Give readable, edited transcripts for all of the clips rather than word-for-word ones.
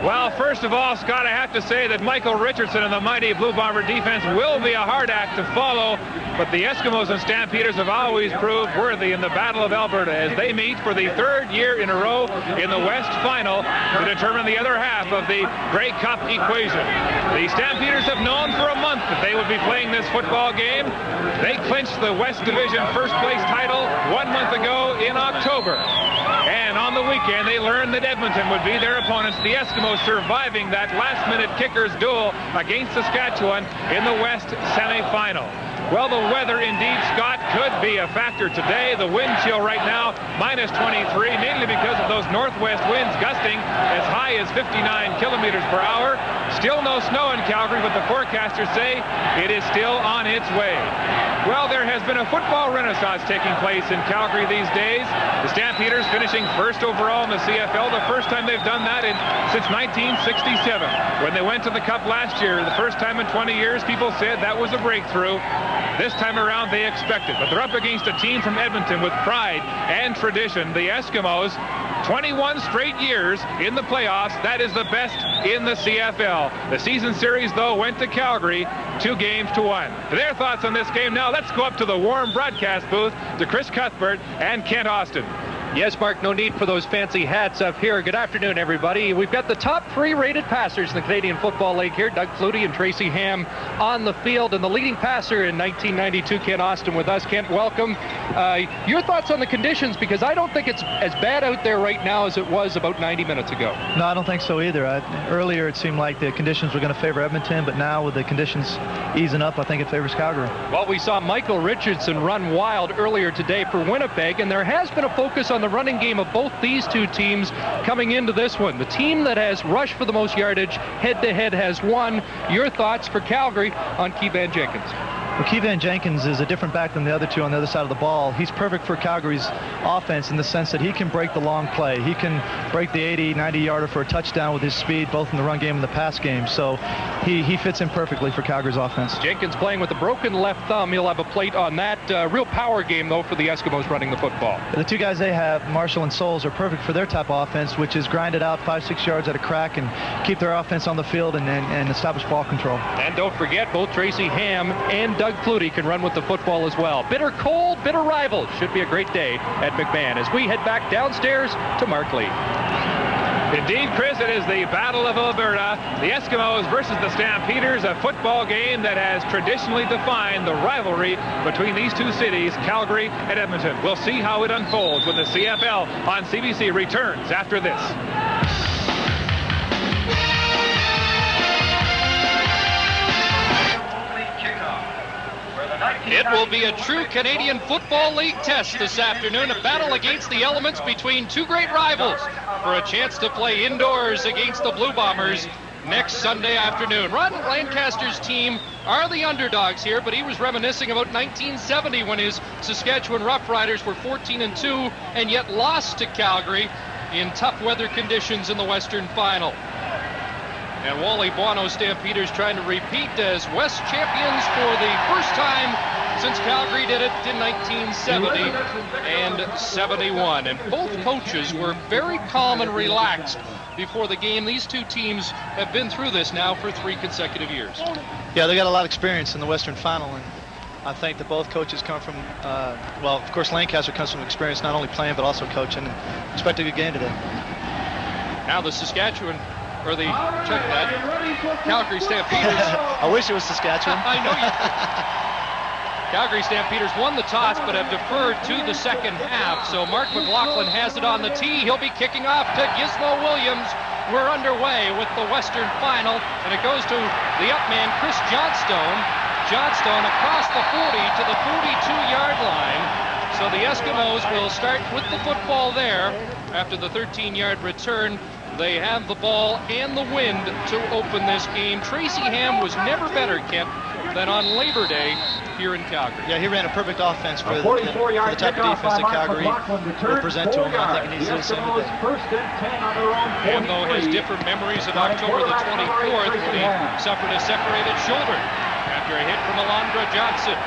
Well, first of all, Scott, I have to say that Michael Richardson and the mighty Blue Bomber defense will be a hard act to follow, but the Eskimos and Stampeders have always proved worthy in the Battle of Alberta as they meet for the third year in a row in the West Final to determine the other half of the Grey Cup equation. The Stampeders have known for a month that they would be playing this football game. They clinched the West Division first place title 1 month ago in October. And on the weekend, they learned that Edmonton would be their opponents, the Eskimos surviving that last-minute kickers duel against Saskatchewan in the West semifinal. Well, the weather indeed, Scott, could be a factor today. The wind chill right now, -23, mainly because of those northwest winds gusting as high as 59 kilometers per hour. Still no snow in Calgary, but the forecasters say it is still on its way. Well, there has been a football renaissance taking place in Calgary these days. The Stampeders finishing first overall in the CFL, the first time they've done that since 1967. When they went to the Cup last year, the first time in 20 years, people said that was a breakthrough. This time around, they expect it, but they're up against a team from Edmonton with pride and tradition. The Eskimos, 21 straight years in the playoffs. That is the best in the CFL. The season series, though, went to Calgary 2-1. Their thoughts on this game now. Let's go up to the warm broadcast booth to Chris Cuthbert and Kent Austin. Yes, Mark, no need for those fancy hats up here. Good afternoon, everybody. We've got the top 3 rated passers in the Canadian Football League here, Doug Flutie and Tracy Ham on the field, and the leading passer in 1992, Kent Austin, with us. Kent, welcome. Your thoughts on the conditions, because I don't think it's as bad out there right now as it was about 90 minutes ago. No, I don't think so either. Earlier it seemed like the conditions were going to favor Edmonton, but now with the conditions easing up, I think it favors Calgary. Well, we saw Michael Richardson run wild earlier today for Winnipeg, and there has been a focus on the running game of both these two teams coming into this one. The team that has rushed for the most yardage head-to-head has won. Your thoughts for Calgary on Keevan Jenkins? Well, Keevan Jenkins is a different back than the other two on the other side of the ball. He's perfect for Calgary's offense in the sense that he can break the long play. He can break the 80, 90-yarder for a touchdown with his speed, both in the run game and the pass game. So he fits in perfectly for Calgary's offense. Jenkins playing with a broken left thumb. He'll have a plate on that. Real power game, though, for the Eskimos running the football. The two guys they have, Marshall and Souls, are perfect for their type of offense, which is grind it out 5-6 yards at a crack and keep their offense on the field and establish ball control. And don't forget, both Tracy Ham and Doug Flutie can run with the football as well. Bitter cold, bitter rivals. Should be a great day at McMahon as we head back downstairs to Mark Lee. Indeed, Chris, it is the Battle of Alberta, the Eskimos versus the Stampeders, a football game that has traditionally defined the rivalry between these two cities, Calgary and Edmonton. We'll see how it unfolds when the CFL on CBC returns after this. It will be a true Canadian Football League test this afternoon, a battle against the elements between two great rivals for a chance to play indoors against the Blue Bombers next Sunday afternoon. Ron Lancaster's team are the underdogs here, but he was reminiscing about 1970 when his Saskatchewan Roughriders were 14-2 and yet lost to Calgary in tough weather conditions in the Western Final. And Wally Buono's Stampeders trying to repeat as West champions for the first time since Calgary did it in 1970 and 71. And both coaches were very calm and relaxed before the game. These two teams have been through this now for 3 consecutive years. Yeah, they got a lot of experience in the Western Final, and I think that both coaches come from, well, of course, Lancaster comes from experience not only playing but also coaching, and expect a good game today. Now the Saskatchewan, or the, check that, Calgary Stampeders. I wish it was Saskatchewan. I know you. Calgary Stampeders won the toss but have deferred to the second half. So Mark McLaughlin has it on the tee. He'll be kicking off to Gizmo Williams. We're underway with the Western Final, and it goes to the up man, Chris Johnstone. Johnstone across the 40 to the 42-yard line. So the Eskimos will start with the football there after the 13-yard return. They have the ball and the wind to open this game. Tracy Ham was never better, Kent, than on Labor Day here in Calgary. Yeah, he ran a perfect offense for the type of defense that Calgary will present to him. I think he needs to do the same today. Ham, though, has different memories of October the 24th when he suffered a separated shoulder after a hit from Alondra Johnson.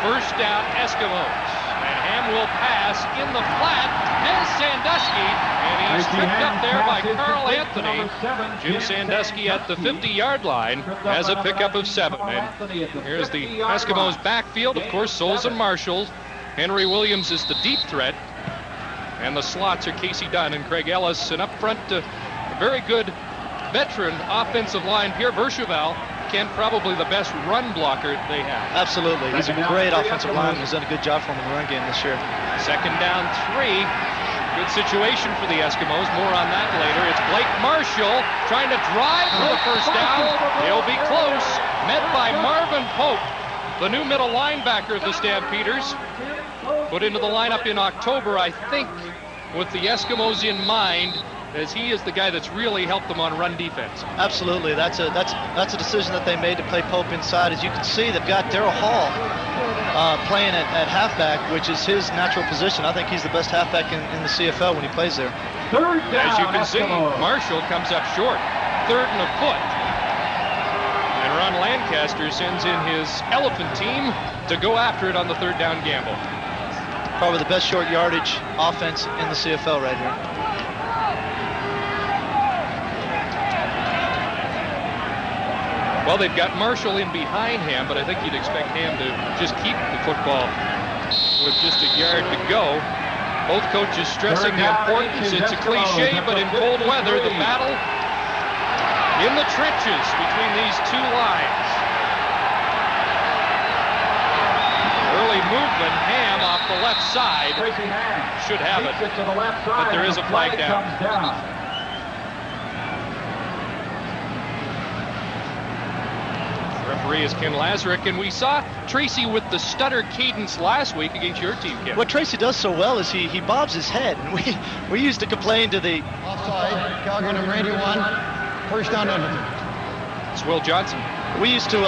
First down, Eskimos. And Ham will pass in the flat has Sandusky, and he's tripped up there by Carl Anthony. Jim Sandusky at the 50-yard line has a pickup of 7. And here's the Eskimos backfield. Of course, Souls and Marshall. Henry Williams is the deep threat. And the slots are Casey Dunn and Craig Ellis. And up front, a very good veteran offensive line, Pierre Bercheval. Ken, probably the best run blocker they have. Absolutely. He's a great offensive lineman. He's done a good job for him in the run game this year. Second down 3. Good situation for the Eskimos. More on that later. It's Blake Marshall trying to drive for the first down. He'll be close. Met by Marvin Pope, the new middle linebacker of the Stampeders. Put into the lineup in October, I think, with the Eskimos in mind, as he is the guy that's really helped them on run defense. Absolutely. That's a decision that they made to play Pope inside. As you can see, they've got Daryl Hall playing at halfback, which is his natural position. I think he's the best halfback in the CFL when he plays there. As you can see, Marshall comes up short. 3rd and a foot. And Ron Lancaster sends in his elephant team to go after it on the 3rd down gamble. Probably the best short yardage offense in the CFL right here. Well, they've got Marshall in behind Ham, but I think you'd expect Ham to just keep the football with just a yard to go. Both coaches stressing the importance. It's a cliche, but in cold weather, the battle in the trenches between these two lines. Early movement, Ham off the left side should have it, but there is a flag down. Referee is Ken Lazarick, and we saw Tracy with the stutter cadence last week against your team, Ken. What Tracy does so well is he bobs his head, and we used to complain to the offside, Calgary number 81, first down Edmonton. It's Will Johnson. We used to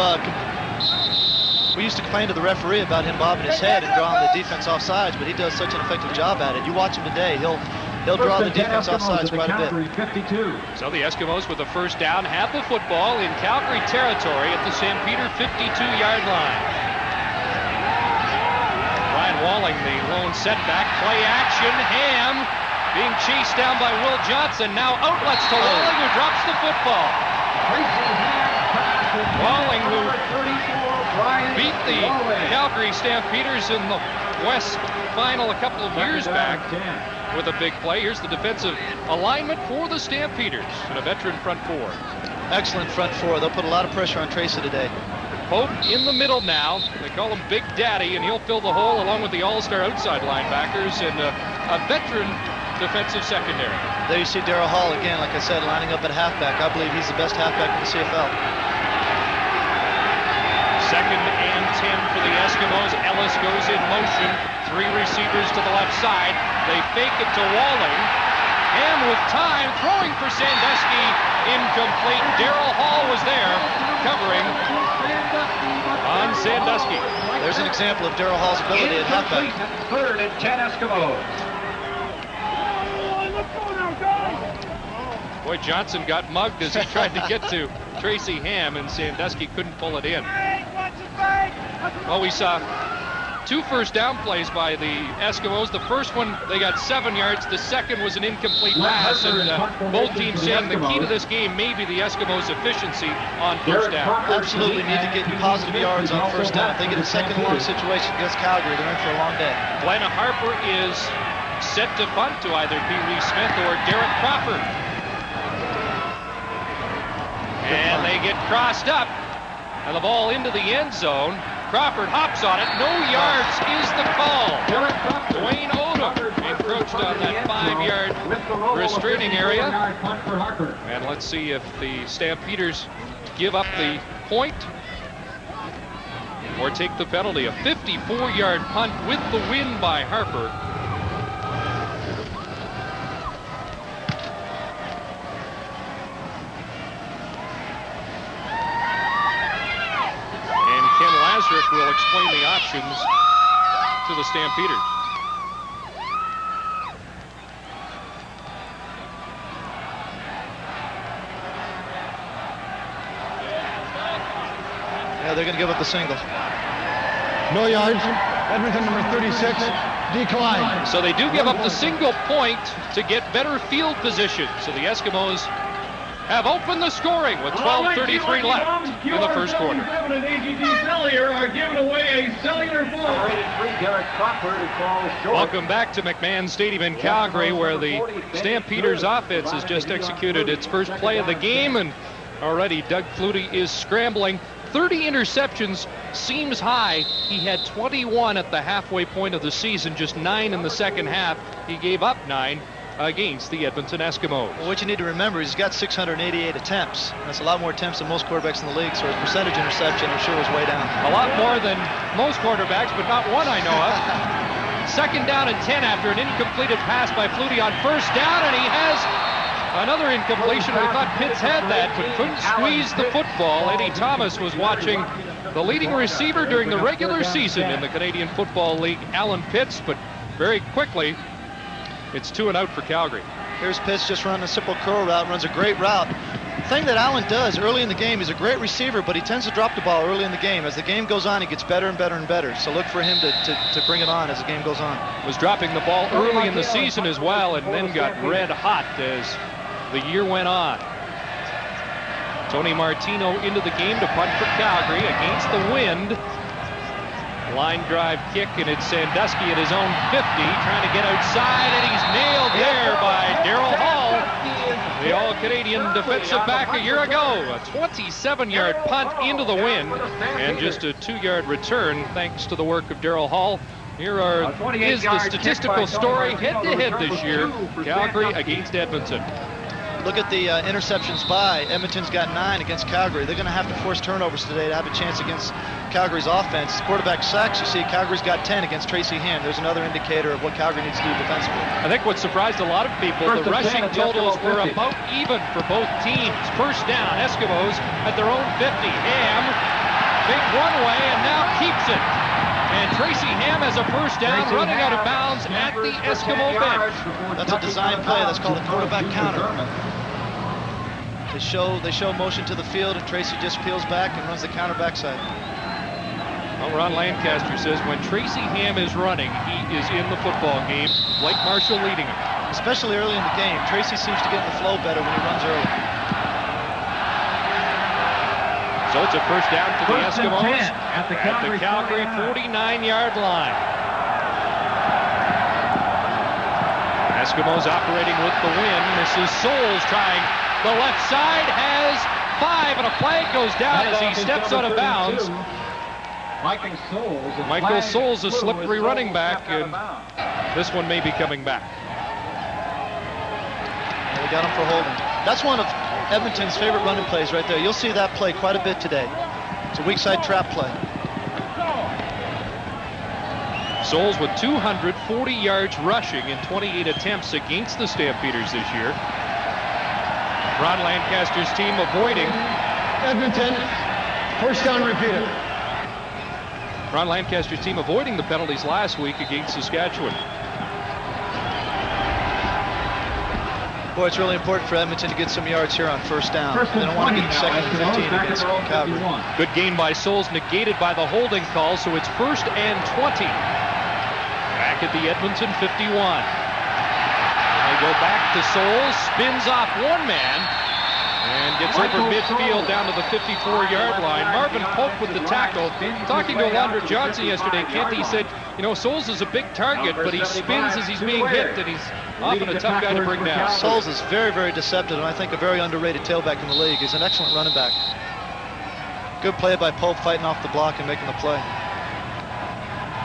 complain to the referee about him bobbing his head and drawing the defense off sides, but he does such an effective job at it. You watch him today, he'll draw the defense off sides quite a bit. So the Eskimos with the first down have the football in Calgary territory at the Stampeder 52-yard line. Ryan Walling, the lone setback, play action. Ham being chased down by Will Johnson. Now outlets to Walling, who drops the football. Walling, who beat the Calgary Stampeders in the West Final a couple of years back with a big play. Here's the defensive alignment for the Stampeders and a veteran front 4. Excellent front 4. They'll put a lot of pressure on Tracy today. Pope in the middle now. They call him Big Daddy, and he'll fill the hole along with the all-star outside linebackers and a veteran defensive secondary. There you see Daryl Hall again, like I said, lining up at halfback. I believe he's the best halfback in the CFL. 2nd and 10 for the Eskimos. Ellis goes in motion. 3 receivers to the left side. They fake it to Walling. Ham with time, throwing for Sandusky. Incomplete. Daryl Hall was there, covering on Sandusky. There's an example of Daryl Hall's ability at halfback. 3rd and 10 Eskimos. Boy, Johnson got mugged as he tried to get to Tracy Ham, and Sandusky couldn't pull it in. Well, we saw 2 first down plays by the Eskimos. The first one, they got 7 yards. The second was an incomplete pass, and both teams saying the key to this game may be the Eskimos' efficiency on first down. Absolutely need to get positive yards on first down. If they get a second long situation against Calgary, they're in for a long day. Glenn Harper is set to punt to either Pee Wee Smith or Derek Crawford. And they get crossed up, and the ball into the end zone. Crawford hops on it. No yards is the call. Dwayne Odom encroached on that 5-yard restraining area. And let's see if the Stampeders give up the point or take the penalty. A 54-yard punt with the win by Harper. Lazarick will explain the options to the Stampeders. Yeah, they're going to give up the single. No yards. Edmonton number 36, declined. So they do give up the single point to get better field position. So the Eskimos have opened the scoring with 12:33 left in the first quarter. And AGT Cellular are giving away a cellular phone. Welcome back to McMahon Stadium in Calgary, where the Stampeders offense has just executed its first play of the game, and already Doug Flutie is scrambling. 30 interceptions seems high. He had 21 at the halfway point of the season, just 9 in the second half. He gave up 9 against the Edmonton Eskimos. Well, what you need to remember is he's got 688 attempts. That's a lot more attempts than most quarterbacks in the league, so his percentage interception, I'm sure, was way down. A lot more than most quarterbacks, but not one I know of. Second down and 10 after an incompleted pass by Flutie on first down, and he has another incompletion. We thought Pitts had that, but couldn't squeeze the football. Eddie Thomas was watching the leading receiver during the regular season in the Canadian Football League, Alan Pitts, but very quickly, it's 2 and out for Calgary. Here's Pitts just running a simple curl route, runs a great route. The thing that Allen does early in the game, he's a great receiver, but he tends to drop the ball early in the game. As the game goes on, he gets better and better and better. So look for him to bring it on as the game goes on. Was dropping the ball early in the season as well, and then got red hot as the year went on. Tony Martino into the game to punt for Calgary against the wind. Line drive kick, and it's Sandusky at his own 50, trying to get outside, and he's nailed there by Daryl Hall, the All-Canadian defensive back a year ago. A 27-yard punt into the wind, and just a 2-yard return thanks to the work of Daryl Hall. Here is the statistical story head-to-head this year, Calgary against Edmonton. Look at the interceptions by. Edmonton's got 9 against Calgary. They're going to have to force turnovers today to have a chance against Calgary's offense. Quarterback sacks, you see, Calgary's got 10 against Tracy Ham. There's another indicator of what Calgary needs to do defensively. I think what surprised a lot of people, the rushing totals were about even for both teams. First down, Eskimos at their own 50. Ham, big runway, and now keeps it. And Tracy Ham has a first down, running out of bounds at the Eskimo bench. That's a design play. That's called a quarterback counter. They show motion to the field, and Tracy just peels back and runs the counter backside. Well, Ron Lancaster says when Tracy Ham is running, he is in the football game. Blake Marshall leading him. Especially early in the game. Tracy seems to get in the flow better when he runs early. So it's a first down for the Eskimos at the Calgary 49-yard line. Eskimos operating with the wind. This is Souls trying the left side, has 5, and a flag goes down as he steps out of bounds. Michael Souls, a slippery running back, and this one may be coming back. And we got him for holding. That's one of Edmonton's favorite running plays right there. You'll see that play quite a bit today. It's a weak side trap play. Souls with 240 yards rushing in 28 attempts against the Stampeders this year. Ron Lancaster's team avoiding. Edmonton, first down repeated. Ron Lancaster's team avoiding the penalties last week against Saskatchewan. Boy, it's really important for Edmonton to get some yards here on first down. They don't want to get the second and 15 against Calgary. Good gain by Souls, negated by the holding call, so it's 1st and 20. Back at the Edmonton 51. They go back to Souls, spins off one man, and gets over midfield down to the 54-yard line. Marvin Pope with the tackle. Talking to Alondra Johnson yesterday, Kent, he said, you know, Souls is a big target, but he spins as he's being hit, and he's often a tough guy to bring down. Souls is very, very deceptive, and I think a very underrated tailback in the league. He's an excellent running back. Good play by Pope, fighting off the block and making the play.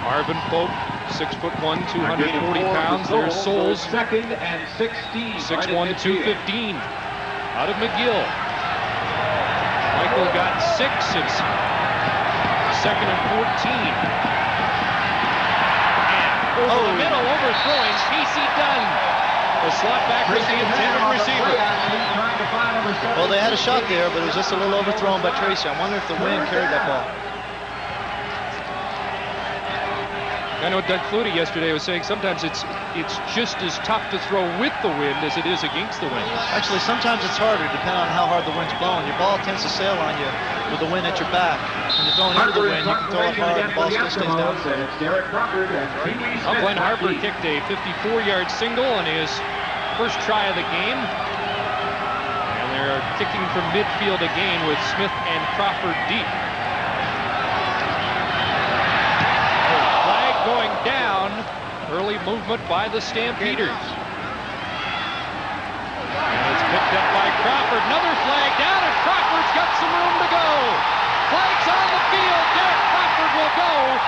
Marvin Pope, 6'1", 240 pounds. There's Souls, 2nd and 16. 6'1", 215. Out of McGill. Michael got 6. It's 2nd and 14. And over the middle, overthrowing Casey Dunn. The slot back was the intended receiver. Well, they had a shot there, but it was just a little overthrown by Tracy. I wonder if the wind carried that ball. I know Doug Flutie yesterday was saying sometimes it's just as tough to throw with the wind as it is against the wind. Actually, sometimes it's harder depending on how hard the wind's blowing. Your ball tends to sail on you with the wind at your back. When you're throwing into the wind, you can throw it hard, the ball still stays down. Well, Glenn Harper kicked a 54-yard single on his first try of the game. And they're kicking from midfield again with Smith and Crawford deep. Flag going down. Early movement by the Stampeders. And it's picked up by Crawford. Another flag down, and Crawford's got some room to go. Flag's on the field. Derek Crawford will go.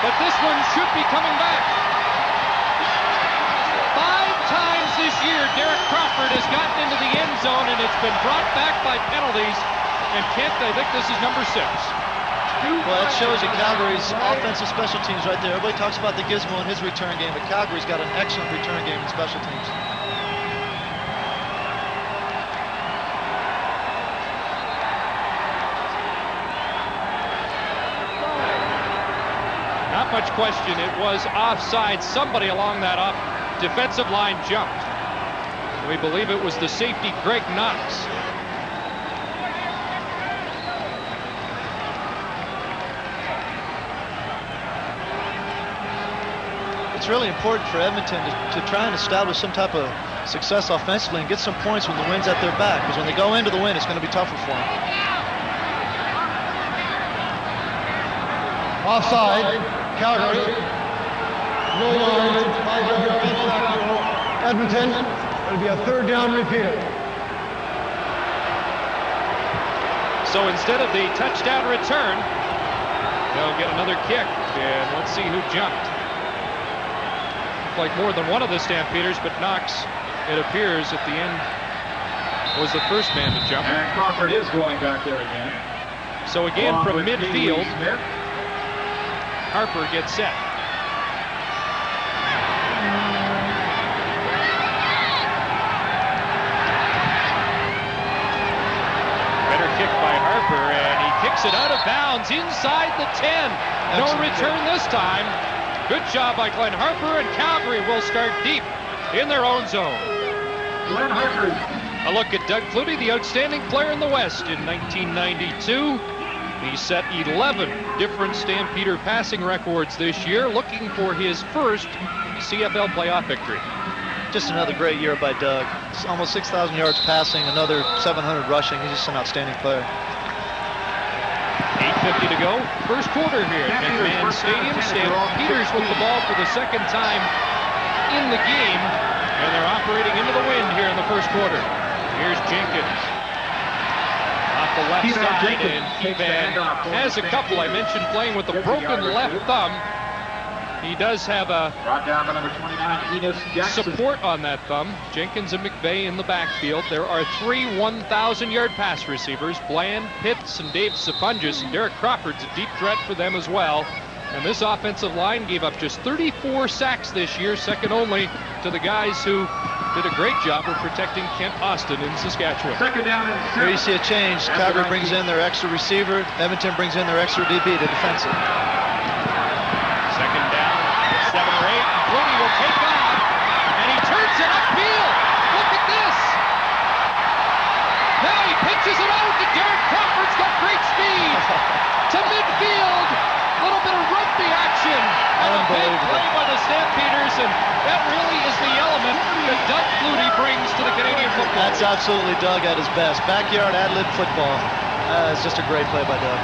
But this one should be coming back. 5 times this year, Derek Crawford has gotten into the end zone, and it's been brought back by penalties. And Kent, I think this is number 6. Well, that shows you Calgary's offensive special teams right there. Everybody talks about the Gizmo and his return game, but Calgary's got an excellent return game in special teams. Not much question. It was offside. Somebody along that defensive line jumped. We believe it was the safety, Greg Knox. It's really important for Edmonton to try and establish some type of success offensively and get some points when the wind's at their back, because when they go into the wind, it's going to be tougher for them. Offside, Calgary. No yards, 5-yard pitch back to Edmonton. It'll be a 3rd down repeated. So instead of the touchdown return, they'll get another kick. And let's see who jumped. Like more than one of the Stampeders, but Knox, it appears at the end, was the first man to jump. And Crawford is going back there again. So again from midfield, Harper gets set. Better kick by Harper, and he kicks it out of bounds inside the 10. No return this time. Good job by Glenn Harper, and Calgary will start deep in their own zone. Glenn Harper. A look at Doug Flutie, the outstanding player in the West in 1992. He set 11 different Stampeder passing records this year, looking for his first CFL playoff victory. Just another great year by Doug. It's almost 6,000 yards passing, another 700 rushing. He's just an outstanding player. 8:50 to go, first quarter here at McMahon Stadium. Stampeders with the ball for the second time in the game, and they're operating into the wind here in the first quarter. Here's Jenkins off the left side, and Evan has a couple. I mentioned playing with a broken left thumb. He does have a Brought down by number 29, Enos Jackson. support on that thumb. Jenkins and McVeigh in the backfield. There are 3 1,000-yard pass receivers, Bland, Pitts, and Dave Sapunjas, and Derek Crawford's a deep threat for them as well. And this offensive line gave up just 34 sacks this year, second only to the guys who did a great job of protecting Kent Austin in Saskatchewan. Second down and 7. Here you see a change. Calgary brings in their extra receiver. Edmonton brings in their extra DB, the defensive. Second down, 7 or 8, and Flutie will take off, and he turns it upfield. Look at this. Now he pitches it out to Derek Crawford's got great speed to midfield. A little bit of rugby action. And a big play by the Stampeders, and that really is the element that Doug Flutie brings to the Canadian football. That's absolutely Doug at his best. Backyard ad-lib football. It's just a great play by Doug.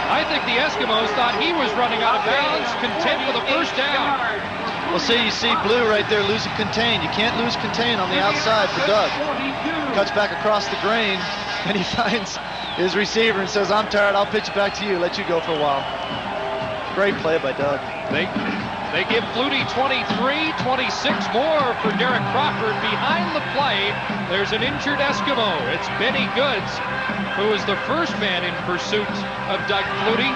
I think the Eskimos thought he was running out of bounds, content with a first down. Well, you see Blue right there losing contain. You can't lose contain on the outside for Doug. Cuts back across the grain, and he finds his receiver and says, I'm tired, I'll pitch it back to you, let you go for a while. Great play by Doug. They give Flutie 23, 26 more for Derek Crawford. Behind the play, there's an injured Eskimo. It's Benny Goods, who was the first man in pursuit of Doug Flutie.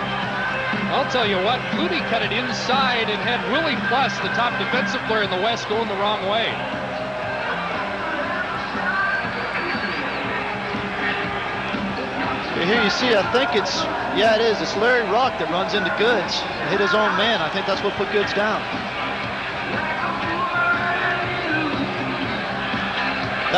I'll tell you what, Flutie cut it inside and had Willie Plus, the top defensive player in the West, going the wrong way. Here you see, I think it's Larry Rock that runs into Goods. Hit his own man. I think that's what put Goods down.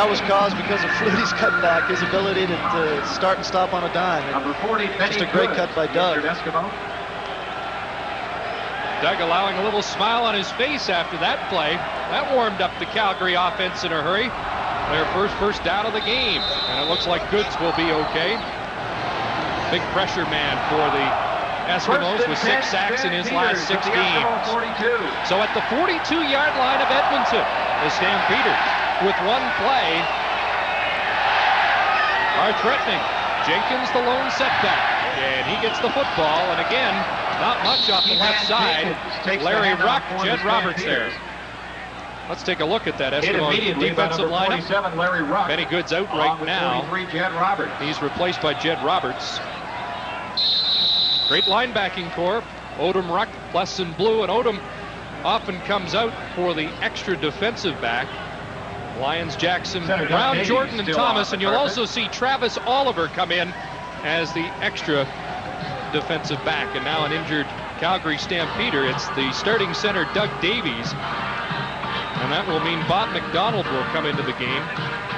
That was caused because of Flutie's cutback, his ability to start and stop on a dime. Number 40, Just a great cut by Doug. Doug allowing a little smile on his face after that play. That warmed up the Calgary offense in a hurry. Their first down of the game. And it looks like Goods will be okay. Big pressure man for the Eskimos with 6 sacks in his last 6 games. So at the 42-yard line of Edmonton, the Stampeders, with one play, are threatening. Jenkins the lone setback. And he gets the football. And again, not much off the left side. Larry Ruck, Jed Roberts there. Let's take a look at that Eskimo defensive lineup. Benny Goods out right now. He's replaced by Jed Roberts. Great linebacking core. Odom Ruck, plus in blue, and Odom often comes out for the extra defensive back. Lyons, Jackson, Brown, Jordan, and Thomas, and you'll also see Travis Oliver come in as the extra defensive back. And now an injured Calgary Stampeder. It's the starting center, Doug Davies. And that will mean Bob McDonald will come into the game.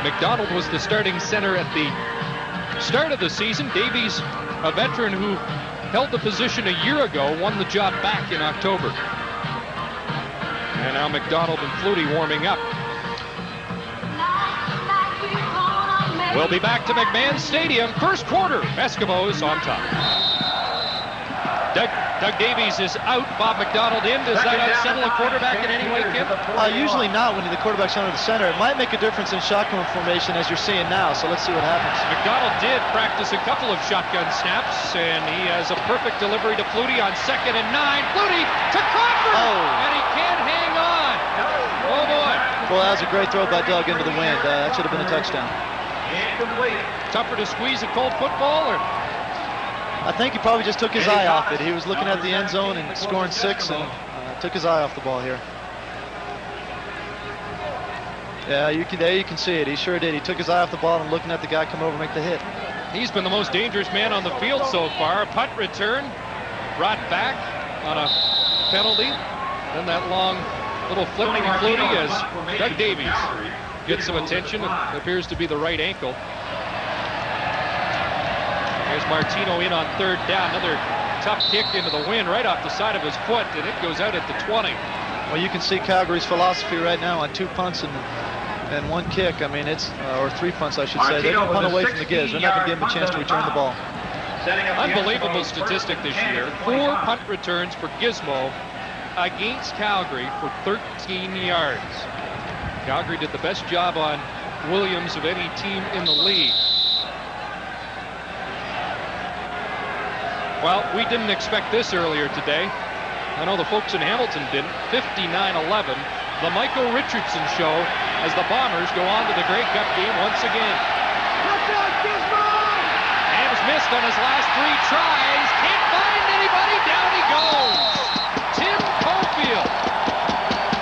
McDonald was the starting center at the start of the season. Davies, a veteran who held the position a year ago, won the job back in October. And now McDonald and Flutie warming up. We'll be back to McMahon Stadium. First quarter, Eskimos on top. Doug Davies is out, Bob McDonald in. Does that unsettle a quarterback in any way, Kim? Usually not when the quarterback's under the center. It might make a difference in shotgun formation as you're seeing now, so let's see what happens. McDonald did practice a couple of shotgun snaps, and he has a perfect delivery to Flutie on 2nd and 9. Flutie to Crawford, and he can't hang on. Oh, boy. Well, that was a great throw by Doug into the wind. That should have been a touchdown. Tougher to squeeze a cold football, or? I think he probably just took his eye off it. He was looking at the end zone and scoring 6 and took his eye off the ball here. Yeah, there you can see it. He sure did. He took his eye off the ball and looking at the guy come over and make the hit. He's been the most dangerous man on the field so far. A punt return brought back on a penalty. Then that long little flip from Flutie as Doug Davies gets some attention. It appears to be the right ankle. There's Martino in on 3rd down. Another tough kick into the wind right off the side of his foot, and it goes out at the 20. Well, you can see Calgary's philosophy right now on 2 punts and 1 kick. I mean, it's or 3 punts, I should say. They can punt away from the gives. They're not going to give him a chance to return the ball. Unbelievable statistic this year. 4 punt returns for Gizmo against Calgary for 13 yards. Calgary did the best job on Williams of any team in the league. Well, we didn't expect this earlier today. I know the folks in Hamilton didn't. 59-11, the Michael Richardson show as the Bombers go on to the Grey Cup game once again. Ham's missed on his last 3 tries. Can't find anybody. Down he goes. Tim Cofield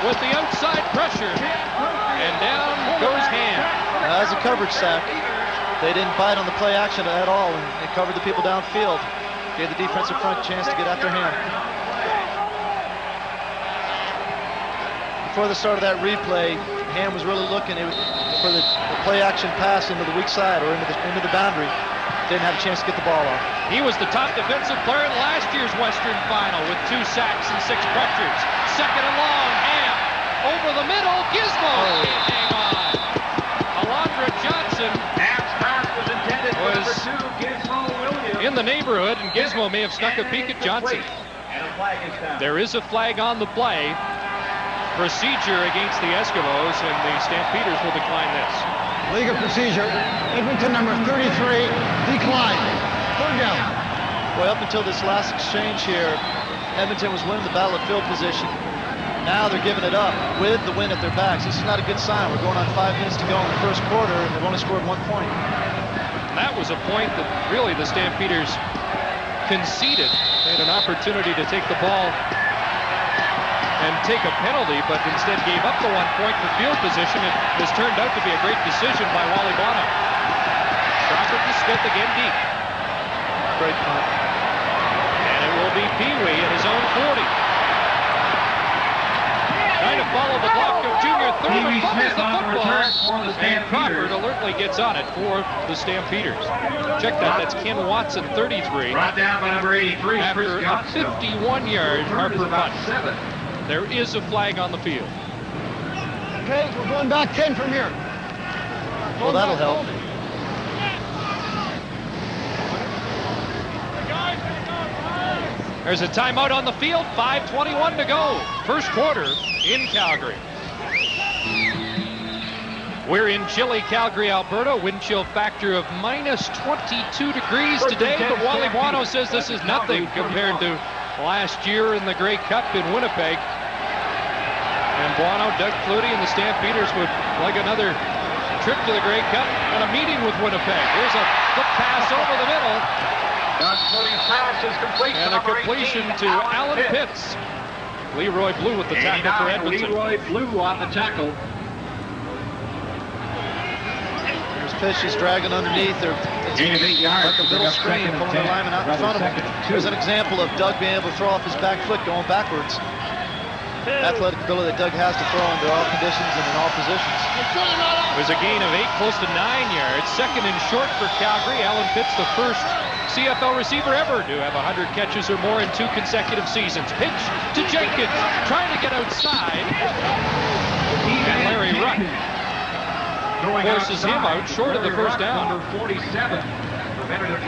with the outside pressure. And down goes Ham. That was a coverage sack. They didn't bite on the play action at all, and they covered the people downfield. Gave the defensive front a chance to get after him. Before the start of that replay, Ham was really looking for the play action pass into the weak side or into the boundary. Didn't have a chance to get the ball off. He was the top defensive player in last year's Western Final with 2 sacks and 6 pressures. 2nd and long, Ham over the middle. Gizmo can't hang on. Alondra Johnson was in the neighborhood, and Gizmo may have snuck a peek at Johnson. There is a flag on the play. Procedure against the Eskimos, and the Stampeders will decline this. Legal procedure. Edmonton number 33 declined. 3rd down. Well, up until this last exchange here, Edmonton was winning the battle of field position. Now they're giving it up with the win at their backs. This is not a good sign. We're going on 5 minutes to go in the first quarter, and they've only scored 1 point. That was a point that really the Stampeders conceded. They had an opportunity to take the ball and take a penalty, but instead gave up the 1 point for field position. It has turned out to be a great decision by Wally Bonham. Crawford to Smith again deep. Great punt. And it will be Pee Wee at his own 40. Trying to follow the block of Junior Thurman, Pee-wee fumbles Smith the on the return football, for the and Crawford Stampeders. alertly gets on it for the Stampeders. Check that, that's Ken Watson, 33, Brought down by number 83, after Chris a Gottsville. 51-yard Return is Harper about punt. 7. There is a flag on the field. Okay, we're going back 10 from here. Well, that'll help. There's a timeout on the field, 5:21 to go. First quarter in Calgary. We're in chilly Calgary, Alberta. Wind chill factor of minus 22 degrees today, but Wally Buono says this is nothing compared to last year in the Grey Cup in Winnipeg. And Buono, Doug Flutie, and the Stampeders would like another trip to the Grey Cup and a meeting with Winnipeg. Here's a foot pass over the middle. Doug Flutie's pass is complete. And a completion to Alan Pitts. Leroy Blue with the tackle for Edmonton. Leroy Blue on the tackle. There's pitches dragging underneath. They're Gain of 8 yards. like a middle screen, pulling the lineman out in front of him. There's an example of Doug being able to throw off his back foot going backwards. Athletic ability that Doug has to throw under all conditions and in all positions. There's a gain of 8, close to 9 yards. Second and short for Calgary. Alan Pitts, the first CFL receiver ever to have 100 catches or more in 2 consecutive seasons. Pitch to Jenkins, trying to get outside. And Larry Ruck forces him out short of the first down. Number 47.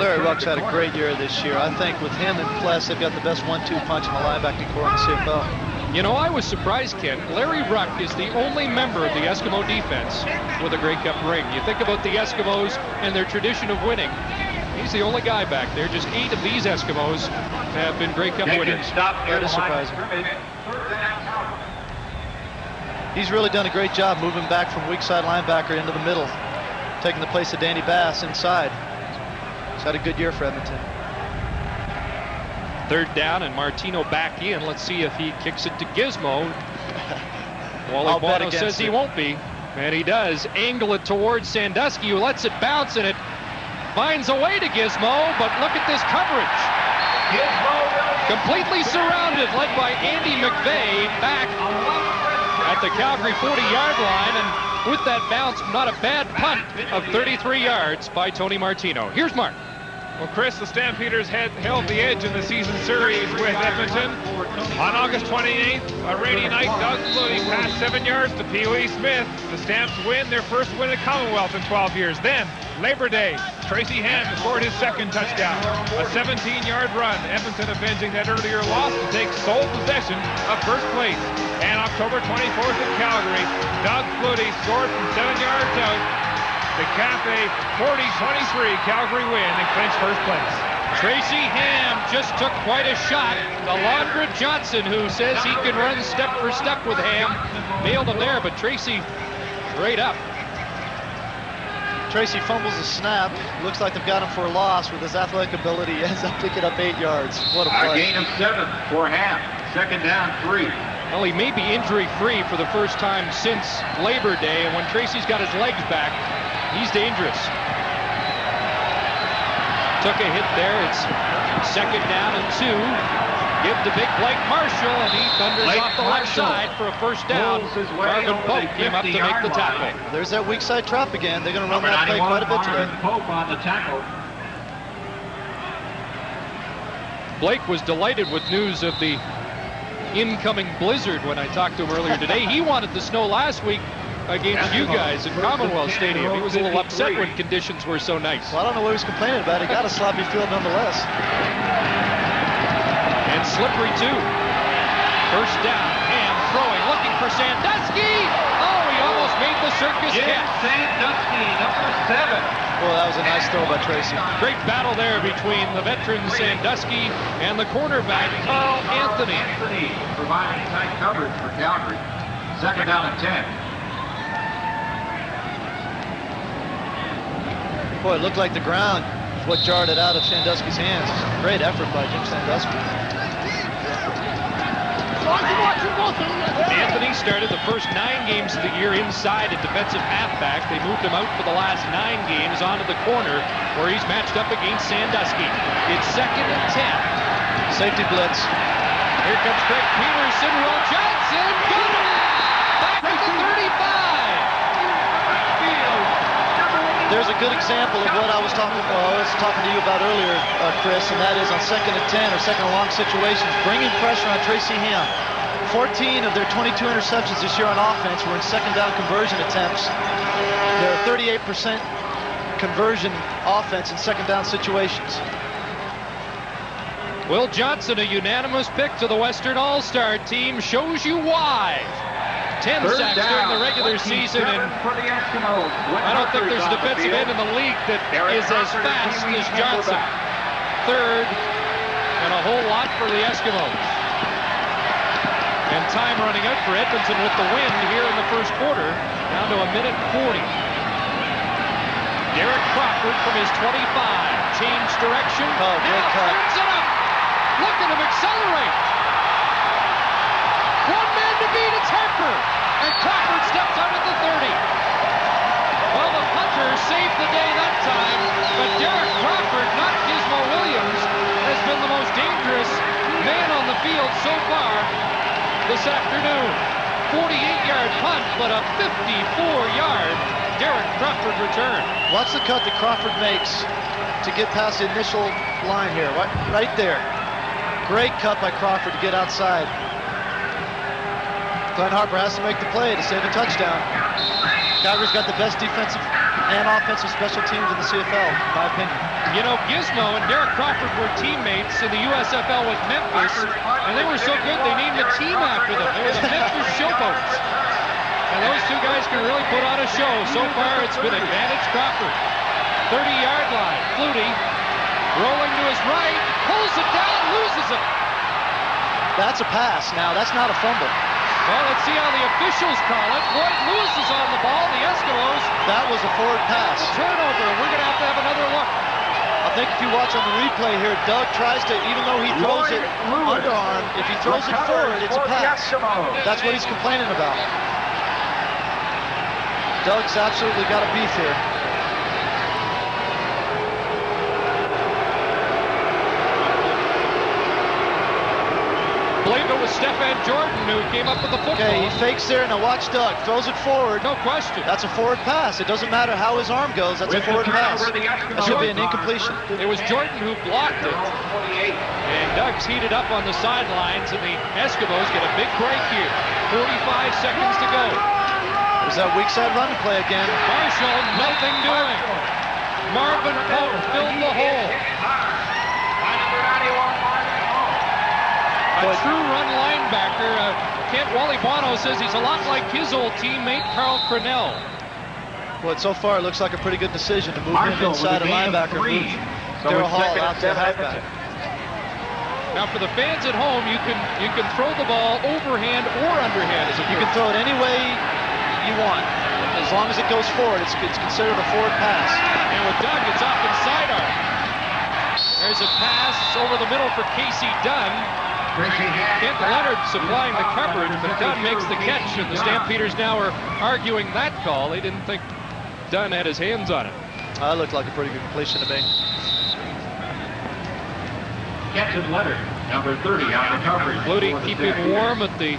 Larry Ruck's had a great year this year. I think with him and Pless, they've got the best 1-2 punch in the linebacking core in the CFL. You know, I was surprised, Ken. Larry Ruck is the only member of the Eskimo defense with a Grey Cup ring. You think about the Eskimos and their tradition of winning. He's the only guy back there. Just 8 of these Eskimos have been Grey Cup winners. That is surprising. He's really done a great job moving back from weak side linebacker into the middle, taking the place of Danny Bass inside. He's had a good year for Edmonton. Third down and Martino back in. Let's see if he kicks it to Gizmo. Wally Buono says he won't be, and he does. Angle it towards Sandusky, who lets it bounce, and it finds a way to Gizmo, but look at this coverage. Completely surrounded, led by Andy McVeigh back at the Calgary 40-yard line, and with that bounce, not a bad punt of 33 yards by Tony Martino. Here's Mark. Well, Chris, the Stampeders held the edge in the season series with Edmonton. On August 28th, a rainy night, Doug Flutie passed 7 yards to Pee-wee Smith. The Stamps win their first win at Commonwealth in 12 years. Then, Labor Day, Tracy Ham scored his second touchdown. A 17-yard run, Edmonton avenging that earlier loss to take sole possession of first place. And October 24th in Calgary, Doug Flutie scored from 7 yards out to cap a 40-23 Calgary win and clinch first place. Tracy Ham just took quite a shot. Alondra Johnson, who says he can run step for step with Ham, nailed him there, but Tracy straight up. Tracy fumbles the snap. Looks like they've got him for a loss. With his athletic ability, he ends up picking up 8 yards. What a A play. gain of 7 for Ham. Second down, 3. Well, he may be injury-free for the first time since Labor Day, and when Tracy's got his legs back, he's dangerous. Took a hit there. It's second down and 2. Give to big Blake Marshall, and he thunders off the left side for a first down. Marvin Pope came up to make the tackle. There's that weak side trap again. They're going to run that play quite a bit today. Pope on the tackle. Blake was delighted with news of the incoming blizzard when I talked to him earlier today. He wanted the snow last week against you guys at Commonwealth Stadium. He was a little upset when conditions were so nice. Well, I don't know what he was complaining about. He got a sloppy field nonetheless. And slippery too. First down, Ham throwing, looking for Sandusky. Oh, he almost made the circus catch. Sandusky, number 7. Boy, that was a nice throw by Tracy. Great battle there between the veteran Sandusky and the cornerback Carl Anthony. Providing tight coverage for Calgary. Second down and 10. Boy, it looked like the ground was what jarred it out of Sandusky's hands. Great effort by Jim Sandusky. Anthony started the first 9 games of the year inside at defensive halfback. They moved him out for the last 9 games onto the corner where he's matched up against Sandusky. It's second and 10. Safety blitz. Here comes Craig Peterson. Will Johnson got him! there's a good example of what I was talking to you about earlier, Chris, and that is on 2nd and 10 or second and long situations, bringing pressure on Tracy Ham. 14 of their 22 interceptions this year on offense were in second down conversion attempts. They're 38% conversion offense in second down situations. Will Johnson, a unanimous pick to the Western All-Star team, shows you why. 10 sacks during the regular season, and I don't think there's a defensive end in the league that is as fast as Johnson. Third, and a whole lot for the Eskimos. And time running out for Edmonton with the win here in the first quarter, down to 1:40. Derek Crawford from his 25, changed direction. Oh, good cut. Turns it up. Look at him accelerate. One man to beat, it's Harper. And Crawford steps out at the 30. Well, the punter saved the day that time, but Derek Crawford, not Gizmo Williams, has been the most dangerous man on the field so far this afternoon. 48-yard punt, but a 54-yard Derek Crawford return. Watch the cut that Crawford makes to get past the initial line here. Right there. Great cut by Crawford to get outside. Glenn Harper has to make the play to save a touchdown. Calgary's got the best defensive and offensive special teams in the CFL, in my opinion. You know, Gizmo and Derek Crawford were teammates in the USFL with Memphis, and they were so good they named a team after them. They were the Memphis Showboats. And those two guys can really put on a show. So far, it's been advantage Crawford. 30-yard line. Flutie rolling to his right, pulls it down, loses it. That's a pass now. That's not a fumble. Well, let's see how the officials call it. Lloyd Lewis is on the ball. The Eskimos. That was a forward pass. Turnover. We're going to have another look. I think if you watch on the replay here, Doug tries to, even though he throws it underarm, if he throws it forward, it's a pass. That's what he's complaining about. Doug's absolutely got a beef here. I believe it was Stephan Jordan who came up with the football. Okay, he fakes there. Now watch Doug. Throws it forward. No question. That's a forward pass. It doesn't matter how his arm goes. That's a forward pass. That should be an incompletion. It was Jordan who blocked it. And Doug's heated up on the sidelines, and the Eskimos get a big break here. 45 seconds to go. There's that weak side run play again. Marshall, nothing doing. Marvin Pope filled the hole. A true run linebacker. Kent Wally Bono says he's a lot like his old teammate Carl Crennel. Well, so far it looks like a pretty good decision to move him inside a linebacker. Move Darryl Hall out to halfback. Now for the fans at home, you can throw the ball overhand or underhand. You can throw it any way you want. As long as it goes forward, it's considered a forward pass. And with Doug, it's off inside arm. There's a pass over the middle for Casey Dunn. Kent Leonard supplying the coverage, but Dunn makes the catch, and the Stampeders now are arguing that call. They didn't think Dunn had his hands on it. That looked like a pretty good completion to me. Kenton Leonard, number 30 on the coverage. Flutie keeping warm at the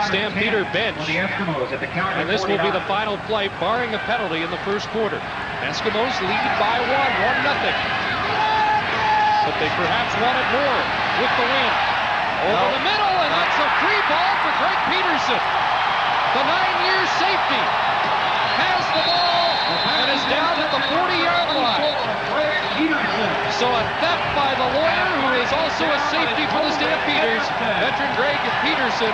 Stampeder bench. And this will be the final play, barring a penalty in the first quarter. Eskimos lead by 1-0. But they perhaps wanted more with the win. Over the middle, and that's a free ball for Greg Peterson. The 9-year safety has the ball and is down at the 40-yard line. So a theft by the lawyer, who is also a safety for the Stampeders, veteran Greg Peterson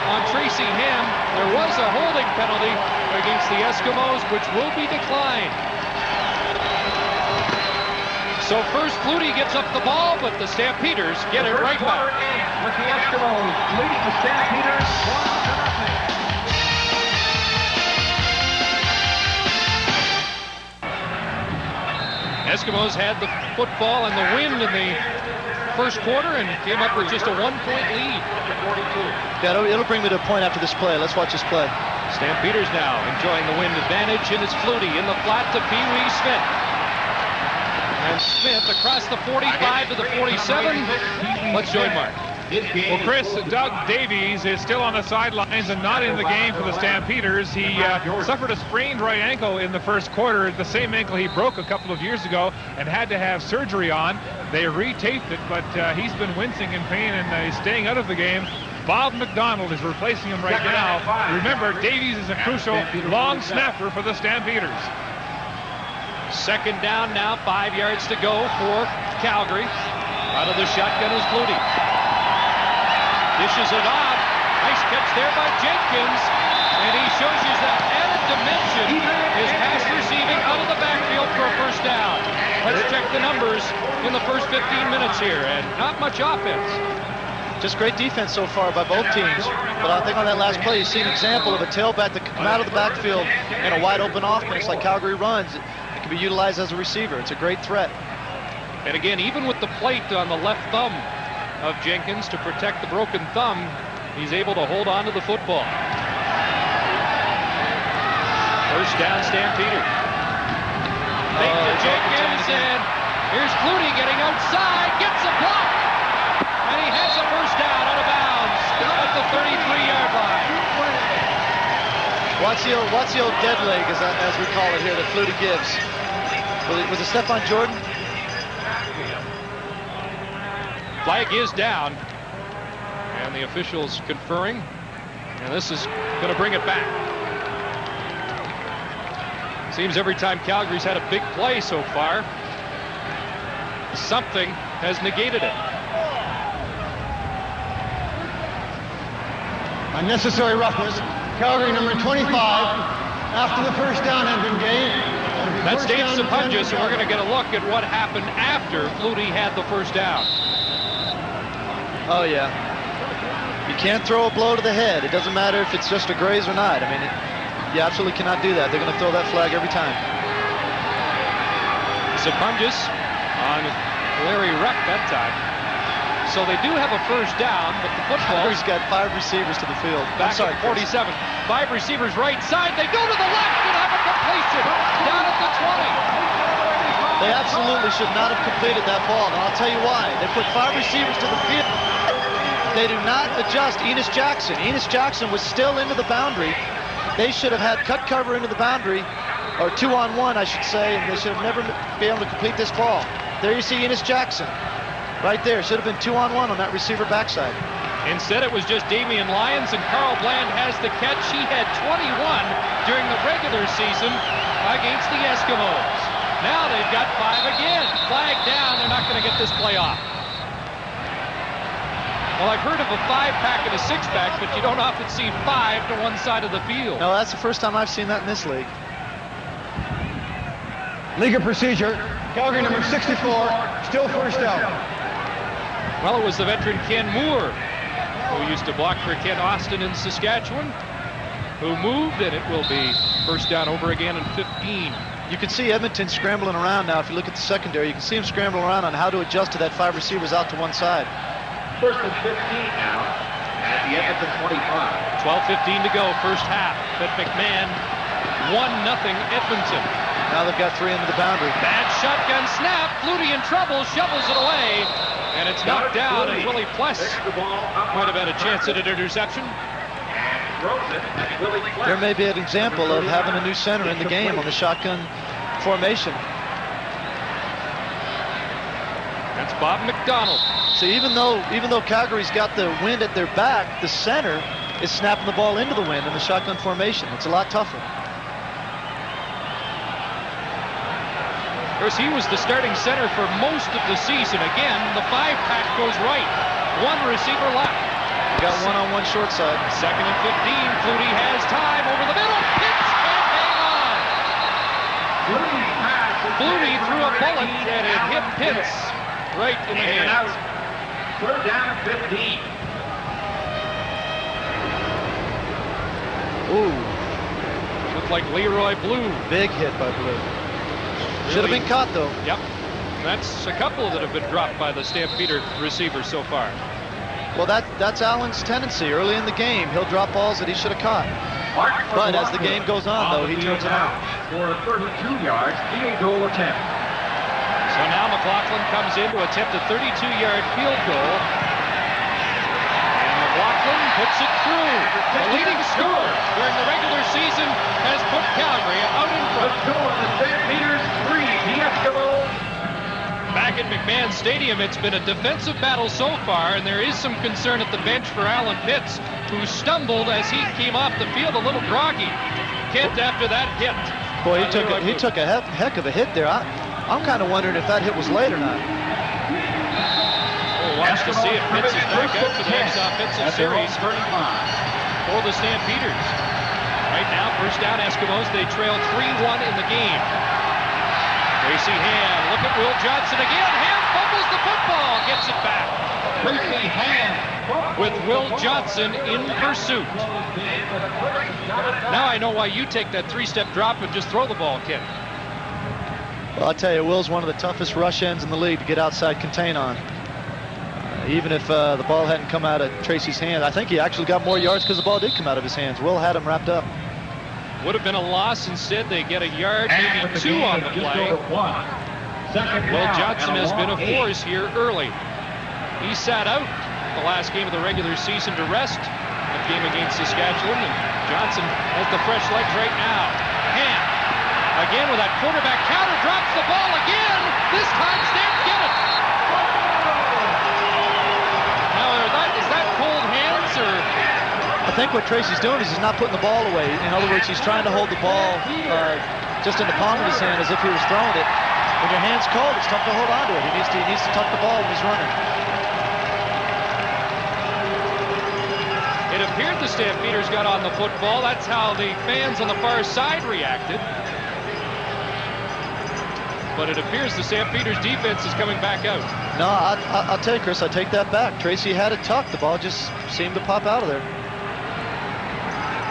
on Tracy Ham. There was a holding penalty against the Eskimos, which will be declined. So first Flutie gets up the ball, but the Stampeders get it right back. With the Eskimos leading the Stampeders 1-0. Eskimos had the football and the wind in the first quarter and came up with just a 1-point lead. Yeah, it'll bring me to a point after this play. Let's watch this play. Stampeders now enjoying the wind advantage, and it's Flutie in the flat to Pee Wee Smith. And Smith across the 45 to the 47. Let's join Mark. Well, Chris, Doug Davies is still on the sidelines and not in the game for the Stampeders. He suffered a sprained right ankle in the first quarter, the same ankle he broke a couple of years ago and had to have surgery on. They retaped it, but he's been wincing in pain and he's staying out of the game. Bob McDonald is replacing him right now. Remember, Davies is a crucial long snapper for the Stampeders. Second down now, 5 yards to go for Calgary. Out of the shotgun is Flutie. Dishes it off. Nice catch there by Jenkins. And he shows you that added dimension is pass receiving out of the backfield for a first down. Let's check the numbers in the first 15 minutes here, and not much offense. Just great defense so far by both teams. But I think on that last play, you see an example of a tailback that can come out of the backfield in a wide open offense like Calgary runs. It can be utilized as a receiver. It's a great threat. And again, even with the plate on the left thumb of Jenkins to protect the broken thumb, he's able to hold on to the football. First down, Stampeders. Fake to Jenkins, and here's Flutie getting outside, gets a block, and he has a first down out of bounds at the 33-yard line. Watch the old dead leg, as we call it here, that Flutie gives. Was it Stephon Jordan? Flag is down, and the officials conferring, and this is going to bring it back. Seems every time Calgary's had a big play so far, something has negated it. Unnecessary roughness. Calgary number 25. After the first down had been gained. That's Dave Sapunja, so we're going to get a look at what happened after Flutie had the first down. Oh, yeah. You can't throw a blow to the head. It doesn't matter if it's just a graze or not. I mean, you absolutely cannot do that. They're going to throw that flag every time. Sapunjas on Larry Reck that time. So they do have a first down, but the football... He's got 5 receivers to the field. Back at 47. 5 receivers right side. They go to the left and have a completion down at the 20. They absolutely should not have completed that ball, and I'll tell you why. They put 5 receivers to the field. They do not adjust Enos Jackson. Enos Jackson was still into the boundary. They should have had cut cover into the boundary, or 2-on-1, I should say, and they should have never been able to complete this ball. There you see Enos Jackson. Right there. Should have been 2-on-1 on that receiver backside. Instead, it was just Damian Lyons, and Carl Bland has the catch. He had 21 during the regular season against the Eskimos. Now they've got 5 again. Flag down. They're not going to get this play off. Well, I've heard of a 5-pack and a 6-pack, but you don't often see 5 to one side of the field. No, that's the first time I've seen that in this league. League of procedure. Calgary number 64, still first down. Well, it was the veteran Ken Moore, who used to block for Ken Austin in Saskatchewan, who moved, and it will be first down over again in 15. You can see Edmonton scrambling around now. If you look at the secondary, you can see him scrambling around on how to adjust to that 5 receivers out to one side. First and 15 now at the Edmonton 25. 12:15 to go, first half. At McMahon, 1-0 Edmonton. Now they've got 3 into the boundary. Bad shotgun snap. Flutie in trouble, shovels it away, and it's knocked down, and Willie Pless might have had a chance at an interception. There may be an example of having a new center in the game on the shotgun formation. That's Bob McDonald. So even though Calgary's got the wind at their back, the center is snapping the ball into the wind in the shotgun formation. It's a lot tougher. Of course, he was the starting center for most of the season. Again, the 5-pack goes right. 1 receiver left. Got 1-on-1 short side. Second and 15. Flutie has time over the middle. Pitts can't hang on. Flutie threw a bullet and it hit Pitts right in the hands. Third down at 15. Ooh. Looked like Leroy Blue. Big hit by Blue. Should have been caught, though. Yep. That's a couple that have been dropped by the Stampeder receivers so far. Well, that's Allen's tendency. Early in the game, he'll drop balls that he should have caught. But as the game goes on, though, he turns it on. For a 32 yards field goal attempt. So now McLaughlin comes in to attempt a 32-yard field goal. Franklin puts it through. The leading scorer during the regular season has put Calgary out in front. The score, the Stampeders 3, the Eskimos. Back at McMahon Stadium, it's been a defensive battle so far, and there is some concern at the bench for Alan Pitts, who stumbled as he came off the field a little groggy. Kent, after that hit. Boy, he took a heck of a hit there. I'm kind of wondering if that hit was late or not. We'll watch to see if Pitts is back out for the next offensive series for the Stampeders. Right now, first down Eskimos. They trail 3-1 in the game. Tracy Ham, look at Will Johnson again. Ham fumbles the football, gets it back. Tracy Ham With Will Johnson in pursuit. Now I know why you take that three-step drop and just throw the ball, Ken. Well, I'll tell you, Will's one of the toughest rush ends in the league to get outside contain on. Even if the ball hadn't come out of Tracy's hand, I think he actually got more yards because the ball did come out of his hands. Will had him wrapped up. Would have been a loss. Instead, they get a yard, maybe two on the play. Will Johnson has been a force here early. He sat out the last game of the regular season to rest. That game against Saskatchewan, and Johnson has the fresh legs right now. Ham, again with that quarterback counter, drops the ball again. This time, Stamps get it. Now, is that cold hands or? I think what Tracy's doing is he's not putting the ball away. In other words, he's trying to hold the ball just in the palm of his hand as if he was throwing it. When your hand's cold, it's tough to hold on to it. He needs to tuck the ball when he's running. It appeared the Stampeders got on the football. That's how the fans on the far side reacted. But it appears the Stampeders defense is coming back out. No, I'll tell you, Chris, I take that back. Tracy had it tucked. The ball just seemed to pop out of there.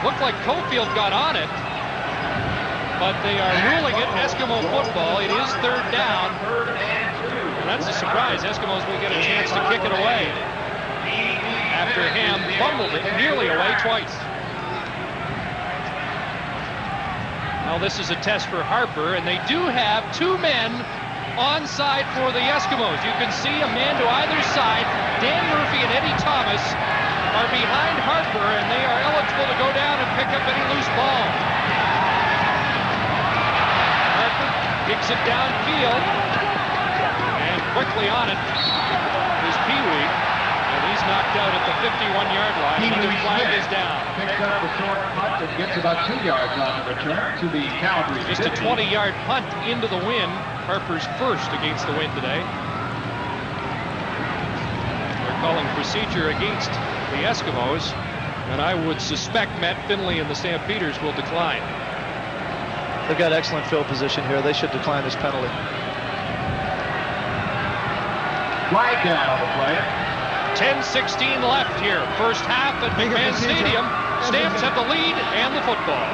Looked like Cofield got on it, but they are ruling it Eskimo football. It is third down. And that's a surprise. Eskimos will get a chance to kick it away after Ham fumbled it nearly away twice. Now this is a test for Harper, and they do have two men onside for the Eskimos. You can see a man to either side. Dan Murphy and Eddie Thomas are behind Harper, and they are eligible to go down and pick up any loose ball. Harper kicks it downfield, and quickly on it is Pee Wee, and he's knocked out at the 51-yard line. Another flag is down. Picks up the short punt and gets about 2 yards on the return to the Calgary. Just a 20-yard punt into the wind. Harper's first against the wind today. They're calling procedure against the Eskimos, and I would suspect Matt Finley and the Stampeders will decline. They've got excellent field position here. They should decline this penalty. Flag down on the play. 10:16 left here. First half at McMahon Stadium. Stamps have the lead and the football.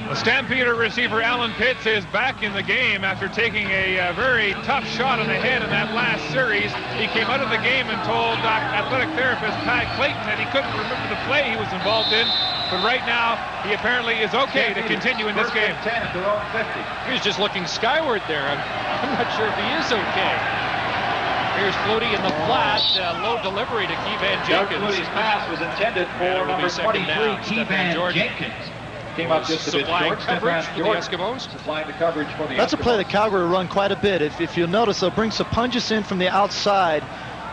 The Stampeder receiver Alan Pitts is back in the game after taking a very tough shot on the head in that last series. He came out of the game and told athletic therapist Pat Clayton that he couldn't remember the play he was involved in, but right now he apparently is okay to continue in this game. 10 at their own 50. He was just looking skyward there. I'm not sure if he is okay. Here's Flutie in the flat, low delivery to Keevan Doug Jenkins. Flutie's pass was intended for number 23, Keevan Jenkins. Came up just a bit short. Coverage for the Eskimos. Supplying the coverage for the That's a play that Calgary run quite a bit. If you'll notice, they'll bring Sapunjas in from the outside.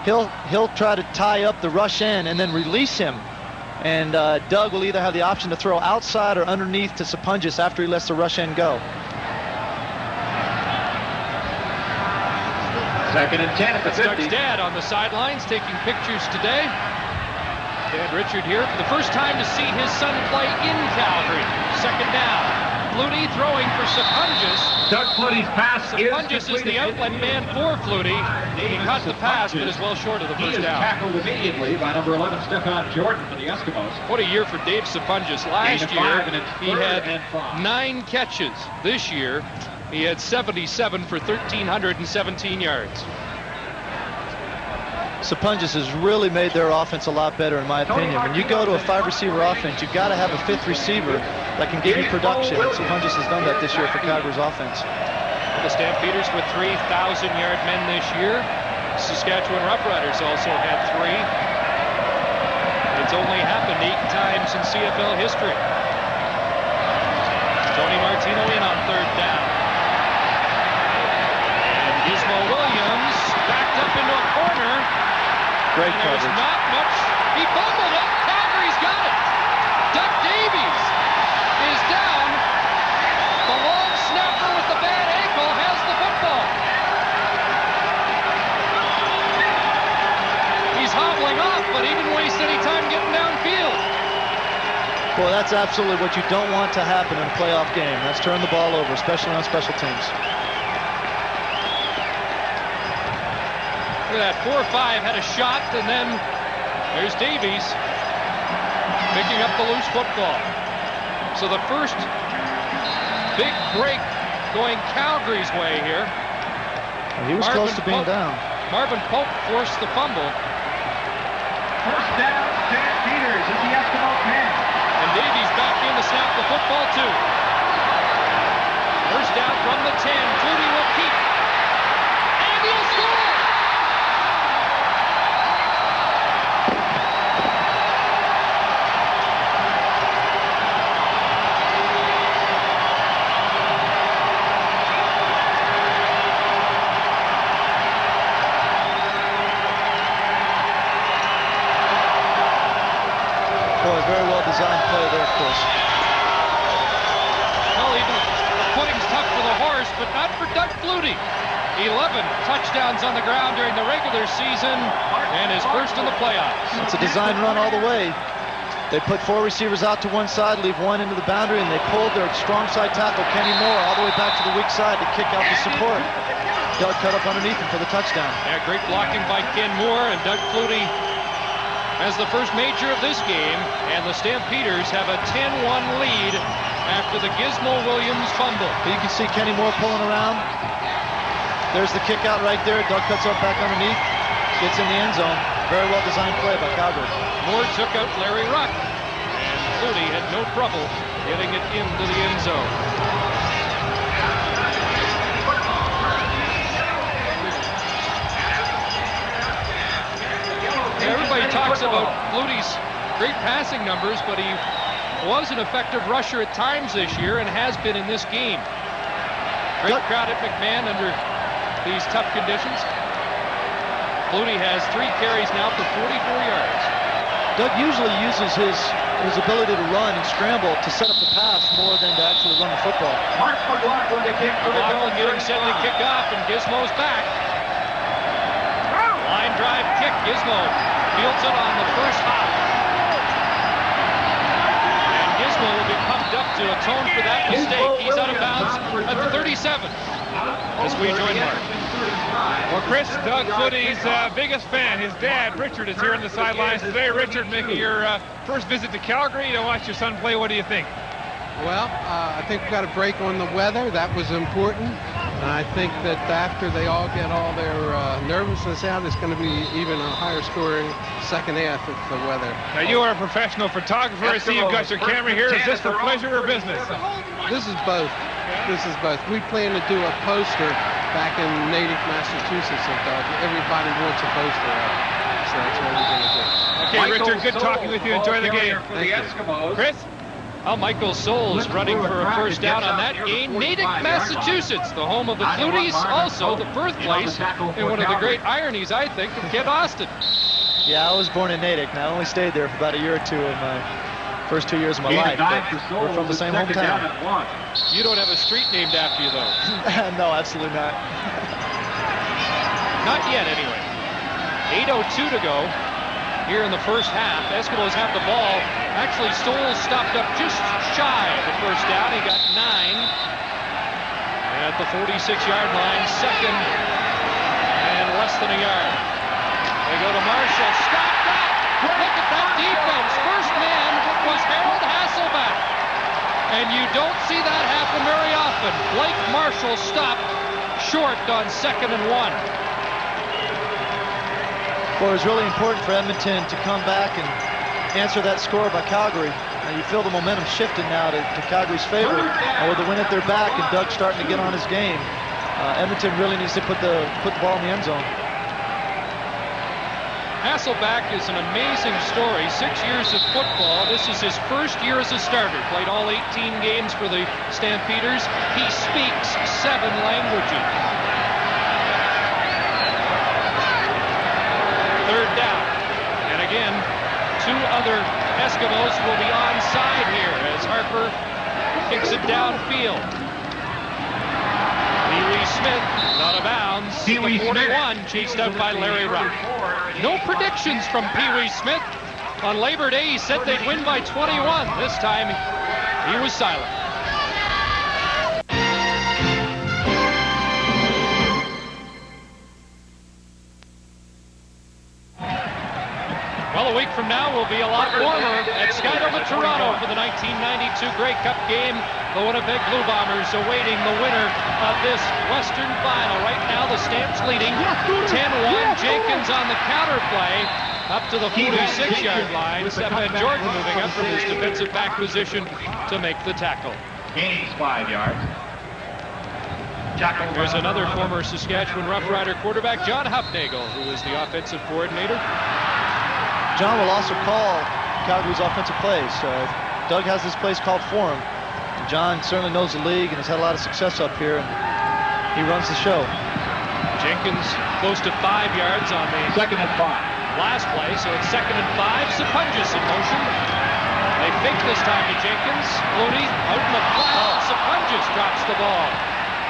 He'll try to tie up the rush end and then release him. And Doug will either have the option to throw outside or underneath to Sapunjas after he lets the rush end go. Second and 10 at the 50. Doug's dad on the sidelines taking pictures today. Dad Richard here for the first time to see his son play in Calgary. Second down. Flutie throwing for Sapunjas. Doug Flutie's pass Sapunjas is the outlet man for Flutie. He caught the pass, but is well short of the He first is down. tackled immediately by number 11, Stefan Jordan for the Eskimos. What a year for Dave Sapunjas. Last Gain of 5, and year, it's he third had and 5. 9 catches. This year, he had 77 for 1,317 yards. Sapunjas has really made their offense a lot better, in my opinion. When you go to a 5-receiver offense, you've got to have a 5th receiver that can give you production. And Sapunjas has done that this year for Calgary's offense. The Stampeders with 3,000-yard men this year. Saskatchewan Roughriders also had 3. It's only happened 8 times in CFL history. Tony Martino in on 3rd down. And Gizmo Williams backed up into a corner. Great and there's coverage. not much. He fumbled it. Calgary's got it. Doug Davies is down. The long snapper with the bad ankle has the football. He's hobbling off, but he didn't waste any time getting downfield. Boy, that's absolutely what you don't want to happen in a playoff game. That's turn the ball over, especially on special teams. Look at that, 4-5 had a shot, and then there's Davies picking up the loose football. So the first big break going Calgary's way here. He was close to being down. Marvin Pope forced the fumble. First down, Stampeders at the Eskimo 10. And Davies back in to snap the football too. First down from the 10. Flutie will keep. And he'll score! Boy, very well designed play there, Chris. Well, even the pudding's tough for the horse, but not for Doug Flutie. 11 touchdowns on the ground during the regular season and his first in the playoffs. It's a design run all the way. They put 4 receivers out to one side, leave 1 into the boundary, and they pulled their strong side tackle, Kenny Moore, all the way back to the weak side to kick out the support. Doug cut up underneath him for the touchdown. Yeah, great blocking by Ken Moore, and Doug Flutie has the first major of this game, and the Stampeders have a 10-1 lead after the Gizmo Williams fumble. You can see Kenny Moore pulling around. There's the kick out right there. Doug cuts up back underneath, gets in the end zone. Very well designed play by Calgary. Moore took out Larry Ruck, and Flutie had no trouble getting it into the end zone. Everybody talks about Flutie's great passing numbers, but he was an effective rusher at times this year and has been in this game. Great crowd at McMahon under these tough conditions. Flutie has 3 carries now for 44 yards. Doug usually uses his ability to run and scramble to set up the pass more than to actually run the football. Mark McLaughlin to kick for the McLaughlin getting set to kick off, and Gizmo's back. Line drive kick. Gizmo fields it on the first hop. And Gizmo will be pumped up to atone for that mistake. He's out of bounds at the 37. As we join Mark. Well, Chris, Doug Flutie's biggest fan, his dad, Richard, is here on the sidelines today. Richard, making your first visit to Calgary to watch your son play. What do you think? Well, I think we got a break on the weather. That was important. And I think that after they all get all their nervousness out, it's going to be even a higher scoring second half if the weather. Now, you are a professional photographer. I see you've got your camera here. Is this for pleasure or business? This is both. This is both. We plan to do a poster back in Natick, Massachusetts. Everybody wants a poster of it. So that's what we're going to do. Okay, Richard, good talking with you. Enjoy the game. Thank you. Chris? Well, Michael Souls running for a first down on that game. Natick, Massachusetts, the home of the Fluties, also the birthplace, and one of the great ironies, I think, of Kent Austin. Yeah, I was born in Natick, and I only stayed there for about a year or two in my first 2 years of my life. But we're from the same hometown. You don't have a street named after you, though. No, absolutely not. Not yet, anyway. 8:02 to go here in the first half. Eskimos have the ball. Actually, Stoles stopped up just shy of the first down. He got 9. And at the 46-yard line, second and less than a yard. They go to Marshall. Stopped up. Look at that defense. First man was Harold Hasselbeck. And you don't see that happen very often. Blake Marshall stopped short on 2nd and 1. Well, it was really important for Edmonton to come back and answer that score by Calgary. Now you feel the momentum shifting now to Calgary's favor. And with the win at their back and Doug starting to get on his game, Edmonton really needs to put the ball in the end zone. Hasselback is an amazing story. 6 years of football. This is his first year as a starter. Played all 18 games for the Stampeders. He speaks 7 languages. Third down. And again, 2 other Eskimos will be onside here as Harper kicks it downfield. Pee-wee Smith, out of bounds. The 41, chased out by Larry Rupp. No predictions from Pee-wee Smith. On Labor Day, he said they'd win by 21. This time, he was silent. Well, a week from now will be a lot warmer at Skydome, Toronto for the 1992 Grey Cup game. The Winnipeg Blue Bombers awaiting the winner of this Western Final. Right now, the Stamps leading 10-1. Jenkins on the counter play up to the 46-yard line. Stephen Jordan moving up from his defensive back position to make the tackle. Gaining 5 yards. There's another former Saskatchewan Rough Rider quarterback, John Hufnagel, who is the offensive coordinator. John will also call Calgary's offensive plays. Doug has this place called for him. John certainly knows the league and has had a lot of success up here, and he runs the show. Jenkins close to 5 yards on the 2nd and 5. Last play, so it's 2nd and 5. Sapunjas in motion. They fake this time to Jenkins. Looney out in the flat. Sapunjas drops the ball.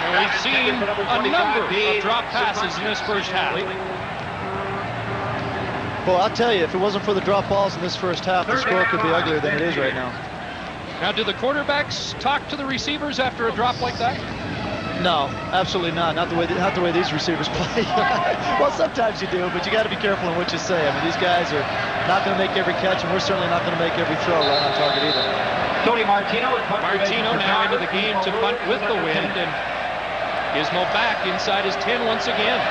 And we've seen a number of drop passes in this first half. Well, I'll tell you, if it wasn't for the drop balls in this first half, the score could be uglier than it is right now. Now, do the quarterbacks talk to the receivers after a drop like that? No, absolutely not. Not the way these receivers play. Well, sometimes you do, but you got to be careful in what you say. I mean, these guys are not going to make every catch, and we're certainly not going to make every throw right on target either. Tony Martino now into the game to punt with the wind, and Gizmo back inside his 10 once again.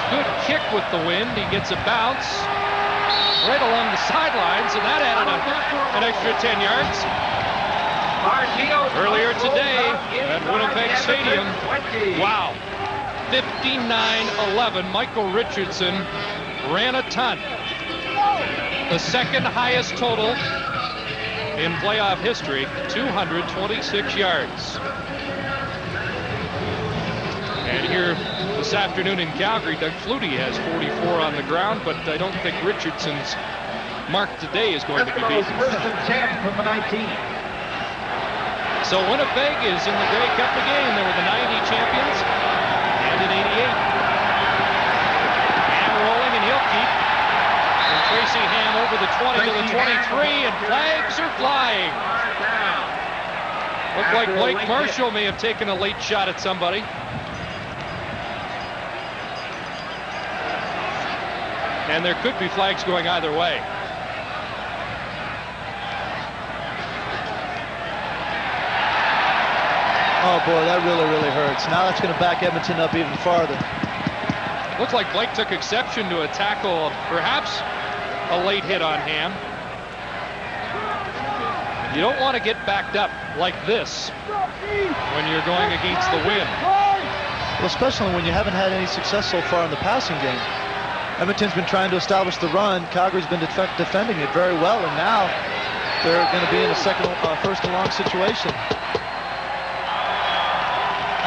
Good kick with the wind. He gets a bounce right along the sidelines, and that added an extra 10 yards. Earlier today at Winnipeg Stadium, wow, 59-11. Michael Richardson ran a ton. The second highest total in playoff history, 226 yards. And here this afternoon in Calgary, Doug Flutie has 44 on the ground, but I don't think Richardson's mark today is going to be beaten. So Winnipeg is in the Grey Cup again. They were the 90 champions and in 88. Ham rolling, and he'll keep. And Tracy Ham over the 20 to the 23, and flags are flying. Looked like Blake Marshall may have taken a late shot at somebody. And there could be flags going either way. Oh boy, that really hurts. Now that's going to back Edmonton up even farther. Looks like Blake took exception to a tackle, perhaps a late hit on Ham. You don't want to get backed up like this when you're going against the wind. Well, especially when you haven't had any success so far in the passing game. Edmonton's been trying to establish the run. Calgary's been defending it very well, and now they're going to be in a first and long situation.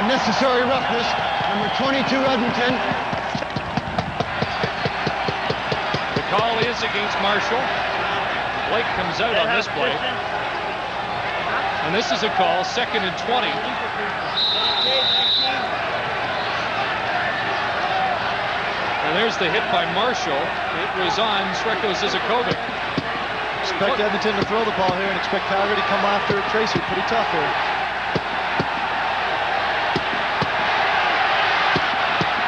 Unnecessary roughness, number 22, Edmonton. The call is against Marshall. Blake comes out on this play. And this is a call, 2nd and 20. And there's the hit by Marshall. It was on Sreko Zizakovic. Expect Edmonton to throw the ball here and expect Calgary to come after Tracy. Pretty tough here.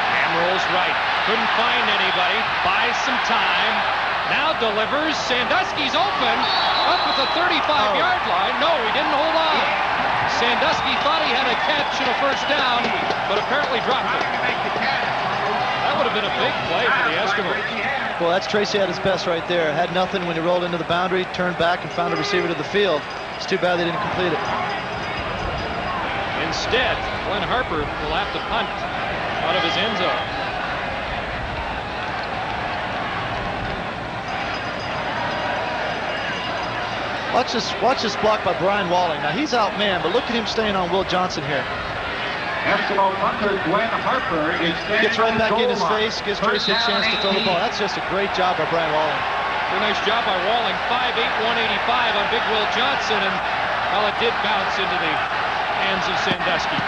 Ham rolls right. Couldn't find anybody. Buys some time. Now delivers. Sandusky's open. Up at the 35-yard line. No, he didn't hold on. Sandusky thought he had a catch and a first down, but apparently dropped it. That would have been a big play for the Eskimos. Well, that's Tracy at his best right there. Had nothing when he rolled into the boundary, turned back and found a receiver to the field. It's too bad they didn't complete it. Instead, Glenn Harper will have to punt out of his end zone. Watch this block by Brian Walling. Now he's outmanned, but look at him staying on Will Johnson here. Eskimo punter Glenn Harper is gets right back in his face, gives Tracy a chance to throw the ball. That's just a great job by Brian Walling. Very nice job by Walling. 5'8", 185 on Big Will Johnson, and well, it did bounce into the hands of Sandusky.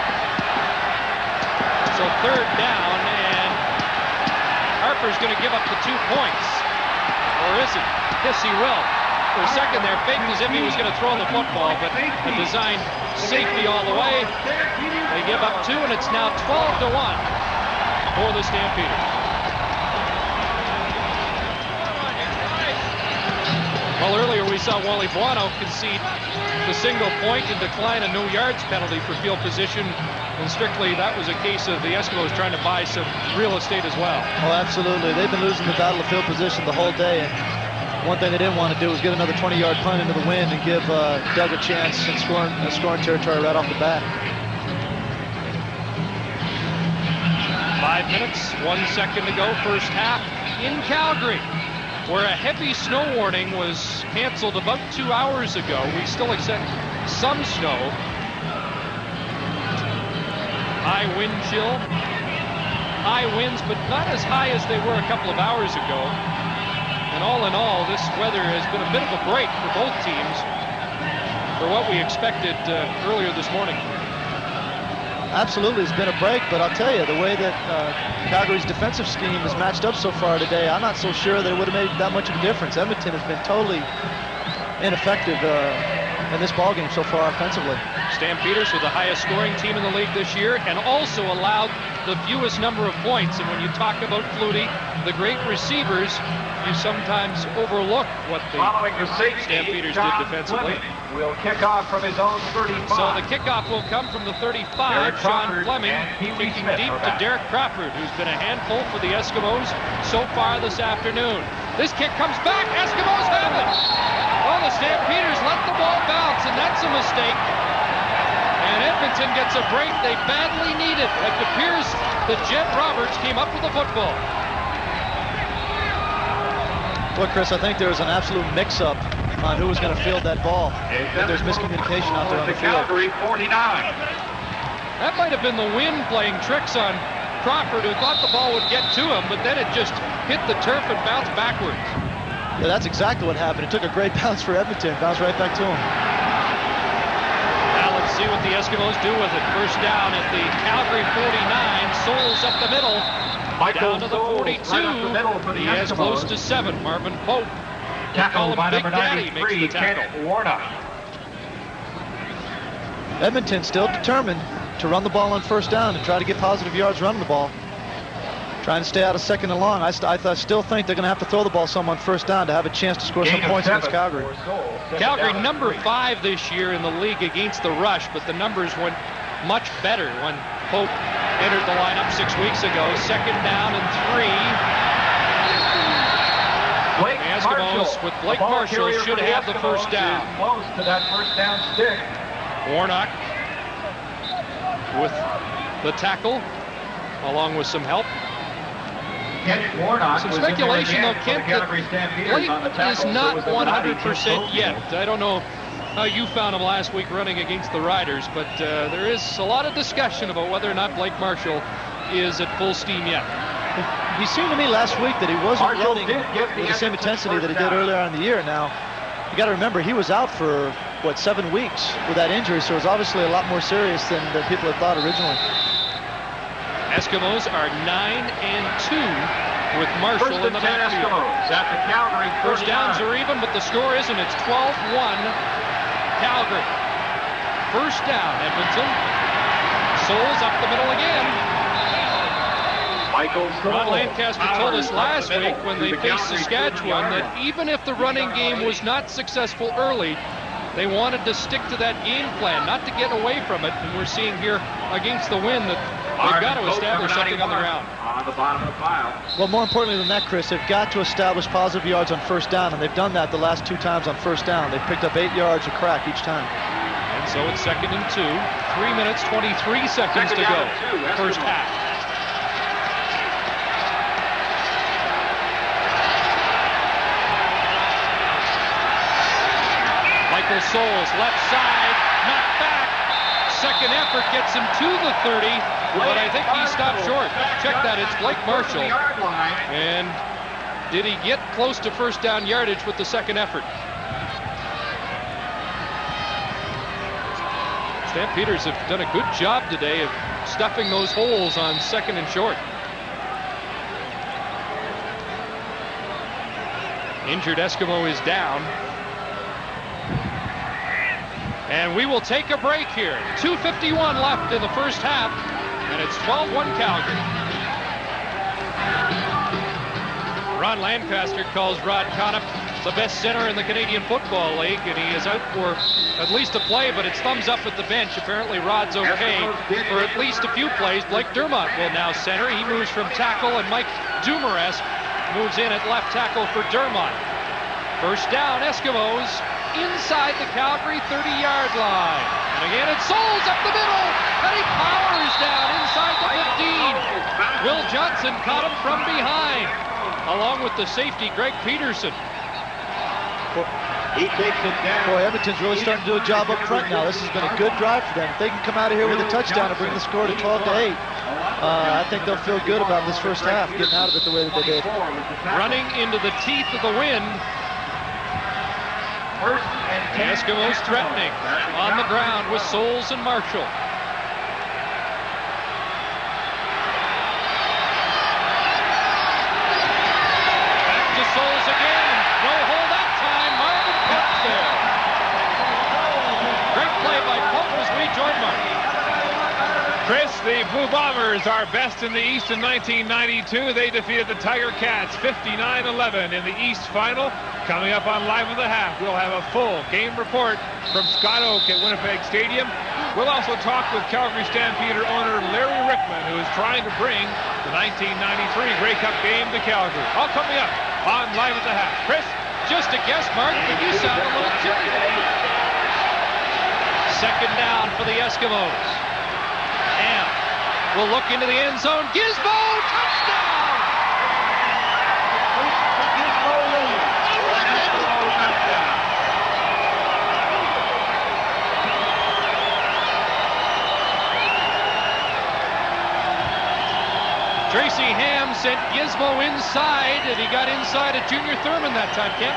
So third down, and Harper's going to give up the 2 points. Or is he? Yes, he will. For a second there, faked as if he was going to throw the football, but a designed safety all the way. They give up 2, and it's now 12-1 for the Stampeders. Well, earlier we saw Wally Buono concede the single point and decline a no yards penalty for field position, and strictly that was a case of the Eskimos trying to buy some real estate as well. Oh, absolutely. They've been losing the battle of field position the whole day, and one thing they didn't want to do was get another 20-yard punt into the wind and give Doug a chance in scoring territory right off the bat. 5 minutes, 1 second to go, first half in Calgary, where a heavy snow warning was canceled about 2 hours ago. We still expect some snow. High wind chill, high winds, but not as high as they were a couple of hours ago. And all in all, this weather has been a bit of a break for both teams for what we expected earlier this morning. Absolutely, it's been a break, but I'll tell you, the way that Calgary's defensive scheme is matched up so far today, I'm not so sure that it would have made that much of a difference. Edmonton has been totally ineffective in this ballgame so far offensively. Stampeders were the highest scoring team in the league this year and also allowed the fewest number of points. And when you talk about Flutie, the great receivers, you sometimes overlook what the Stampeders did defensively. Will kick off from his own 35. So the kickoff will come from the 35. Sean Fleming kicking deep to Derek Crawford, who's been a handful for the Eskimos so far this afternoon. This kick comes back. Eskimos have it. Oh, the Stampeders let the ball bounce, and that's a mistake. And Edmonton gets a break they badly needed. It appears that Jed Roberts came up with the football. Well, Chris, I think there was an absolute mix-up on who was going to field that ball. There's miscommunication out there on the field. Calgary 49. That might have been the wind playing tricks on Crawford, who thought the ball would get to him, but then it just hit the turf and bounced backwards. Yeah, that's exactly what happened. It took a great bounce for Edmonton, bounced right back to him. Now let's see what the Eskimos do with it. First down at the Calgary 49. Souls up the middle. Down to the 42. He has close to 7. Marvin Pope. Tackled by Big number Daddy 93, makes the tackle. Kent Warnock. Edmonton still determined to run the ball on first down and try to get positive yards running the ball. Trying to stay out of second and long. I still think they're going to have to throw the ball some on first down to have a chance to score some points against Calgary. Calgary number 5 this year in the league against the rush, but the numbers went much better when Pope entered the lineup 6 weeks ago. Second down and 3. Blake The Eskimos with Blake Marshall should have the first down. Close to that first down stick. Warnock with the tackle, along with some help. Kent Warnock Some was speculation, though, in there again Kent, for the that Calgary Stampeders on the Blake is tackle. not So was the 100% yet. I don't know how you found him last week running against the Riders, but there is a lot of discussion about whether or not Blake Marshall is at full steam yet. He seemed to me last week that he wasn't Marshall running did get the with the same Edmonton intensity that he first did down. earlier on in the year. Now, you got to remember, he was out for, 7 weeks with that injury, so it was obviously a lot more serious than people had thought originally. Eskimos are 9-2 with Marshall First in and the 10 backfield. Eskimos at the Calgary 39. First downs are even, but the score isn't. It's 12-1 Calgary. First down, Edmonton. Souls up the middle again. Ron Lancaster told us last week when they faced Saskatchewan that even if the running game was not successful early, they wanted to stick to that game plan, not to get away from it. And we're seeing here against the wind that they've got to establish something on the ground. On the bottom of the pile. Well, more importantly than that, Chris, they've got to establish positive yards on first down, and they've done that the last 2 times on first down. They've picked up 8 yards a crack each time. So it's 2nd and 2. 3 minutes, 23 seconds to go. First half. Michael Souls, left side, knocked back. Second effort gets him to the 30, but I think he stopped short. Check that, it's Blake Marshall. And did he get close to first down yardage with the second effort? Stampeders have done a good job today of stuffing those holes on 2nd and short. Injured Eskimo is down. And we will take a break here. 2:51 left in the first half, and it's 12-1 Calgary. Ron Lancaster calls Rod Conniff the best center in the Canadian Football League, and he is out for at least a play, but it's thumbs up at the bench. Apparently Rod's okay for at least a few plays. Blake Dermott will now center. He moves from tackle, and Mike Dumares moves in at left tackle for Dermott. First down, Eskimos inside the Calgary 30-yard line. And again, it's Souls up the middle, and he powers down inside the 15. Will Johnson caught him from behind, along with the safety, Greg Peterson. He takes it down. Boy, Edmonton's really starting to do a job up front now. This has been a good drive for them. If they can come out of here with a touchdown and bring the score to 12-8, I think they'll feel good about this first half, getting out of it the way that they did. Running into the teeth of the wind. The Eskimos threatening on the ground with Souls and Marshall. Back to Souls again. No hold that time. Marvin Pope's there. Great play by Pope as we join Mark. Chris, the Blue Bombers are best in the East in 1992. They defeated the Tiger Cats 59-11 in the East Final. Coming up on Live of the Half, we'll have a full game report from Scott Oak at Winnipeg Stadium. We'll also talk with Calgary Stampeder owner Larry Rickman, who is trying to bring the 1993 Grey Cup game to Calgary. All coming up on Live of the Half. Chris? Just a guess, Mark, but you sound a little chippy. Second down for the Eskimos. And we'll look into the end zone. Gizmo, touchdown! Tracy Ham sent Gizmo inside, and he got inside of Junior Thurman that time, Kent.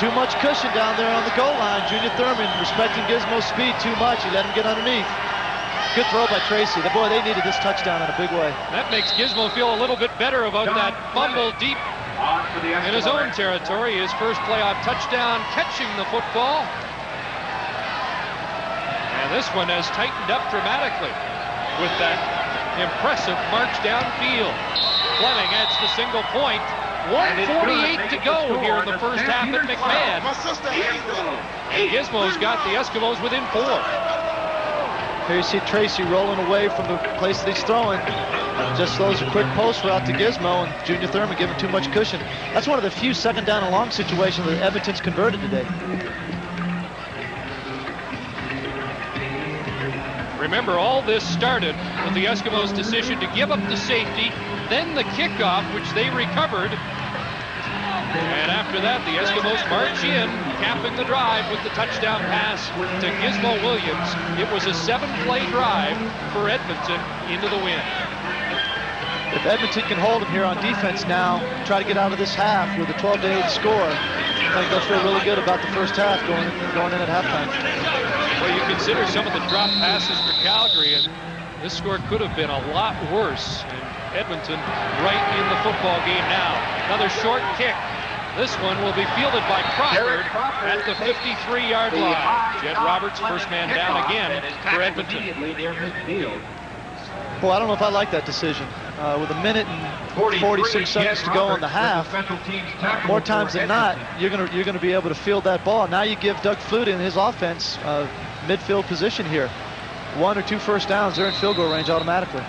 Too much cushion down there on the goal line. Junior Thurman respecting Gizmo's speed too much. He let him get underneath. Good throw by Tracy. Boy, they needed this touchdown in a big way. That makes Gizmo feel a little bit better about that fumble deep in his own territory. His first playoff touchdown, catching the football. And this one has tightened up dramatically with that impressive march downfield. Fleming adds the single point. 1:48 to go here in the first half at McMahon. And Gizmo's got the Eskimos within 4. Here you see Tracy rolling away from the place that he's throwing. Just throws a quick post route to Gizmo, and Junior Thurman giving too much cushion. That's one of the few second down and long situations that Edmonton's converted today. Remember, all this started with the Eskimos' decision to give up the safety, then the kickoff, which they recovered. And after that, the Eskimos march in, capping the drive with the touchdown pass to Gizmo Williams. It was a 7-play drive for Edmonton into the win. If Edmonton can hold him here on defense now, try to get out of this half with a 12-8 score, I think they'll feel really good about the first half going in at halftime. Well, you consider some of the drop passes for Calgary, and this score could have been a lot worse. And Edmonton right in the football game now. Another short kick. This one will be fielded by Crawford at the 53-yard line. Jed Roberts, first man down again for Edmonton. Well, I don't know if I like that decision. With a minute and 46 seconds to go in the half, more times than not, you're gonna be able to field that ball. Now you give Doug Flutie and his offense midfield position here. 1 or 2 first downs, they're in field goal range automatically.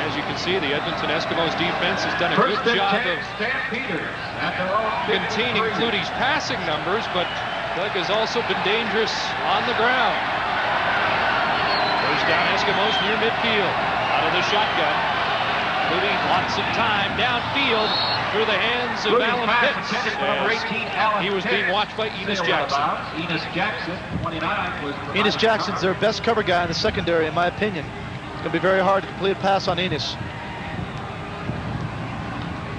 As you can see, the Edmonton Eskimos defense has done a good job of containing Flutie's passing numbers, but Doug has also been dangerous on the ground. Goes down Eskimos near midfield. Out of the shotgun. Moving lots of time downfield through the hands of Alan Pitts. He was being watched by Enos Jackson. Enos Jackson's their best cover guy in the secondary, in my opinion. It's going to be very hard to complete a pass on Enos.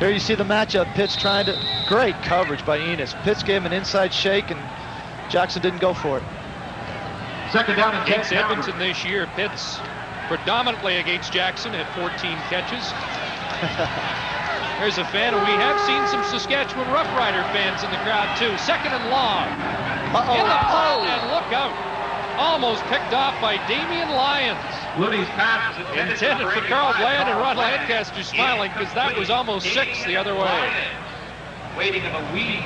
Here you see the matchup. Pitts trying to... Great coverage by Enos. Pitts gave him an inside shake, and Jackson didn't go for it. Second down and 10. Against Edmonton this year, Pitts predominantly against Jackson at 14 catches. There's a fan, and we have seen some Saskatchewan Rough Rider fans in the crowd too. Second and long. In the punt, and look out. Almost picked off by Damian Lyons. Looney's pass is Intended for Carl Bland, and Rod Lancaster smiling because that was almost 6 the other way. Waiting in the weed.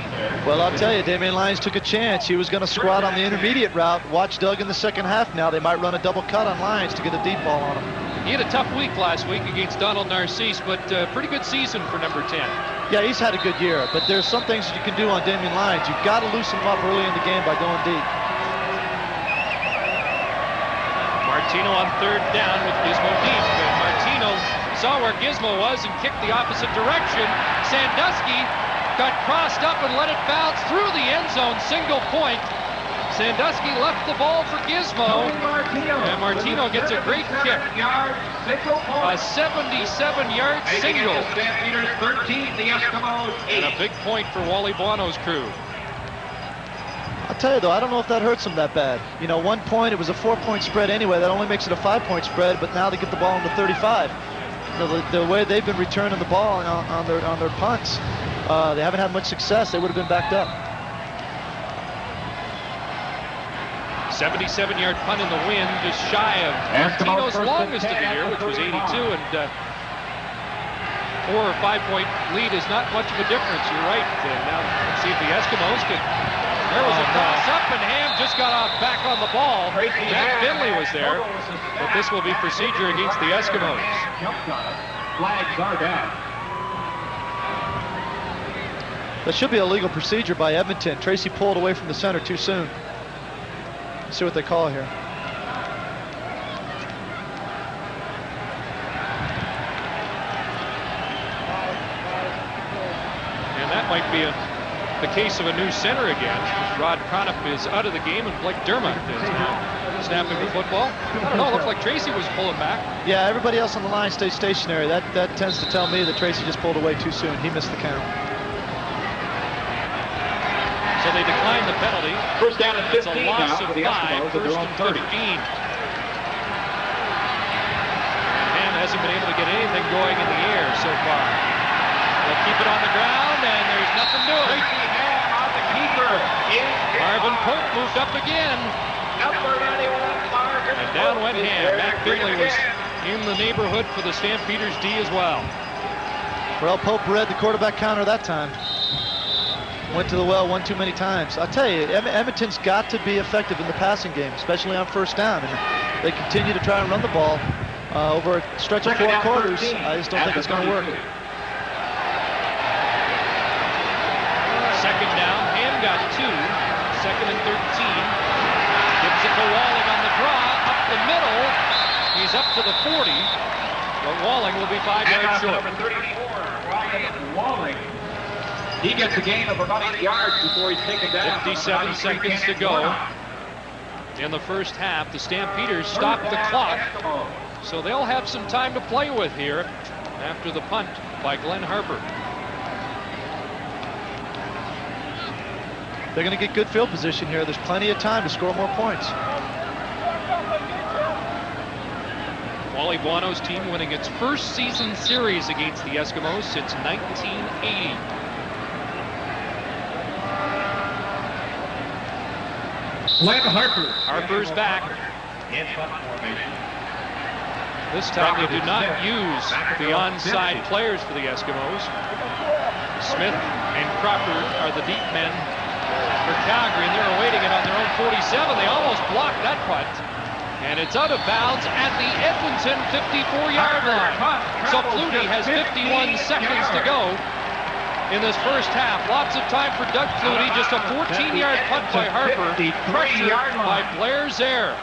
Well, I'll tell you, Damian Lyons took a chance. He was going to squat on the intermediate route. Watch Doug in the second half now. They might run a double cut on Lyons to get a deep ball on him. He had a tough week last week against Donald Narcisse, but pretty good season for number 10. Yeah, he's had a good year, but there's some things that you can do on Damian Lyons. You've got to loosen him up early in the game by going deep. Martino on third down with Gizmo deep. And Martino saw where Gizmo was and kicked the opposite direction. Sandusky got crossed up and let it bounce through the end zone, single point. Sandusky left the ball for Gizmo, and Martino gets a great kick. A 77-yard single. Stampeders 13, the Eskimos 8. And a big point for Wally Buono's crew. I'll tell you though, I don't know if that hurts them that bad. You know, 1 point, it was a 4-point spread anyway. That only makes it a 5-point spread, but now they get the ball into 35. The way they've been returning the ball on their punts, they haven't had much success. They would have been backed up. 77-yard punt in the wind, just shy of Martino's longest of the year, which was 82, and 4 or 5 point lead is not much of a difference. You're right. Now let's see if the Eskimos could. There was a toss up, and Ham just got off back on the ball. Matt Finley was there, but this will be procedure against the Eskimos. Flags are down. That should be a legal procedure by Edmonton. Tracy pulled away from the center too soon. Let's see what they call here. And that might be the case of a new center again. Rod Cronop is out of the game, and Blake Dermott is now snapping the football. No, it looked like Tracy was pulling back. Yeah, everybody else on the line stays stationary. That tends to tell me that Tracy just pulled away too soon. He missed the count. So they decline the penalty. First down and 15 it's a loss now of for the 5, Eskimos, first and 13. Ham hasn't been able to get anything going in the air so far. They'll keep it on the ground, and there's nothing doing. Tracy Ham on the keeper. Marvin Pope moved up again. Number 91, Marvin And down went Pope. Ham. Matt Finley was in the neighborhood for the Stampeders D as well. Well, Pope read the quarterback counter that time. Went to the well one too many times. I'll tell you, Edmonton's got to be effective in the passing game, especially on first down. And they continue to try and run the ball over a stretch of 4 quarters. I just don't think it's going to work. Second down, Ham got 2. Second and 13. Gives it to Walling on the draw, up the middle. He's up to the 40, but Walling will be 5 yards short. Number 34, Walling. He gets a gain of about 8 yards before he's taken down. 57 seconds to go in the first half. The Stampeders stopped the clock, so they'll have some time to play with here after the punt by Glenn Harper. They're going to get good field position here. There's plenty of time to score more points. Wally Buono's team winning its first season series against the Eskimos since 1980. Glenn Harper. Harper's back. In punt formation. This time they do not use the onside players for the Eskimos. Smith and Crawford are the deep men for Calgary, and they're awaiting it on their own 47. They almost blocked that punt. And it's out of bounds at the Edmonton 54-yard line. So Flutie has 51 seconds to go. in this first half. Lots of time for Doug Flutie. Just a 14-yard punt by Harper. Pressured by Blair Zare.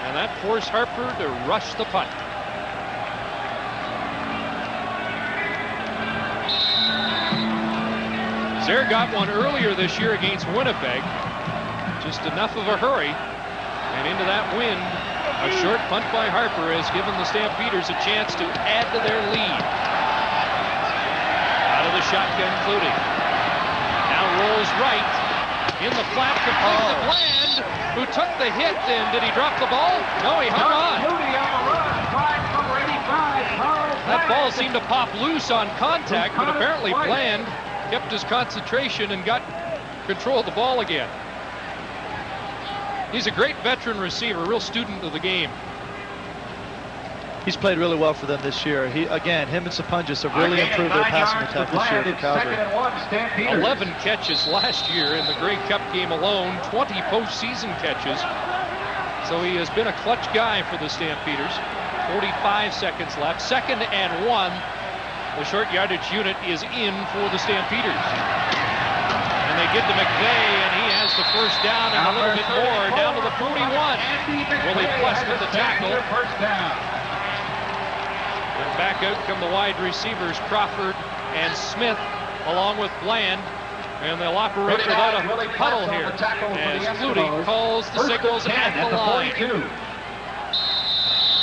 And that forced Harper to rush the punt. Zare got one earlier this year against Winnipeg. Just enough of a hurry. And into that wind, a short punt by Harper has given the Stampeders a chance to add to their lead. Out of the shotgun, Flutie. Now rolls right. In the flat, complete to Bland, who took the hit. And did he drop the ball? No, he hung on. That ball seemed to pop loose on contact, but apparently Bland kept his concentration and got control of the ball again. He's a great veteran receiver, real student of the game. He's played really well for them this year. Him and Sapunjas have really improved their passing attack this year for Calgary. 11 catches last year in the Grey Cup game alone, 20 postseason catches. So he has been a clutch guy for the Stampeders. 45 seconds left, 2nd and 1. The short yardage unit is in for the Stampeders. And they get to McVeigh, and he has the first down and a little bit more, down to the 41. Willie Pless with the tackle. And back out come the wide receivers, Crawford and Smith, along with Bland. And they'll operate without a huddle here as Flutie calls the signals at the line.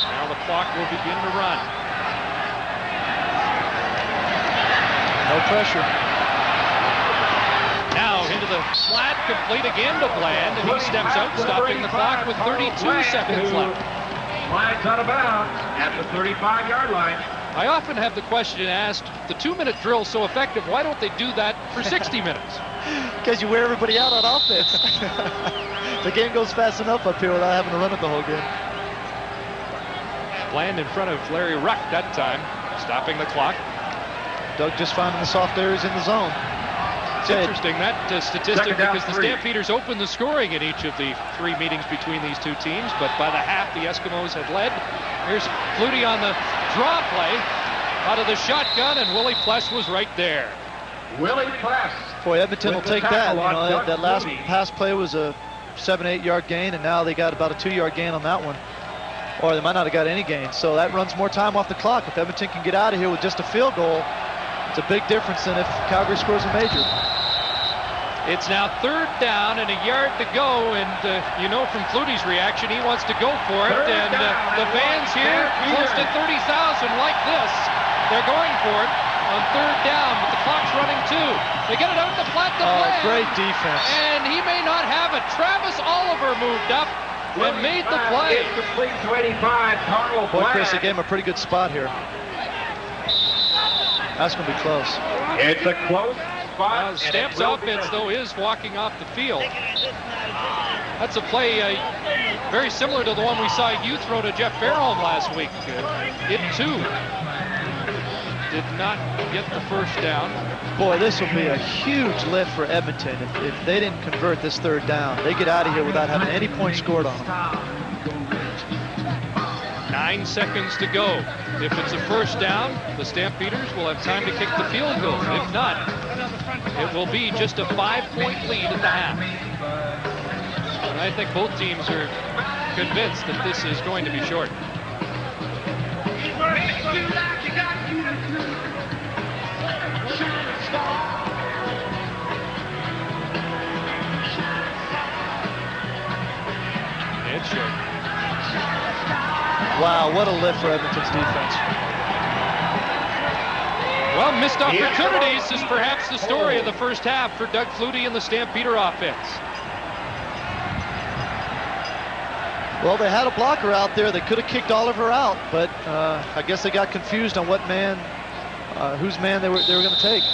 Now the clock will begin to run. No pressure. Now into the flat, complete again to Bland, and he steps out, stopping the clock with 32 seconds left. Flags out of bounds at the 35-yard line. I often have the question asked, the 2-minute drill so effective, why don't they do that for 60 minutes? Because you wear everybody out on offense. The game goes fast enough up here without having to run it the whole game. Bland in front of Larry Ruck that time, stopping the clock. Doug just finding the soft areas in the zone. It's interesting, that statistic, because the Stampeders opened the scoring in each of the 3 meetings between these two teams, but by the half, the Eskimos had led. Here's Flutie on the draw play out of the shotgun, and Willie Pless was right there. Willie Pless. Boy, Edmonton will take that. You know, that last pass play was a 7-8 yard gain, and now they got about a 2-yard gain on that one. Or they might not have got any gain. So that runs more time off the clock. If Edmonton can get out of here with just a field goal, it's a big difference than if Calgary scores a major. It's now 3rd down and a yard to go, and you know from Flutie's reaction, he wants to go for it, and the fans here, close to 30,000 like this, they're going for it on 3rd down, but the clock's running too. They get it out the flat to Bland. Great defense. And he may not have it. Travis Oliver moved up and made the play. It's complete to 85, Carl Boy, Bland. Chris, they gave him a pretty good spot here. That's going to be close. It's a close spot. Stamp's offense, though, is walking off the field. That's a play very similar to the one we saw you throw to Jeff Fairholm last week. It, too, did not get the first down. Boy, this will be a huge lift for Edmonton. If they didn't convert this 3rd down, they get out of here without having any points scored on them. 9 seconds to go. If it's a first down, the Stampeders will have time to kick the field goal. If not, it will be just a 5-point lead at the half. And I think both teams are convinced that this is going to be short. It's short. Wow, what a lift for Edmonton's defense. Well, missed opportunities is perhaps the story of the first half for Doug Flutie and the Stampeder offense. Well, they had a blocker out there. They could have kicked Oliver out, but I guess they got confused on what man, whose man they were going to take.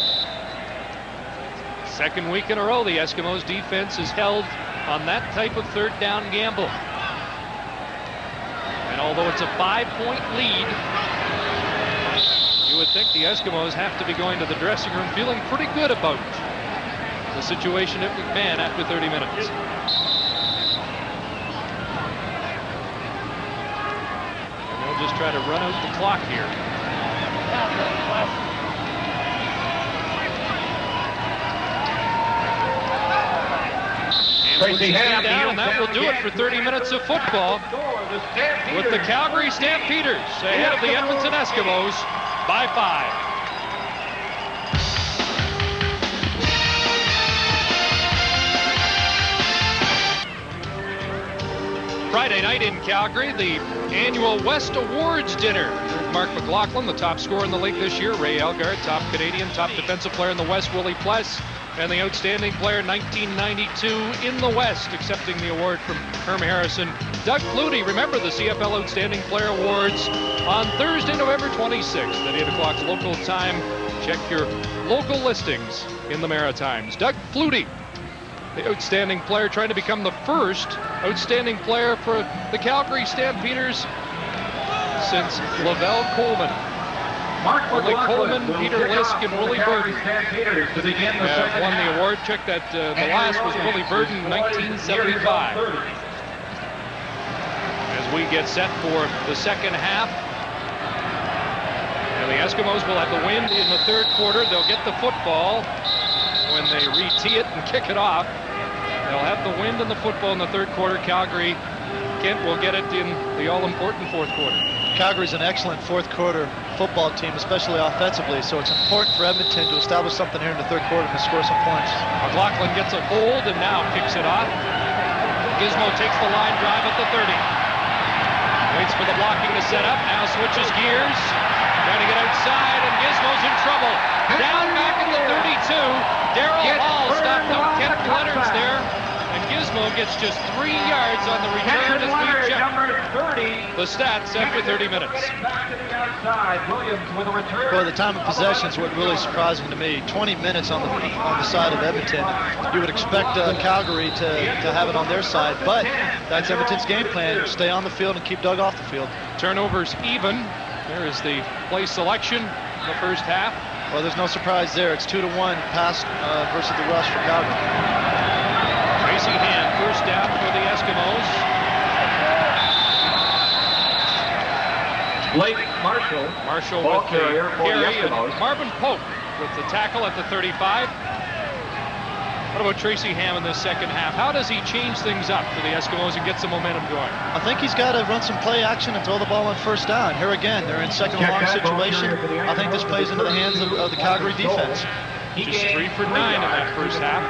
Second week in a row, the Eskimos defense is held on that type of 3rd down gamble. And although it's a 5-point lead, you would think the Eskimos have to be going to the dressing room feeling pretty good about the situation at McMahon after 30 minutes. And they'll just try to run out the clock here. Tracy down, and that will do it for 30 minutes of football with the Calgary Stampeders ahead of the Edmonton Eskimos by 5. Friday night in Calgary, the annual West Awards dinner. Mark McLaughlin, the top scorer in the league this year. Ray Elgart, top Canadian, top defensive player in the West. Willie Pless, and the outstanding player 1992 in the West, accepting the award from Herm Harrison. Doug Flutie, remember the CFL Outstanding Player Awards on Thursday, November 26th at 8 o'clock local time. Check your local listings in the Maritimes. Doug Flutie, the outstanding player, trying to become the first outstanding player for the Calgary Stampeders since Lavelle Coleman. Only Coleman, Peter Lisk, and Willie Burden won the award. Check that the last was Willie Burden in 1975. As we get set for the second half, and the Eskimos will have the wind in the third quarter. They'll get the football when they re-tee it and kick it off. They'll have the wind and the football in the third quarter. Calgary, Kent will get it in the all-important fourth quarter. Calgary's an excellent fourth quarter football team, especially offensively, so it's important for Edmonton to establish something here in the third quarter and to score some points. McLaughlin gets a hold and now kicks it off. Gizmo takes the line drive at the 30. Waits for the blocking to set up, now switches gears. Trying to get outside, and Gizmo's in trouble. Down back at the 32. Darryl Hall stopped up. Kent Leonard's there. And Gizmo gets just 3 yards on the return as we check the stats after 30 minutes. Boy, the time of possession is what really surprising to me. 20 minutes on the side of Edmonton. You would expect Calgary to have it on their side, but that's Edmonton's game plan. Stay on the field and keep Doug off the field. Turnovers even. There is the play selection in the first half. Well, there's no surprise there. It's 2-1 pass versus the rush for Calgary. Tracy Hand, first down for the Eskimos. Blake Marshall. Marshall Ball with the carrier for the carry, and Eskimos. Marvin Pope with the tackle at the 35. What about Tracy Ham in this second half? How does he change things up for the Eskimos and get some momentum going? I think he's got to run some play action and throw the ball on first down. Here again, they're in second and long situation. I think this plays into the hands of the Calgary defense. Just 3 for 9 in that first half.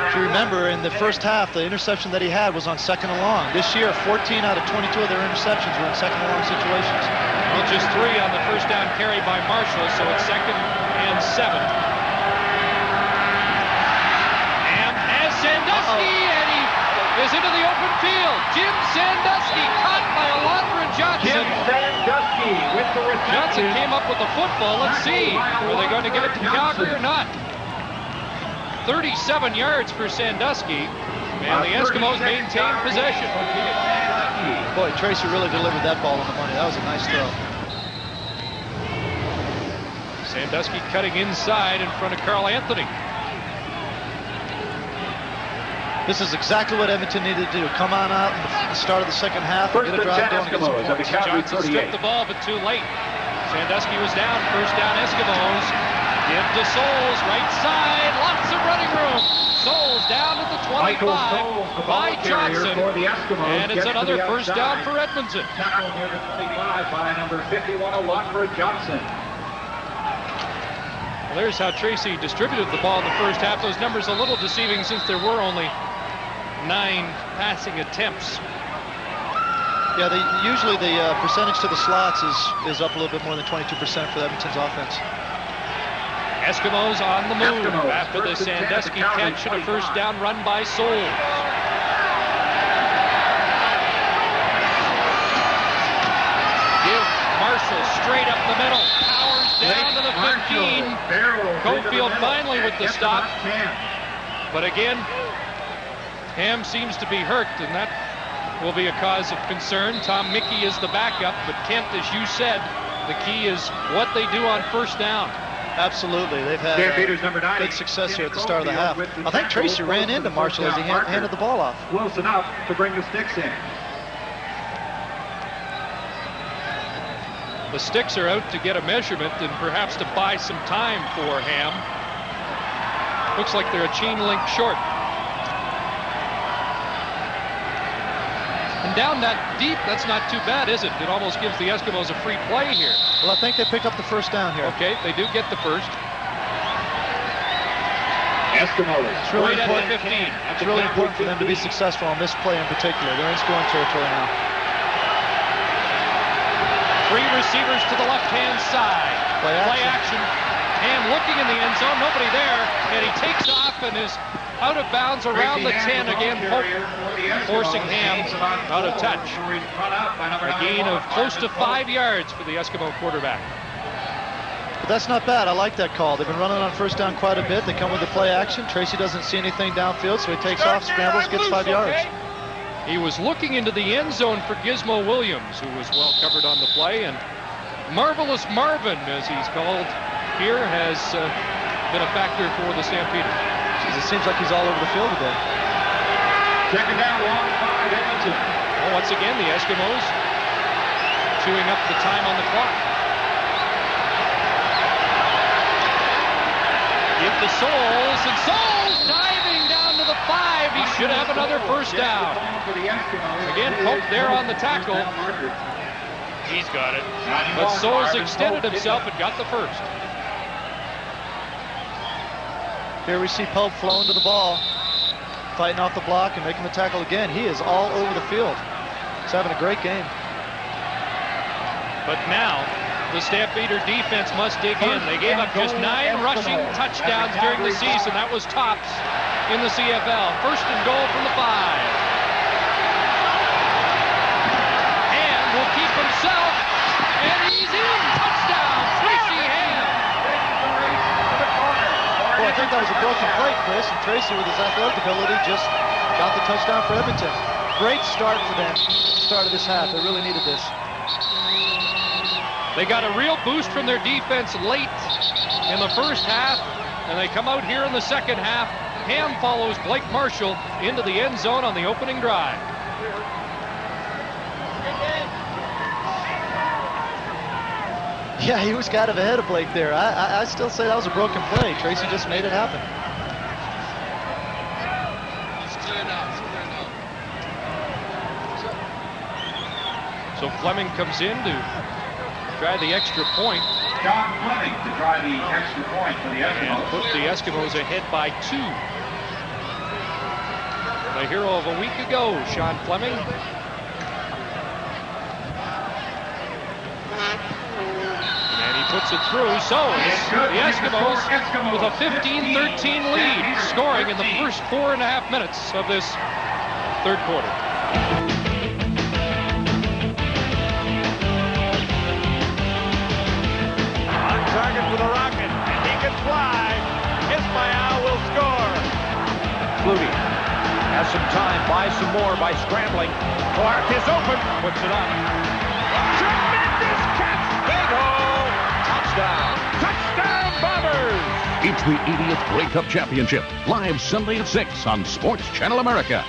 If you remember, in the first half, the interception that he had was on second and long. This year, 14 out of 22 of their interceptions were in second and long situations. Well, just 3 on the first down carry by Marshall, so it's 2nd and 7. Sandusky, and he is into the open field. Jim Sandusky caught by Alondra Johnson. Jim Sandusky with the reception. Johnson came up with the football. Let's see. Are they going to get it to Calgary or not? 37 yards for Sandusky. And the Eskimos maintain possession. Boy, Tracy really delivered that ball on the money. That was a nice throw. Sandusky cutting inside in front of Carl Anthony. This is exactly what Edmonton needed to do. Come on out at the start of the second half and get a drive going. Johnson stripped the ball, but too late. Sandusky was down. First down, Eskimos. Give to Souls, right side. Lots of running room. Souls down at the 25 by Johnson. And it's another first down for Edmonton. Tackle near the 25 by number 51, Alondra Johnson. Well, there's how Tracy distributed the ball in the first half. Those numbers a little deceiving since there were only 9 passing attempts. Yeah, usually the percentage to the slots is up a little bit more than 22% for Edmonton's offense. Eskimos on the move after the Sandusky catch and a first down run by Souls. Give Marshall straight up the middle. Powers down to the 15. Cofield finally with the stop. But again, Ham seems to be hurt, and that will be a cause of concern. Tom Mickey is the backup, but Kent, as you said, the key is what they do on first down. Absolutely. They've had good success here at the start of the half. I think Tracy ran into Marshall as he handed the ball off. Close enough to bring the sticks in. The sticks are out to get a measurement and perhaps to buy some time for Ham. Looks like they're a chain link short. And down that deep, that's not too bad, is it? It almost gives the Eskimos a free play here. Well, I think they picked up the first down here. Okay, they do get the first. Eskimos. It's really Right at the important. 15. It's really important for them to be successful on this play in particular. They're in scoring territory now. 3 receivers to the left-hand side. Play action. Ham looking in the end zone, nobody there, and he takes off and is out of bounds around the 10 again, forcing Ham out of touch. A gain of close to 5 yards for the Eskimo quarterback. But that's not bad. I like that call. They've been running on first down quite a bit. They come with the play action. Tracy doesn't see anything downfield, so he takes off, scrambles, gets 5 yards. He was looking into the end zone for Gizmo Williams, who was well covered on the play, and Marvelous Marvin, as he's called here, has been a factor for the Stampeders. Jeez, it seems like he's all over the field today. Second down, long 5, Edmonton. Well, once again, the Eskimos chewing up the time on the clock. Give to Souls, and Souls diving down to the 5. He should have another first down. Again, Pope there on the tackle. He's got it. But Souls extended himself and got the first. Here we see Pope flowing to the ball, fighting off the block and making the tackle again. He is all over the field. He's having a great game. But now, the Stampeder defense must dig in. They gave up just 9 rushing touchdowns during the season. That was tops in the CFL. First and goal from the 5. Ham will keep himself, and he's in. Touchdown, Tracy Ham. Well, I think that was a broken play, Chris, and Tracy, with his athletic ability, just got the touchdown for Edmonton. Great start for them. Start of this half. They really needed this. They got a real boost from their defense late in the first half, and they come out here in the second half. Ham follows Blake Marshall into the end zone on the opening drive. Yeah, he was kind of ahead of Blake there. I still say that was a broken play. Tracy just made it happen. So Fleming comes in to try the extra point. John Fleming to try the extra point for the And Eskimos. put the Eskimos ahead by 2. The hero of a week ago, Sean Fleming. And he puts it through. So it's the Eskimos with a 15-13 lead, scoring in the first 4.5 minutes of this third quarter. On target for the Rocket, and he can fly. Ismail will score. Flutie has some time, buys some more by scrambling. Clark is open, puts it up. Tremendous catch. Big hole. Touchdown. Touchdown Bombers. It's the 80th Grey Cup Championship, live Sunday at 6 on Sports Channel America.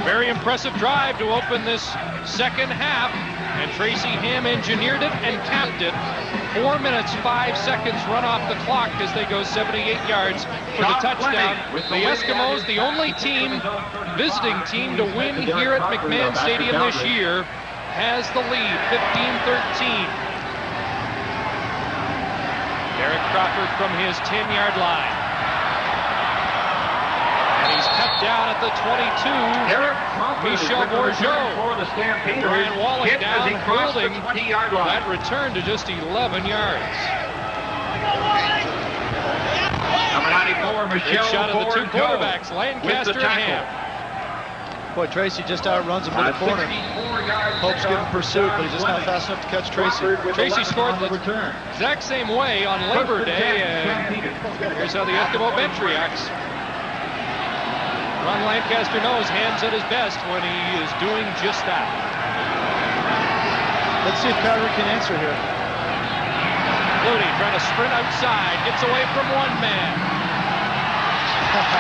Very impressive drive to open this second half, and Tracy Ham engineered it and capped it. 4 minutes, 5 seconds run off the clock as they go 78 yards for the touchdown. The Eskimos, the only team, visiting team to win here at McMahon Stadium this year, has the lead, 15-13. Derek Crawford from his 10-yard line. And he's cut down at the 22. Eric Crawford Michel Bourgeau. for the Stampeders. Brian Wallach Hit as down, he crossed the holding 20-yard line. that return to just 11 yards. Number 94, Big Michel shot of the two Bourgeau quarterbacks, Lancaster and Ham. Boy, Tracy just outruns him to the corner. Pope's giving pursuit, but he's just not fast enough to catch Tracy. Tracy scored the exact same way on Labor Day, and here's how the Eskimo bench reacts. Ron Lancaster knows Ham's at his best when he is doing just that. Let's see if Kyrie can answer here. Flutie trying to sprint outside, gets away from one man.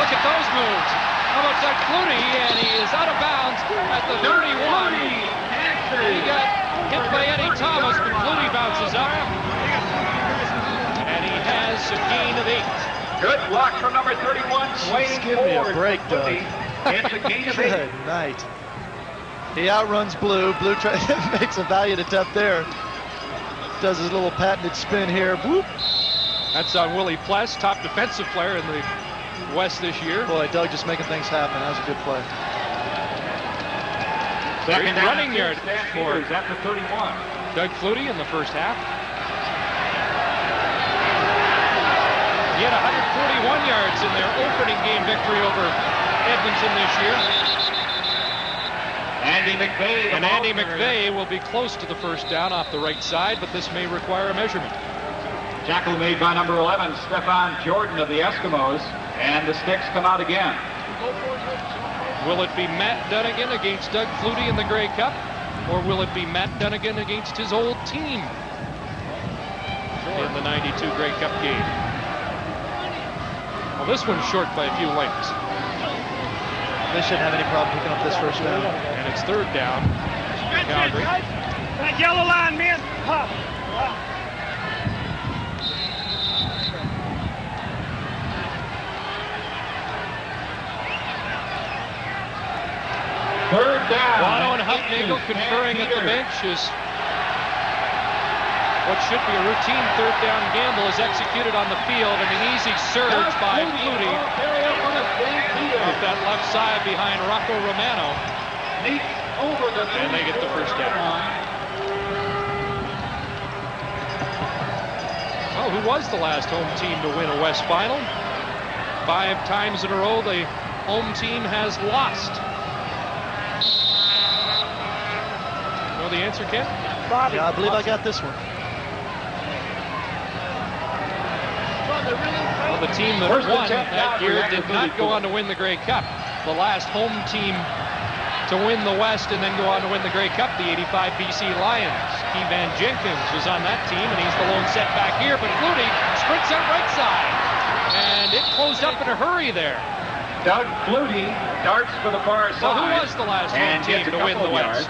Look at those moves. How about Doug Flutie? And he is out of bounds at the 31. He got hit by Eddie Thomas, but Flutie bounces up. And he has a gain of 8. Good block from number 31, Wayne Give me a Ford. break, Doug. It's a gain of 8. Good night. He outruns Blue. Blue makes a valiant attempt there. Does his little patented spin here. Whoop. That's on Willie Pless, top defensive player in the West this year. Boy, Doug just making things happen. That was a good play. Second Great running yard for Stampeders at the 31. Doug Flutie in the first half. He had 141 yards in their opening game victory over Edmonton this year. Andy McVeigh. And Andy McVeigh will be close to the first down off the right side, but this may require a measurement. Tackle made by number 11, Stefan Jordan of the Eskimos. And the sticks come out again. Will it be Matt Dunnigan against Doug Flutie in the Grey Cup? Or will it be Matt Dunnigan against his old team in the 92 Grey Cup game? Well, this one's short by a few lengths. They shouldn't have any problem picking up this first down. And it's third down. Calgary. That yellow line, man. Third down. Bono and Huffnagel conferring at the bench as what should be a routine third down gamble is executed on the field, and an easy surge by Flutie with that left side behind Rocco Romano. And they get the first down. Well, who was the last home team to win a West Final? 5 times in a row the home team has lost. Know the answer, Ken? Yeah, I believe I got this one. Well, the team that won that year did not go on to win the Grey Cup. The last home team to win the West and then go on to win the Grey Cup, the 85 BC Lions. Key Van Jenkins was on that team, and he's the lone setback here, but Flutie sprints out right side. And it closed up in a hurry there. Doug Flutie darts for the far side. Well, who was the last home team to win the West?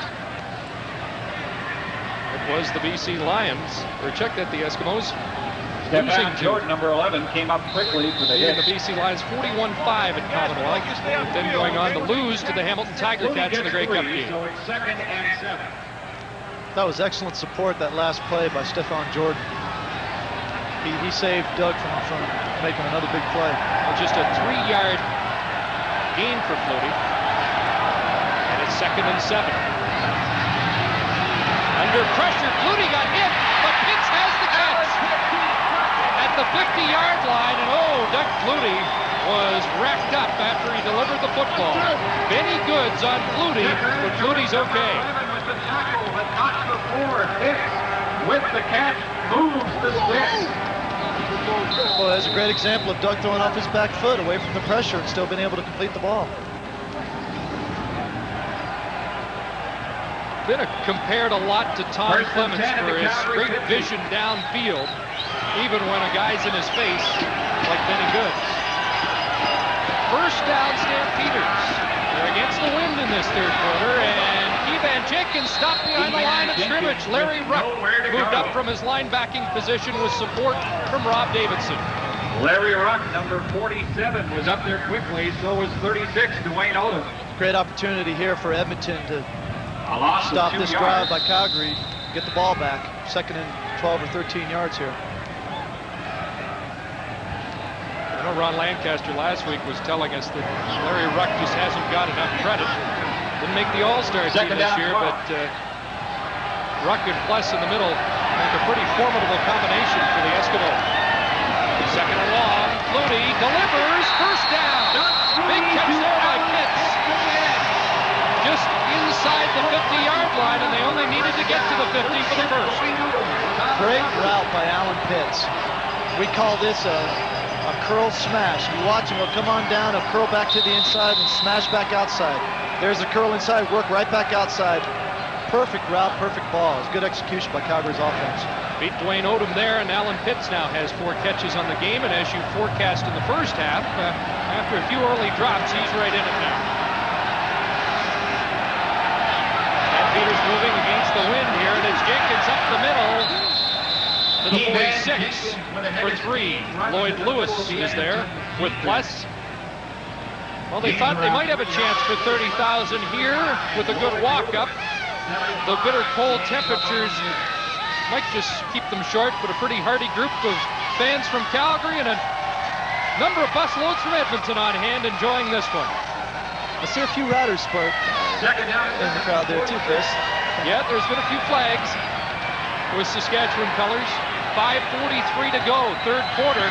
It was the BC Lions. Or check that, the Eskimos. Stefan Jordan, number 11, came up quickly for the And hit. the BC Lions 41-5 at Commonwealth, then going on to lose to the Hamilton Tiger Cats in the Grey Cup game. So it's 2nd and 7. That was excellent support, that last play by Stefan Jordan. He saved Doug from making another big play. Well, just a 3-yard gain for Flutie. And it's 2nd and 7. Under pressure, Flutie got hit, but Pitts has the catch at the 50-yard line, and Doug Flutie was wrapped up after he delivered the football. Benny Goods on Flutie, but Flutie's okay. With the tackle, but not before. Hits with the catch, moves the sticks. Well, that's a great example of Doug throwing off his back foot away from the pressure and still being able to complete the ball. Been compared a lot to Tom Clements for his great vision downfield, even when a guy's in his face, like Benny Goods. First down, Stampeders. They're against the wind in this third quarter, and Key Van Jenkins stopped behind the line of scrimmage. Larry Ruck moved up from his linebacking position with support from Rob Davidson. Larry Ruck, number 47, was up there quickly. So was 36, Dwayne Odom. Great opportunity here for Edmonton to A loss of stop 2 this yards. drive by Calgary, get the ball back. 2nd and 12 or 13 yards here. I know Ron Lancaster last week was telling us that Larry Ruck just hasn't got enough credit. Didn't make the All-Star team this year, but Ruck and Pless in the middle make a pretty formidable combination for the Eskimos. 2nd and long, Flutie delivers, first down. Big catch there by Pitts. Just inside the 50-yard line, and they only needed to get to the 50 for the first. Great route by Alan Pitts. We call this a curl smash. You watch him, he'll come on down, he'll curl back to the inside and smash back outside. There's a curl inside, work right back outside. Perfect route, perfect ball. It's good execution by Calgary's offense. Beat Dwayne Odom there, and Alan Pitts now has 4 catches on the game, and as you forecast in the first half, after a few early drops, he's right in it now. Stampeders moving against the wind here, and it's Jenkins up the middle. to the 46 for 3. Lloyd Lewis is there with Bless. Well, they thought they might have a chance for 30,000 here with a good walk-up. The bitter cold temperatures might just keep them short, but a pretty hardy group of fans from Calgary and a number of bus loads from Edmonton on hand enjoying this one. I see a few riders spark in the crowd there too, Chris. Yeah, there's been a few flags with Saskatchewan colors. 5:43 to go, third quarter.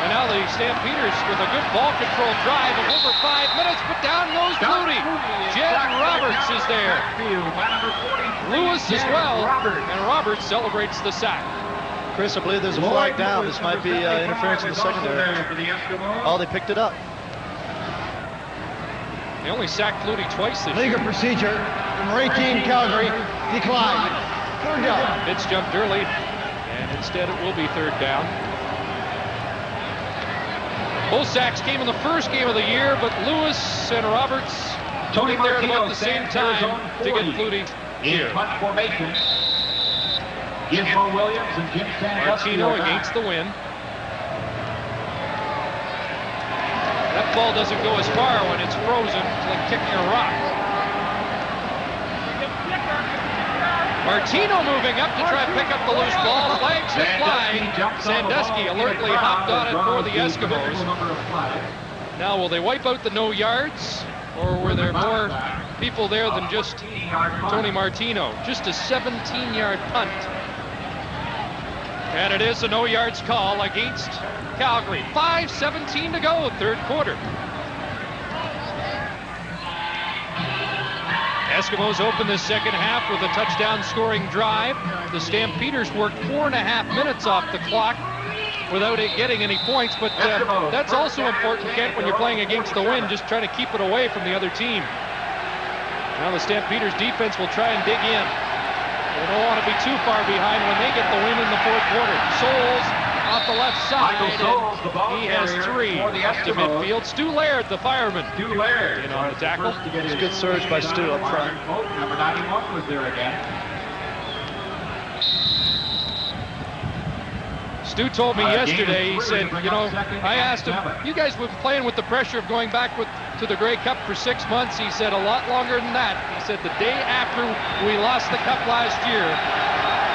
And now the Stampeders with a good ball control drive of over 5 minutes, but down goes Flutie. Jed Roberts is there. Lewis as well, and Roberts celebrates the sack. Chris, I believe there's a flag down. This might be interference in the secondary. Oh, they picked it up. They only sacked Flutie twice this year. Legal procedure, number 18, Calgary, declined. Third down. Fitz jumped early, and instead it will be third down. Both sacks came in the first game of the year, but Lewis and Roberts took there at about the same time to get Flutie here. Formation. Gizmo Williams and Jim Sandusky. Martino against the wind. That ball doesn't go as far when it's frozen. It's like kicking a rock. Martino moving up to try to pick up the loose ball. Flags are flying. Sandusky alertly hopped on it for the Eskimos. Now, will they wipe out the no yards? Or were there more people there than just Tony Martino? Just a 17-yard punt. And it is a no yards call against Calgary. 5:17 to go, third quarter. Eskimos open the second half with a touchdown scoring drive. The Stampeders worked 4.5 minutes off the clock without it getting any points, but that's also important, Kent, when you're playing against the wind, just trying to keep it away from the other team. Now the Stampeders defense will try and dig in. They don't want to be too far behind when they get the win in the fourth quarter. Souls off the left side, and he has 3 up to midfield. Stu Laird, the fireman, in on the tackle. It's a good surge by Stu up front. Number 91 was there again. Stu told me yesterday, he said, you know, I asked him, you guys were playing with the pressure of going back to the Grey Cup for 6 months. He said, a lot longer than that. He said, the day after we lost the Cup last year,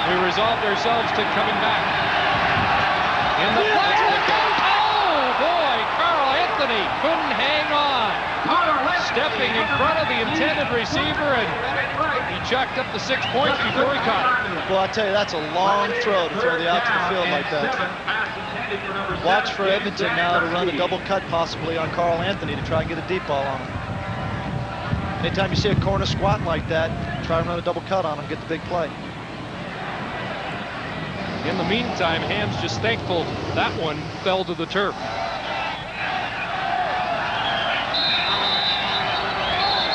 we resolved ourselves to coming back. In the flag, oh boy, Carl Anthony couldn't hang on. Stepping in front of the intended receiver, and he chucked up the 6 points before he caught it. Well, I tell you, that's a long throw to throw the out to the field like that. Watch for Edmonton now to run a double cut possibly on Carl Anthony to try and get a deep ball on him. Anytime you see a corner squat like that, try and run a double cut on him, get the big play. In the meantime, Ham's just thankful that one fell to the turf.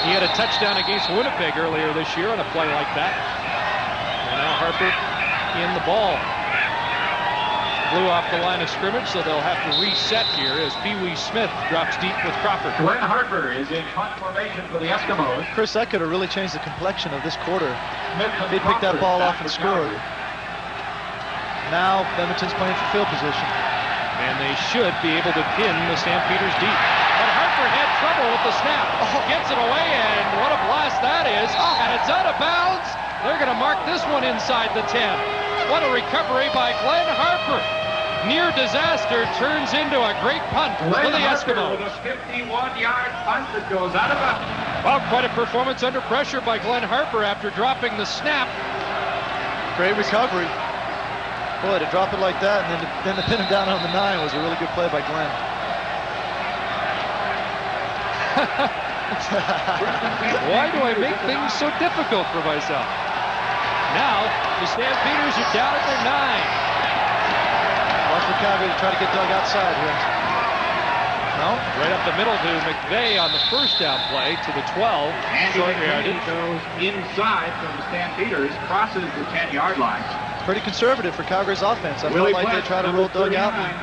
He had a touchdown against Winnipeg earlier this year on a play like that. And now Harper in the ball. Blew off the line of scrimmage, so they'll have to reset here as Pee Wee Smith drops deep with Crawford. Glenn Harper is in punt formation for the Eskimos. Chris, that could have really changed the complexion of this quarter. He picked that ball off and scored. Now Edmonton's playing for field position. And they should be able to pin the Stampeders deep. But Harper had trouble with the snap. Gets it away, and what a blast that is. And it's out of bounds. They're going to mark this one inside the 10. What a recovery by Glenn Harper. Near disaster turns into a great punt for the Eskimos. With a 51-yard punt that goes out of bounds. Well, quite a performance under pressure by Glenn Harper after dropping the snap. Great recovery. Boy, to drop it like that and then to pin him down on the 9 was a really good play by Glenn. Why do I make things so difficult for myself? Now, the Stampeders are down at their 9. Watch for Calgary to try to get dug outside here. No? Right up the middle to McVeigh on the first down play to the 12. Short yardage. Goes inside from the Stampeders, crosses the 10-yard line. Pretty conservative for Calgary's offense. I felt like they try to roll Doug out and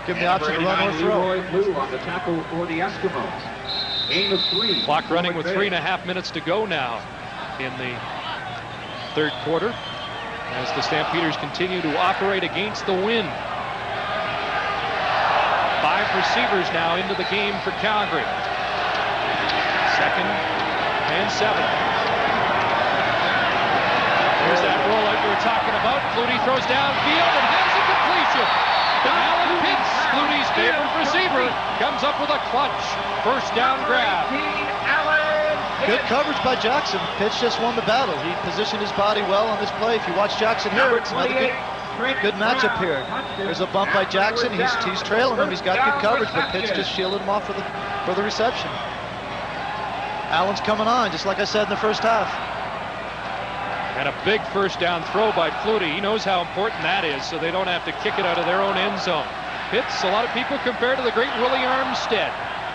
give him the option to run or throw. Blue on the tackle for the Eskimos. Gain of 3. Clock running with 3.5 minutes to go now in the third quarter. as the Stampeders continue to operate against the wind. 5 receivers now into the game for Calgary. 2nd and 7. Here's that rollout we were talking about. Flutie throws downfield and has a completion. Alan Pitts, Flutie's favorite receiver, comes up with a clutch first down grab. Good coverage by Jackson. Pitts just won the battle. He positioned his body well on this play. If you watch Jackson here, it's another good matchup here. There's a bump by Jackson. He's trailing him. He's got good coverage, but Pitts just shielded him off for the reception. Allen's coming on, just like I said in the first half. And a big first down throw by Flutie. He knows how important that is, so they don't have to kick it out of their own end zone. Pitts, a lot of people compare to the great Willie Armstead.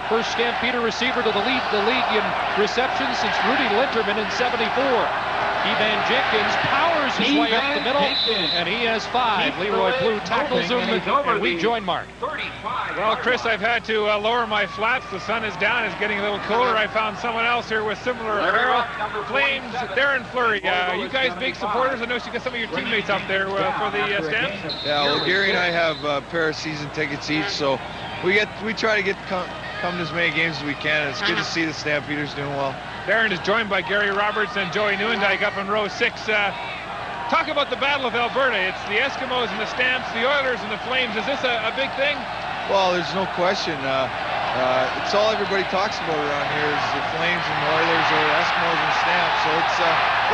First Stampeder receiver to lead the league in receptions since Rudy Linterman in '74. Evan Jenkins powers his way up the middle, and he has 5. Leroy Blue tackles him, and we join Mark. Well, Chris, I've had to lower my flaps. The sun is down. It's getting a little cooler. I found someone else here with similar apparel. Flames, Darren Fleury. You guys big supporters. I noticed you got some of your teammates up there for the Stamps. Yeah, well, Gary and I have a pair of season tickets each, so we try to come to as many games as we can. It's good to see the Stampeders doing well. Darren is joined by Gary Roberts and Joey Newendike up in row 6. Talk about the Battle of Alberta. It's the Eskimos and the Stamps, the Oilers and the Flames. Is this a big thing? Well, there's no question. It's all everybody talks about around here is the Flames and the Oilers or the Eskimos and Stamps. So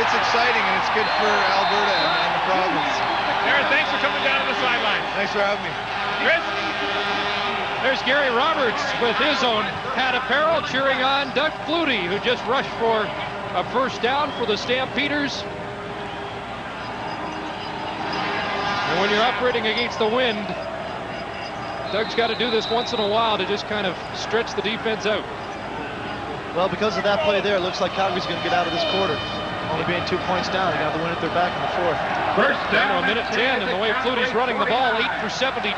it's exciting and it's good for Alberta and the province. Darren, thanks for coming down to the sideline. Thanks for having me. Chris? There's Gary Roberts with his own hat apparel cheering on Doug Flutie, who just rushed for a first down for the Stampeders. And when you're operating against the wind, Doug's got to do this once in a while to just kind of stretch the defense out. Well, because of that play there, it looks like Calgary's going to get out of this quarter. Only being 2 points down. They got the win at their back in the 4th. First down, a minute 10, and the way Flutie's running the ball, 8 for 72.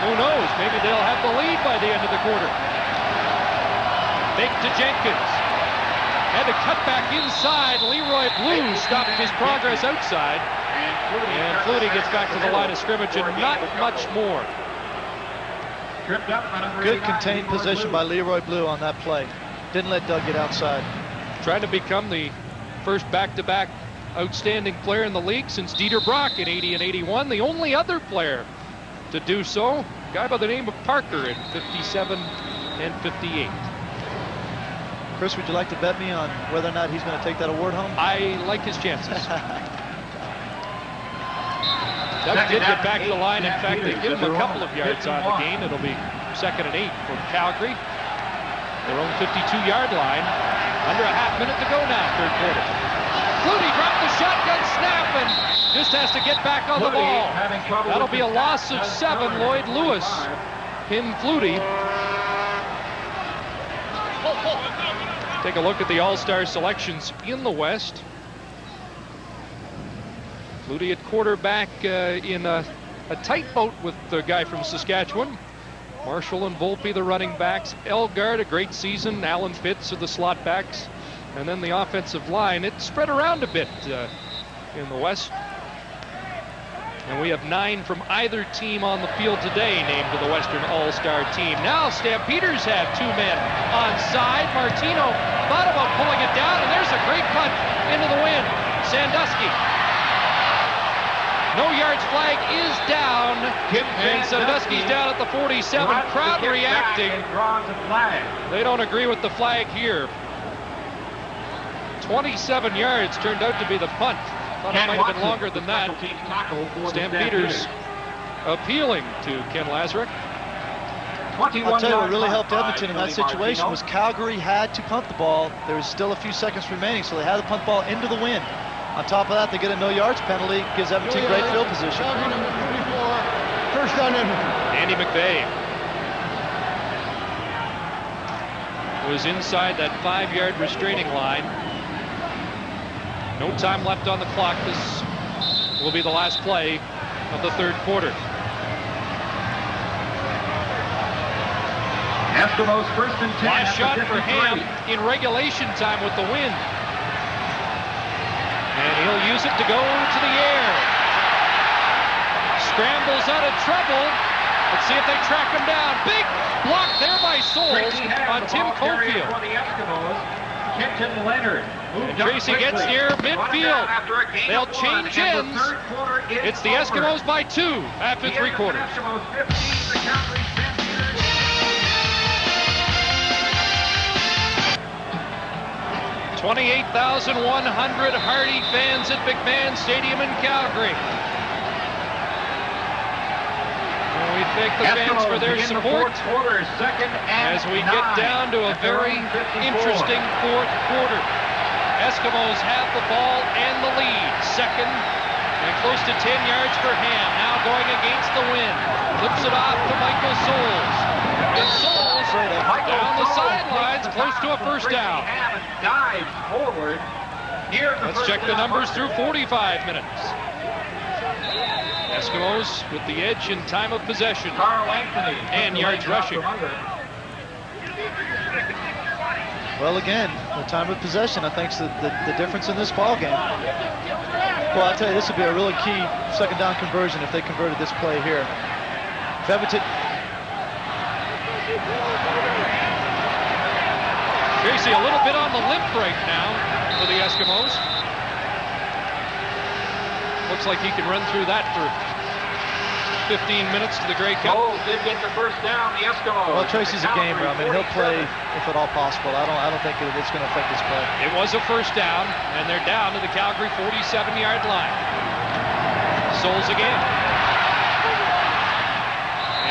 Who knows? Maybe they'll have the lead by the end of the quarter. Fake to Jenkins. Had to cut back inside. Leroy Blue stopped his progress outside. And Flutie gets back to the line of scrimmage and not much more. Good contained position by Leroy Blue on that play. Didn't let Doug get outside. Trying to become the first back-to-back outstanding player in the league since Dieter Brock in '80 and '81. The only other player to do so, a guy by the name of Parker in '57 and '58. Chris, would you like to bet me on whether or not he's going to take that award home? I like his chances. Doug did get back to the line. In fact, they give him a couple of yards on the gain. It'll be 2nd and 8 for Calgary. Their own 52-yard line. Under a half minute to go now, 3rd quarter. Flutie dropped the shotgun snap and just has to get back on the ball. That'll be a loss of 7. Lloyd Lewis pinned Flutie. Take a look at the all-star selections in the West. Flutie at quarterback in a tight boat with the guy from Saskatchewan. Marshall and Volpe, the running backs. Elgard, a great season. Alan Pitts are the slot backs. And then the offensive line. It spread around a bit in the West. And we have 9 from either team on the field today named to the Western All-Star team. Now Stampeders have 2 men onside. Martino thought about pulling it down, and there's a great punt into the wind. Sandusky. No yards flag is down, and Sandusky's down at the 47. Crowd reacting. They don't agree with the flag here. 27 yards turned out to be the punt. Thought it might have been longer than that. Stampeders appealing to Ken Lazaruk. I'll tell you what really helped Edmonton in that situation was Calgary had to punt the ball. There was still a few seconds remaining, so they had to punt the ball into the wind. On top of that, they get a no yards penalty, gives Edmonton great field position. First down, Edmonton. Andy McVeigh was inside that 5-yard restraining line. No time left on the clock. This will be the last play of the 3rd quarter. Eskimos 1st and 10. Last shot for Ham in regulation time with the wind. And He'll use it to go to the air. Scrambles out of trouble. Let's see if they track him down. Big block there by Souls on Tim Cofield. And Tracy gets near midfield. They'll change ends. It's the Eskimos by 2 after 3 quarters. 28,100 Hardy fans at McMahon Stadium in Calgary. And we thank the fans for their support as we get down to a very interesting 4th quarter. Eskimos have the ball and the lead. Second and close to 10 yards for Ham. Now going against the wind. Flips it off to Michael Souls. And Souls down the sidelines, close to a first down. Let's check the numbers through 45 minutes. Eskimos with the edge in time of possession and yards rushing. Well, again, the time of possession, I think, is the difference in this ball game. Well, I'll tell you, this would be a really key second down conversion if they converted this play here. Tracy, a little bit on the limp right now for the Eskimos. Looks like he can run through that for 15 minutes to the Grey Cup. Did get the first down, the Eskimos. Well, Tracy's a gamer. I mean, he'll play if at all possible. I don't think it's going to affect his play. It was a first down, and they're down to the Calgary 47-yard line. Souls again.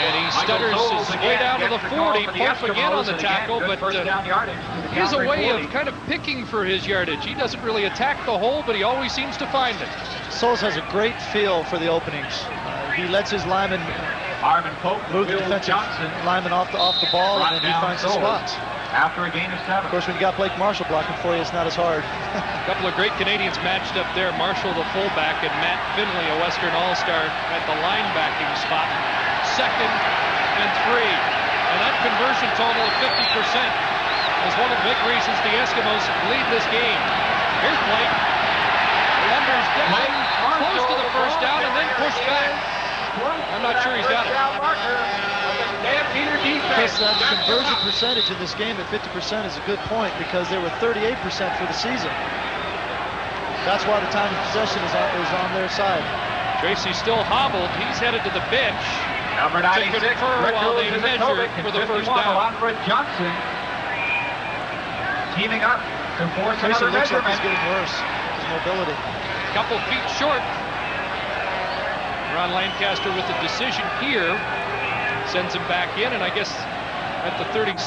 And he stutters his way down to the 40. Pope again on the tackle, but he has a way of kind of picking for his yardage. He doesn't really attack the hole, but he always seems to find it. Souls has a great feel for the openings. He lets his linemen move the defensive lineman off the ball, and then he finds the spots. After a gain of 7. Of course, when you got Blake Marshall blocking for you, it's not as hard. A couple of great Canadians matched up there. Marshall, the fullback, and Matt Finley, a Western All-Star, at the linebacking spot. 2nd and 3. And that conversion total of 50% is one of the big reasons the Eskimos lead this game. Here's Blake. Thunders getting close to the first down and then pushed back. I'm not sure he's got it. Chris, that conversion percentage in this game at 50% is a good point because they were 38% for the season. That's why the time of possession is on their side. Tracy's still hobbled. He's headed to the bench. Number 96, to confer while they measure for the first down. Alondra Johnson teaming up to force Tracy another looks like measurement. he's getting worse. His mobility. Couple feet short. Ron Lancaster with the decision here. Sends him back in, and I guess at the 37,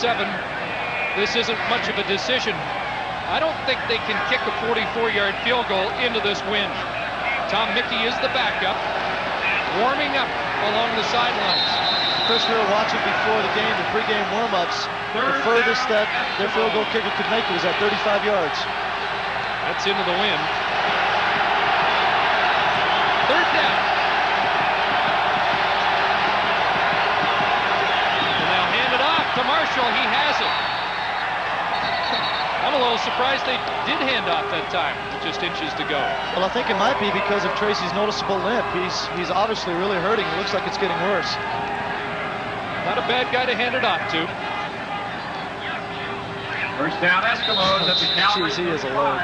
this isn't much of a decision. I don't think they can kick a 44-yard field goal into this wind. Tom Mickey is the backup, warming up along the sidelines. Chris, we were watching before the game, the pregame warm-ups. The furthest that their field goal kicker could make it was at 35 yards. That's into the wind. 3rd down. And they'll hand it off to Marshall. He has it. I'm a little surprised they did hand off that time with just inches to go. Well, I think it might be because of Tracy's noticeable limp. He's obviously really hurting. It looks like it's getting worse. Not a bad guy to hand it off to. First down, Eskimos at the Calgary. Jeez, he is a load.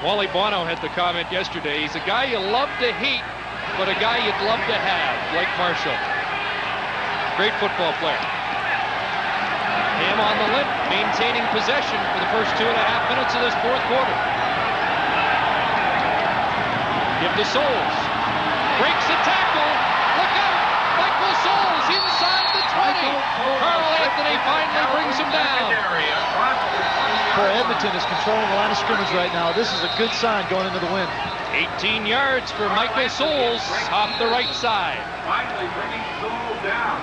Wally Bono had the comment yesterday. He's a guy you love to hate, but a guy you'd love to have, like Marshall. Great football player. Ham on the limp, maintaining possession for the first 2.5 minutes of this 4th quarter. Give to Souls. Breaks the tackle. Look out! Michael Souls inside the 20. Carl Anthony finally brings him down. Boy, Edmonton is controlling the line of scrimmage right now. This is a good sign going into the wind. 18 yards for Michael Souls off the right side. Finally bringing Souls down.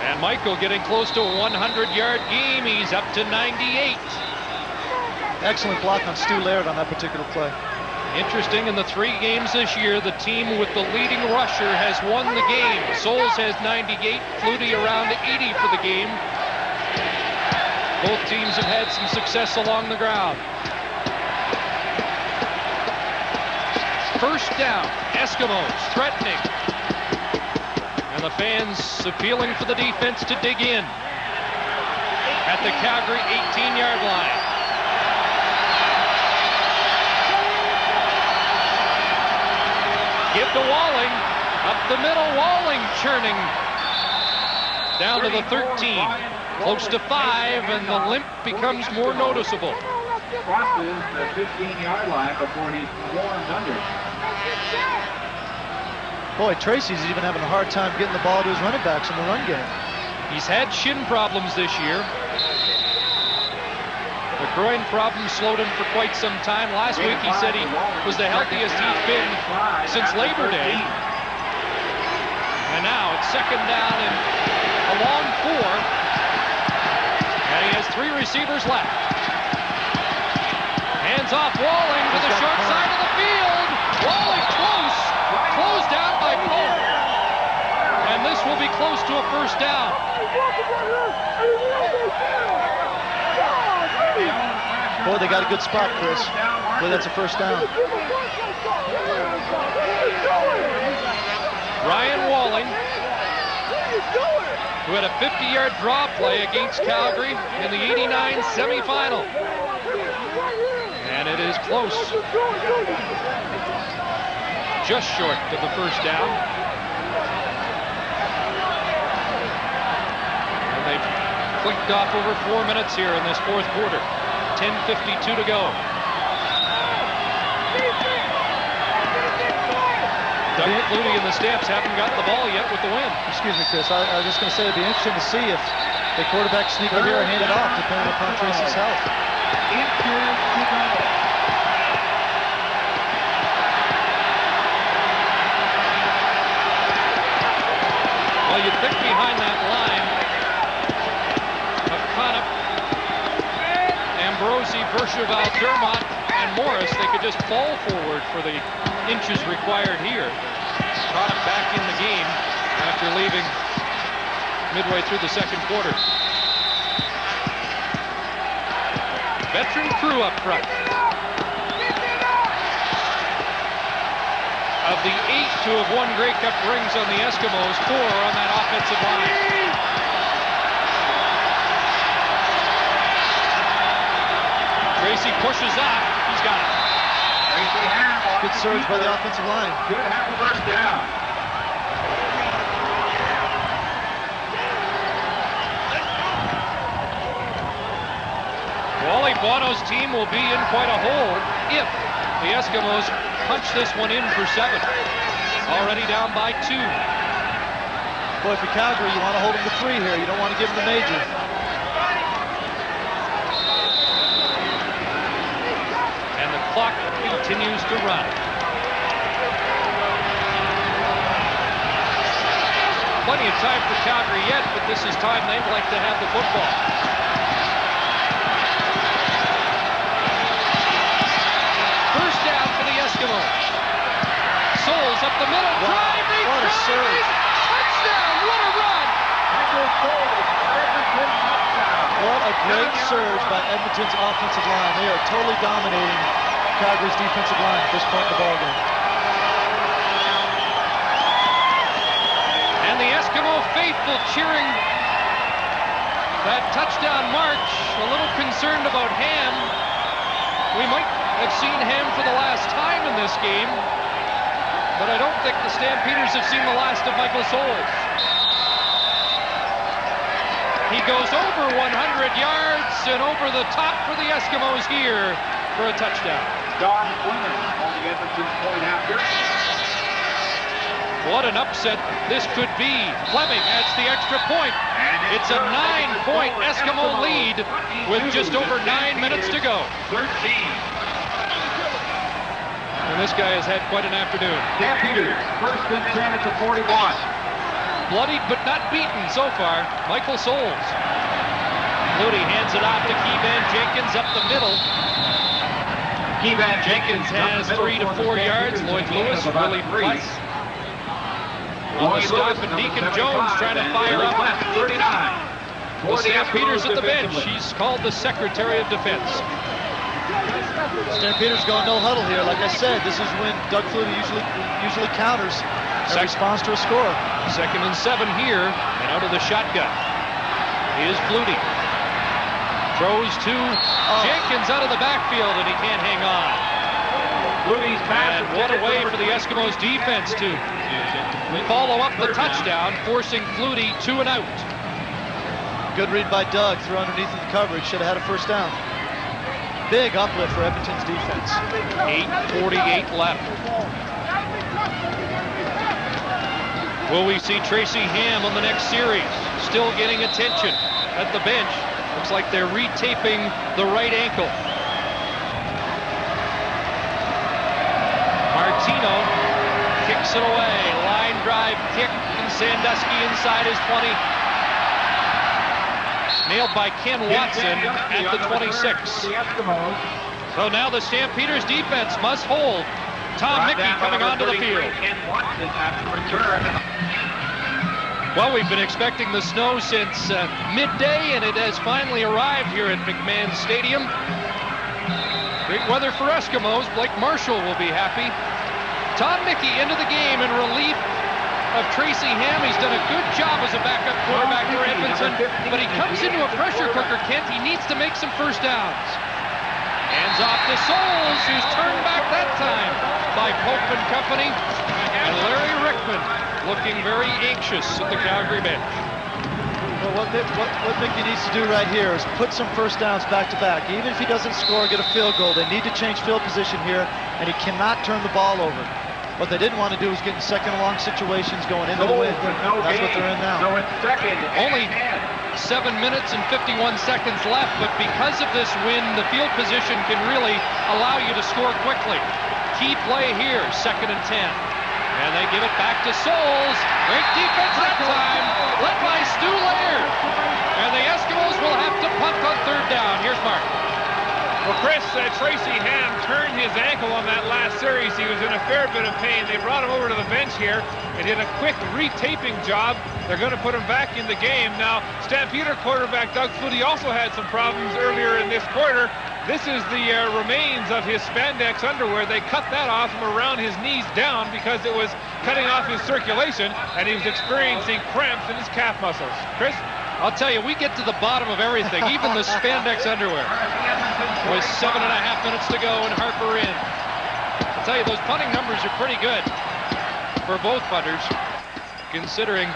And Michael getting close to a 100-yard game. He's up to 98. Excellent block on Stu Laird on that particular play. Interesting, in the 3 games this year, the team with the leading rusher has won the game. Souls has 98, Flutie around 80 for the game. Both teams have had some success along the ground. First down, Eskimos threatening. And the fans appealing for the defense to dig in at the Calgary 18-yard line. Give to Walling, up the middle, Walling churning down to the 13, close to 5, and the limp becomes more noticeable. Crosses the 15-yard line before he's warmed under. Boy, Tracy's even having a hard time getting the ball to his running backs in the run game. He's had shin problems this year. The groin problem slowed him for quite some time. Last week he said he was the healthiest he's been since Labor Day. And now it's second down and a long 4. And he has 3 receivers left. Hands off Walling to the short side of the field. Walling close down by Pope. And this will be close to a first down. Boy, they got a good spot, Chris. Boy, that's a first down. Ryan Walling, who had a 50-yard draw play against Calgary in the '89 semifinal. And it is close. Just short of the first down. And they've clicked off over 4 minutes here in this fourth quarter. 10:52 to go. Doug Flutie and the Stamps haven't got the ball yet with the win. Excuse me, Chris. I was just going to say it'd be interesting to see if the quarterback sneak it here or hand it off, depending upon Tracy's health. Well, you'd think behind that line of Conop, Ambrosi, Bercheval, Dermott, and Morris, they could just fall forward for the inches required here. Conop back in the game after leaving midway through the second quarter. Veteran crew up front. Of the 8 to have won Grey Cup rings on the Eskimos, 4 on that offensive line. Tracy pushes up. He's got it. Good surge by the offensive line. Could have a first down. Wally Bono's team will be in quite a hole if the Eskimos punch this one in for 7. Already down by 2. Boy, for Calgary, you want to hold them to 3 here. You don't want to give them the major. And the clock continues to run. Plenty of time for Calgary yet, but this is time they'd like to have the football. First down for the Eskimos. Souls up the middle. Wow, Drive. what a surge. Touchdown. What a run. What a great surge by Edmonton's offensive line. They are totally dominating Calgary's defensive line at this point in the ballgame. And the Eskimo faithful cheering that touchdown march, a little concerned about Ham. We might have seen Ham for the last time in this game, but I don't think the Stampeders have seen the last of Michael Souls. He goes over 100 yards and over the top for the Eskimos here for a touchdown. Don Fleming on the Edmonton point after. What an upset this could be. Fleming adds the extra point. It's a 9-point Eskimo lead with just over 9 minutes to go. 13. And this guy has had quite an afternoon. Stampeders, first and 10 at the 41. Bloodied but not beaten so far. Michael Souls. Flutie hands it off to Keevan Jenkins up the middle. Keevan Jenkins has 3 to 4 yards. Lloyd Lewis really fights. On the stop, and Deacon Jones trying to fire up. 39. The Stampeders at the bench. He's called the Secretary of Defense. Stampeders going no huddle here. Like I said, this is when Doug Flutie usually counters and responds to a score. 2nd and 7 here, and out of the shotgun is Flutie. Throws to Jenkins out of the backfield, and he can't hang on. And what a way for the Eskimos defense to follow up the touchdown, forcing Flutie 2 and out. Good read by Doug, threw underneath the coverage, should have had a first down. Big uplift for Edmonton's defense. 8:48 left. Will we see Tracy Ham on the next series? Still getting attention at the bench. Looks like they're retaping the right ankle. Martino kicks it away. Line drive kick, and Sandusky inside his 20. Nailed by Ken Watson at the 26. So now the Stampeders defense must hold. Tom Mickey coming onto the field. Well, we've been expecting the snow since midday, and it has finally arrived here at McMahon Stadium. Great weather for Eskimos. Blake Marshall will be happy. Tom Mickey into the game in relief of Tracy Ham. He's done a good job as a backup quarterback for Edmonton, but he comes into a pressure cooker, Kent. He needs to make some first downs. Hands off to Souls, who's turned back that time by Pope and company. And Larry Rickman looking very anxious at the Calgary bench. Well, what Mickey needs to do right here is put some first downs back to back. Even if he doesn't score, get a field goal. They need to change field position here, and he cannot turn the ball over. What they didn't want to do was get in second and long situations going into the wind. That's what they're in now. So it's 2nd. Only 7 minutes and 51 seconds left, but because of this wind, the field position can really allow you to score quickly. Key play here, 2nd and 10. And they give it back to Souls. Great defense that time, led by Stu Laird. And the Eskimos will have to punt on 3rd down. Here's Mark. Well, Chris, Tracy Ham turned his ankle on that last series. He was in a fair bit of pain. They brought him over to the bench here and did a quick retaping job. They're going to put him back in the game. Now, Stampeder quarterback Doug Flutie also had some problems earlier in this quarter. This is the remains of his spandex underwear. They cut that off from around his knees down because it was cutting off his circulation, and he was experiencing cramps in his calf muscles. Chris? I'll tell you, we get to the bottom of everything, even the spandex underwear. With 7.5 minutes to go and Harper in. I'll tell you, those punting numbers are pretty good for both punters, considering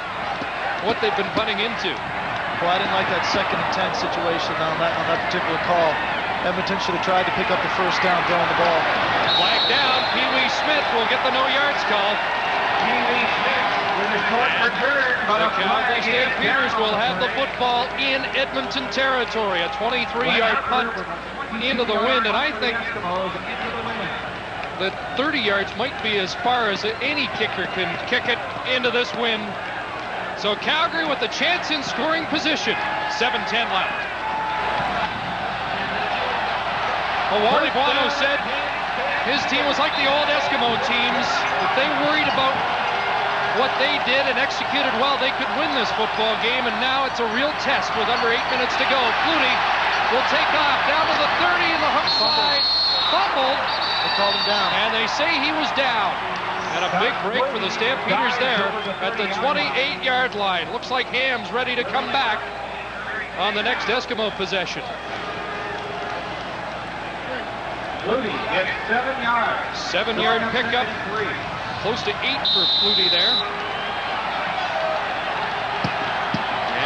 what they've been punting into. Well, I didn't like that 2nd and 10 situation on that particular call. Edmonton should have tried to pick up the first down throwing the ball. Flag down. Pee Wee Smith will get the no yards call. Pee Wee Smith with a short return. The Calgary Stampeders will have the football in Edmonton territory. A 23-yard punt into the wind, and I think that 30 yards might be as far as any kicker can kick it into this wind. So Calgary with a chance in scoring position. 7:10 left. Well, Wally Buono said his team was like the old Eskimo teams. If they worried about what they did and executed well, they could win this football game, and now it's a real test with under 8 minutes to go. Flutie will take off down to the 30 in the hook side. Fumbled. They called him down. And they say he was down. And a big break for the Stampeders there at the 28-yard line. Looks like Ham's ready to come back on the next Eskimo possession. Flutie gets 7 yards. 7-yard pickup. Close to 8 for Flutie there.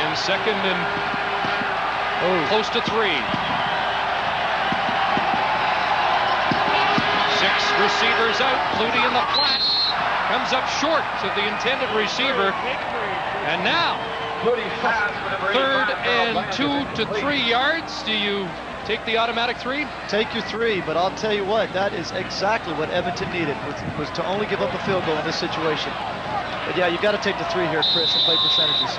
And 2nd and close to 3. 6 receivers out. Flutie in the flat. Comes up short of the intended receiver. And now, 3rd and 2 to 3 yards. Do you take the automatic 3? Take your 3, but I'll tell you what, that is exactly what Edmonton needed, was to only give up a field goal in this situation. But yeah, you got to take the 3 here, Chris, and play percentages.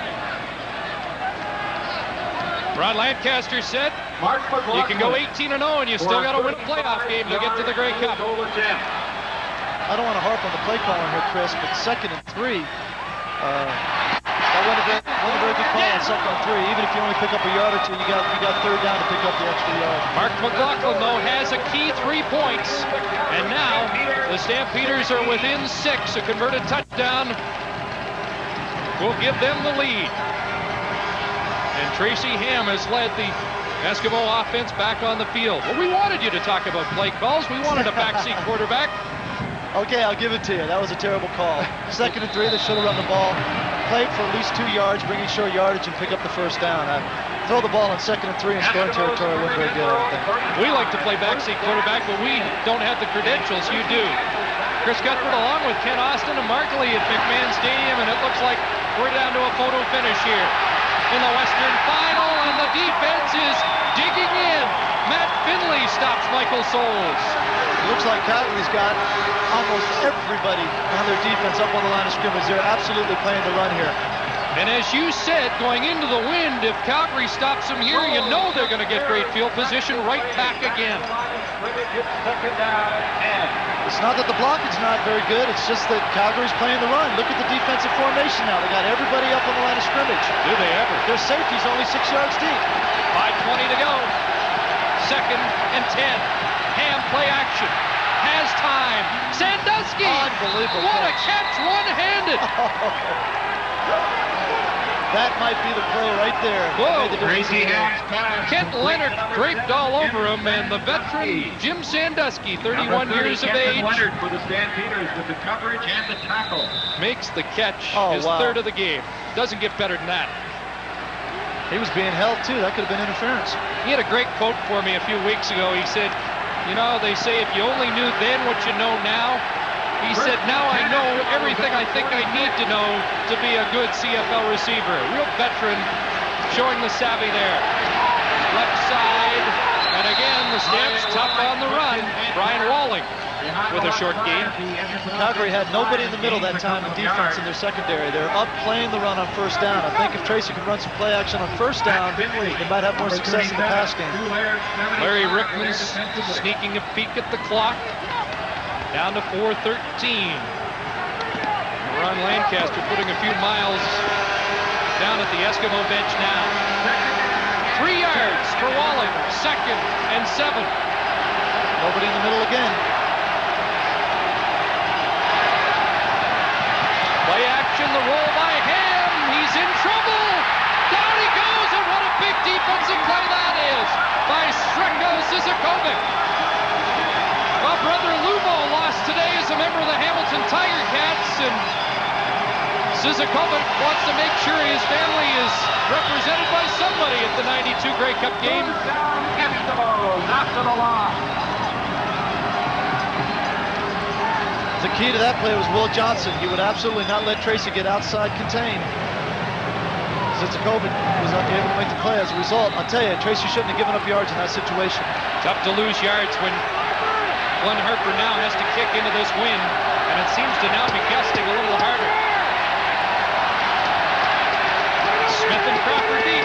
Ron Lancaster said you can go 18-0 and you still got to win a playoff game to get to the Grey Cup. I don't want to harp on the play calling here, Chris, but 2nd and 3, That wasn't a very good call on 2nd and 3. Even if you only pick up a yard or two, you got 3rd down to pick up the extra yard. Mark McLaughlin, though, has a key 3 points. And now the Stampeders are within 6. A converted touchdown will give them the lead. And Tracy Ham has led the Eskimo offense back on the field. Well, we wanted you to talk about play calls. We wanted a backseat quarterback. Okay, I'll give it to you. That was a terrible call. 2nd and 3, they should have run the ball. Played for at least 2 yards, bringing short yardage and pick up the 1st down. Throw the ball on 2nd and 3 and scoring territory wasn't very good, I don't think. We like to play backseat quarterback, but we don't have the credentials. You do. Chris Cuthbert along with Ken Austin and Mark Lee at McMahon Stadium, and it looks like we're down to a photo finish here in the Western Final, and the defense is digging in. Matt Finley stops Michael Souls. It looks like Calgary's got almost everybody on their defense up on the line of scrimmage. They're absolutely playing the run here. And as you said, going into the wind, if Calgary stops them here, you know they're going to get great field position right back again. It's not that the blocking's not very good. It's just that Calgary's playing the run. Look at the defensive formation now. They got everybody up on the line of scrimmage. Do they ever? Their safety's only 6 yards deep. 5:20 to go. 2nd and 10. Ham play action. Has time. Sandusky. Unbelievable. What a catch, one-handed. That might be the play right there. Whoa. Crazy Ham's pass. Kent Leonard draped all over him, and the veteran Jim Sandusky, 31 years of age, Leonard for the Stampeders with the coverage and the tackle. makes the catch, his wow. 3rd of the game. Doesn't get better than that. He was being held, too. That could have been interference. He had a great quote for me a few weeks ago. He said, you know, they say if you only knew then what you know now. He said, now I know everything I think I need to know to be a good CFL receiver. Real veteran, showing the savvy there. Left side, and again, the Stamps tough on the run. Brian Walling with a short gain. Calgary had nobody in the middle that time in defense in their secondary. They're up playing the run on 1st down. I think if Tracy could run some play action on 1st down, they might have more success in the pass game. Larry Rickman's sneaking a peek at the clock. Down to 4:13. Ron Lancaster putting a few miles down at the Eskimo bench now. 3 yards for Walling. 2nd and 7. Nobody in the middle again. Play action, the roll by Ham. He's in trouble. Down he goes, and what a big defensive play that is by Streko Sizakovic. Well, brother Lubo lost today as a member of the Hamilton Tiger Cats, and Sizakovic wants to make sure his family is represented by somebody at the 92 Grey Cup game. The key to that play was Will Johnson. He would absolutely not let Tracy get outside contained. Sizakovic was not able to make the play as a result. I'll tell you, Tracy shouldn't have given up yards in that situation. Tough to lose yards when Glenn Harper now has to kick into this wind, and it seems to now be gusting a little harder. Smith and Crawford deep.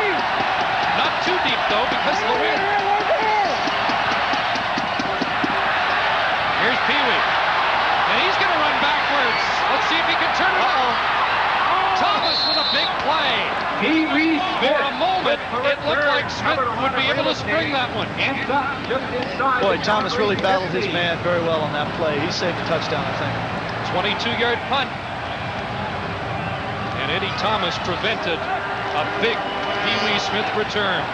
Not too deep, though, because of the wind. Here's Pee Wee. And he's going to run backwards. Let's see if he can turn it on. Thomas with a big play. For a moment, it looked like Smith would be able to spring that one. Boy, Thomas really battled his man very well on that play. He saved the touchdown, I think. 22-yard punt. And Eddie Thomas prevented a big Pee Wee Smith return.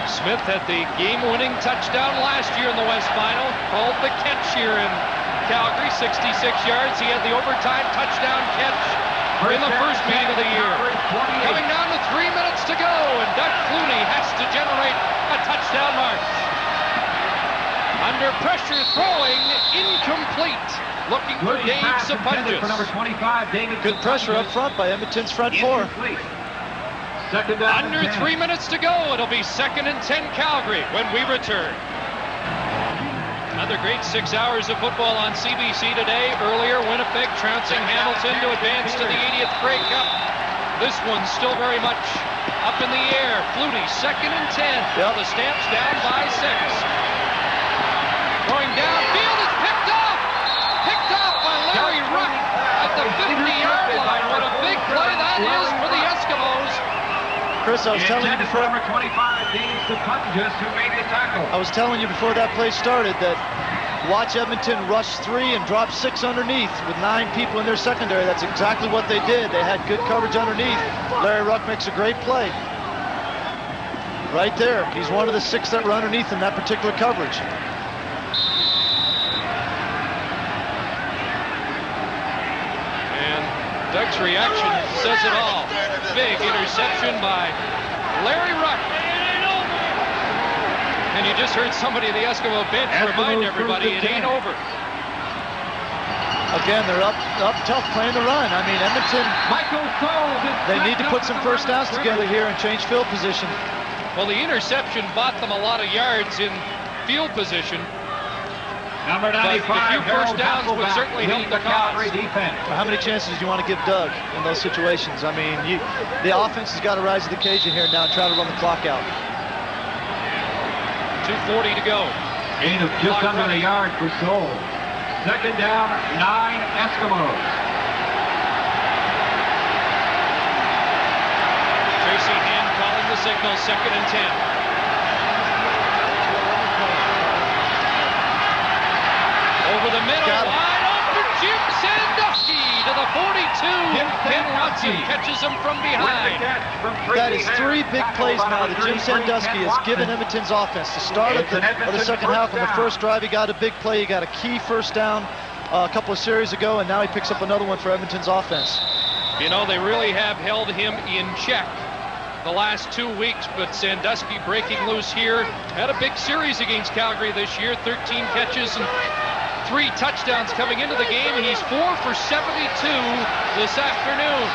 Smith had the game-winning touchdown last year in the West Final, called the catch here in Calgary, 66 yards. He had the overtime touchdown catch in the first meeting of the year. Coming down to 3 minutes to go, and Doug Clooney has to generate a touchdown mark. Under pressure, throwing incomplete. Looking for Dave Sapunjas. Good pressure up front by Edmonton's front four. Under 3 minutes to go. It'll be 2nd and 10 Calgary when we return. Another great 6 hours of football on CBC today. Earlier, Winnipeg trouncing Hamilton to advance to the 80th Grey Cup. This one's still very much up in the air. Flutie, 2nd and 10. The Stamps down by 6. Going downfield, it's picked off. Picked off by Larry Ruck at the 50-yard line. What a big play that is for the Chris, I was telling you before. Number 25, Dave Stepanges, who made the tackle. I was telling you before that play started that watch Edmonton rush 3 and drop 6 underneath with 9 people in their secondary. That's exactly what they did. They had good coverage underneath. Larry Ruck makes a great play. Right there. He's one of the 6 that were underneath in that particular coverage. And Doug's reaction says it all. Big interception by Larry Ruck. And you just heard somebody in the Eskimo bench remind everybody it ain't over. Again, they're up tough playing the run. I mean, Edmonton, they need to put some first downs together here and change field position. Well, the interception bought them a lot of yards in field position. Number 95, but a few first downs would certainly help the cause. How many chances do you want to give Doug in those situations? I mean, the offense has got to rise to the occasion here now and try to run the clock out. 2:40 to go. Gain of just under a yard for Seoul. Second down, 9 Eskimos. Tracy Hand calling the signal, 2nd and 10. Over the middle, wide open, Jim Sandusky to the 42. Ken Watson catches him from behind. That is 3 big plays now that Jim Sandusky has given Edmonton's offense. The start of the second half on the first drive, he got a big play. He got a key first down a couple of series ago, and now he picks up another one for Edmonton's offense. You know, they really have held him in check the last 2 weeks, but Sandusky breaking loose here. Had a big series against Calgary this year, 13 catches and 3 touchdowns coming into the game. He's 4 for 72 this afternoon.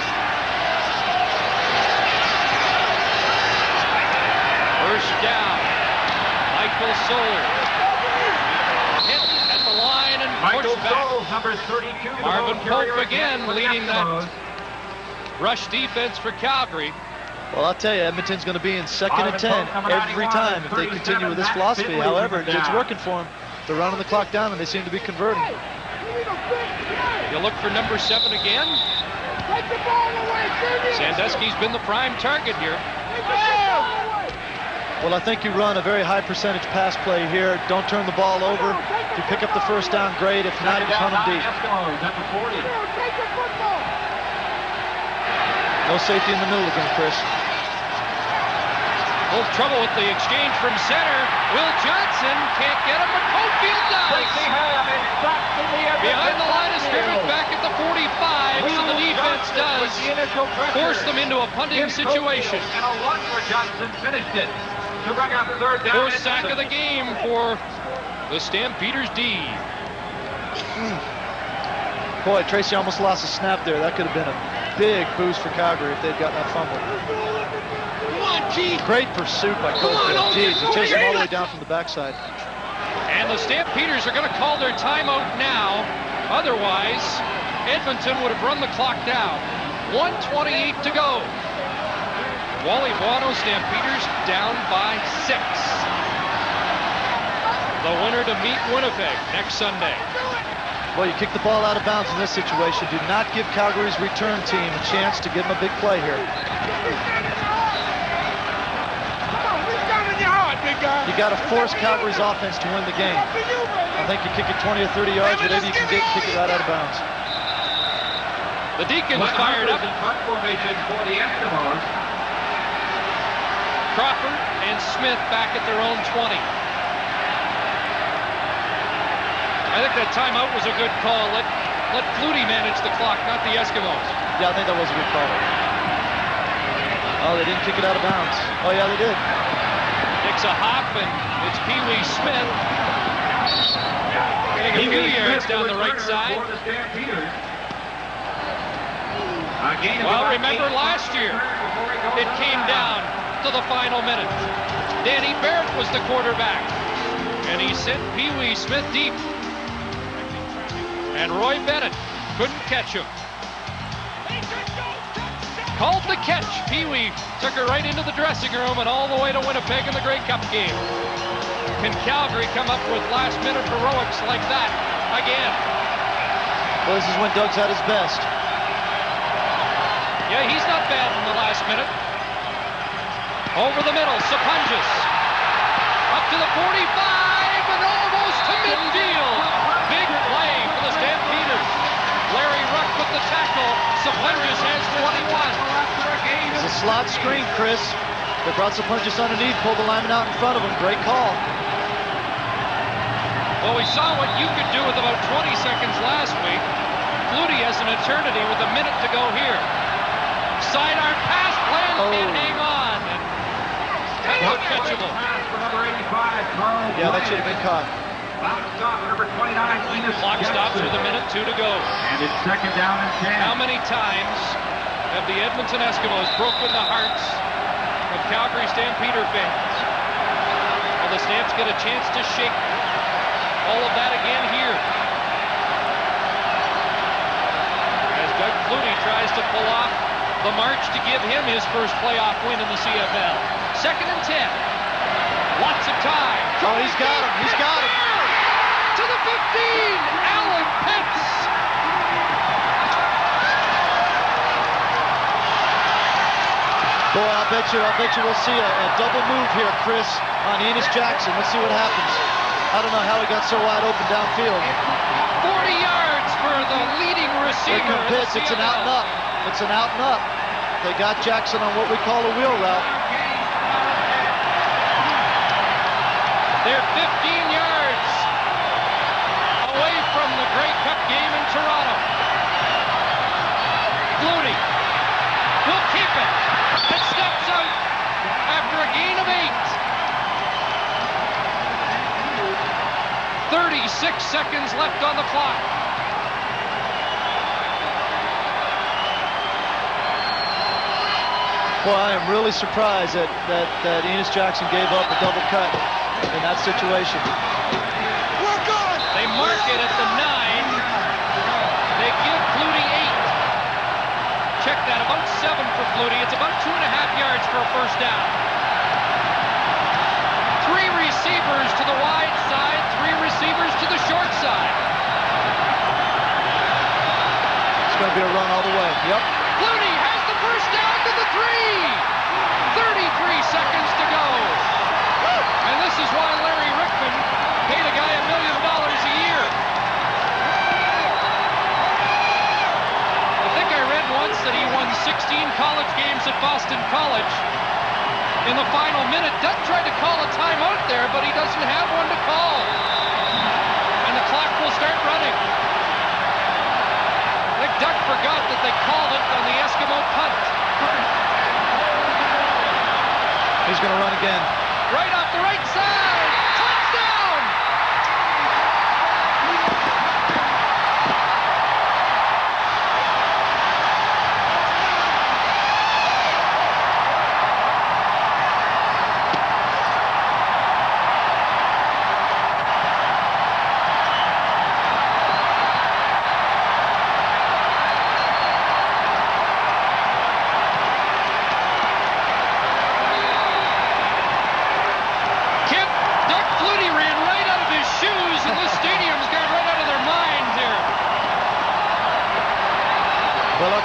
First down. Michael Soul hit at the line and pushed back. Number 32. Marvin Pope again leading that rush defense for Calgary. Well, I'll tell you, Edmonton's going to be in 2nd and 10 every time if they continue with this philosophy. However, it's working for them. They're running the clock down, and they seem to be converting. You look for number 7 again. Sandusky's been the prime target here. Well, I think you run a very high percentage pass play here. Don't turn the ball over. If you pick up the first down, great. If not, you punt them deep. No safety in the middle again, Chris. Little trouble with the exchange from center. Will Johnson can't get him, but Cofield does. Behind the line of scrimmage, back at the 45, so the defense does force them into a punting situation. And a run for Johnson finished it to bring up 3rd down. First sack of the game for the Stampeders D. Boy, Tracy almost lost a snap there. That could have been a big boost for Calgary if they'd gotten that fumble. Great pursuit by Cofield. Jeez, he chased him all the way down from the backside. And the Stampeders are going to call their timeout now. Otherwise, Edmonton would have run the clock down. 1:28 to go. Wally Buono, Stampeders down by 6. The winner to meet Winnipeg next Sunday. Well, you kick the ball out of bounds in this situation. Do not give Calgary's return team a chance to give them a big play here. You got to force Calgary's offense to win the game. I think you kick it 20 or 30 yards, whatever you can get, kick it right out of bounds. The Deacons fired up. Formation for the Eskimos. Crawford and Smith back at their own 20. I think that timeout was a good call. Let Flutie manage the clock, not the Eskimos. Yeah, I think that was a good call. Oh, they didn't kick it out of bounds. Oh, yeah, they did. Takes a hop, and it's Pee Wee Smith. Getting a few yards down the right side. Well, remember last year, it came down to the final minute. Danny Barrett was the quarterback, and he sent Pee Wee Smith deep. And Roy Bennett couldn't catch him. Called the catch. Pee Wee took her right into the dressing room and all the way to Winnipeg in the Grey Cup game. Can Calgary come up with last-minute heroics like that again? Well, this is when Doug's at his best. Yeah, he's not bad in the last minute. Over the middle, Sapunjas. Up to the 45 and almost to midfield. Big play for the Stampeders. Larry Ruck with the tackle. Sapunjas has 21. It's a slot screen, Chris. They brought Sapunjas underneath, pulled the lineman out in front of him. Great call. Well, we saw what you could do with about 20 seconds last week. Flutie has an eternity with a minute to go here. Sidearm pass, Bland can't hang on. And catchable. Yeah, that should have been caught. Clock stops with a minute 2 to go. And it's second down and 10. How many times have the Edmonton Eskimos broken the hearts of Calgary Stampeder fans? Well, the Stamps get a chance to shake all of that again here. As Doug Flutie tries to pull off the march to give him his first playoff win in the CFL. Second and 10. Lots of time. Oh, he's got him. He's got him. To the 15. Alan Pitts. Boy, I'll bet you we'll see a double move here, Chris, on Enos Jackson. Let's see what happens. I don't know how he got so wide open downfield. 40 yards for the leading receiver. Here comes Pitts. It's an out and up. It's an out and up. They got Jackson on what we call a wheel route. They're 15 yards away from the Grey Cup game in Toronto. Flutie will keep it. It steps out after a gain of 8. 36 seconds left on the clock. Boy, I am really surprised that Enos Jackson gave up a double cut in that situation. We're good! They mark it at the 9. They give Flutie 8. Check that, about 7 for Flutie. It's about 2.5 yards for a first down. 3 receivers to the wide side, 3 receivers to the short side. It's going to be a run all the way. Yep. Flutie has the first down to the 3. 33 seconds to go. And this is why Larry Rickman paid a guy $1 million a year. I think I read once that he won 16 college games at Boston College. In the final minute, Doug tried to call a timeout there, but he doesn't have one to call. And the clock will start running. I think Doug forgot that they called it on the Eskimo punt. He's going to run again. Right off the right side. Touchdown!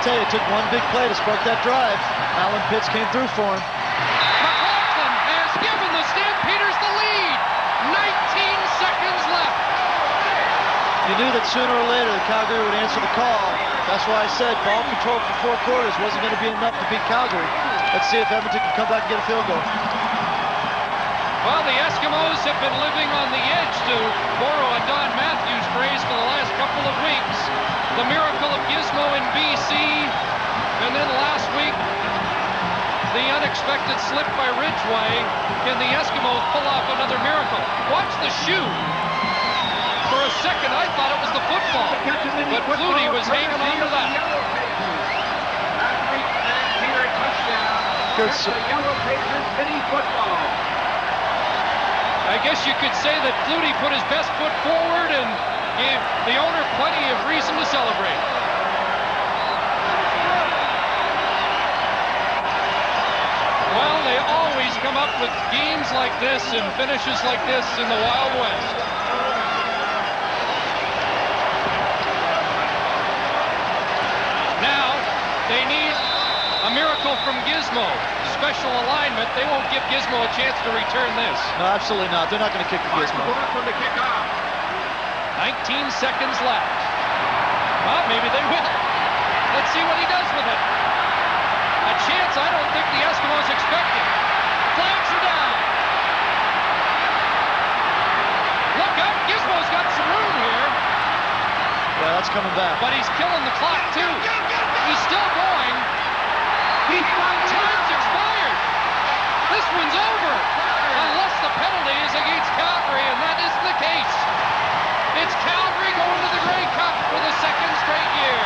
It took one big play to spark that drive. Alan Pitts came through for him. McLaughlin has given the Stampeders the lead. 19 seconds left. You knew that sooner or later the Calgary would answer the call. That's why I said ball control for 4 quarters wasn't going to be enough to beat Calgary. Let's see if Edmonton can come back and get a field goal. Well, the Eskimos have been living on the edge, to borrow a Don Matthews phrase, for the last couple of weeks. The miracle of Gizmo in BC, and then last week, the unexpected slip by Ridgway. Can the Eskimos pull off another miracle? Watch the shoe. For a second, I thought it was the football, but Flutie was hanging on to that. Good. I guess you could say that Flutie put his best foot forward and gave the owner plenty of reason to celebrate. Well, they always come up with games like this and finishes like this in the Wild West. Now, they need a A miracle from Gizmo. Special alignment. They won't give Gizmo a chance to return this. No, absolutely not. They're not going to kick the Gizmo. 19 seconds left. Well, maybe they win it. Let's see what he does with it. A chance I don't think the Eskimos expected. Flags are down. Look up. Gizmo's got some room here. Yeah, that's coming back. But he's killing the clock, too. He's still going. Time's expired. This one's over. Unless the penalty is against Calgary, and that is the case. It's Calgary going to the Grey Cup for the second straight year.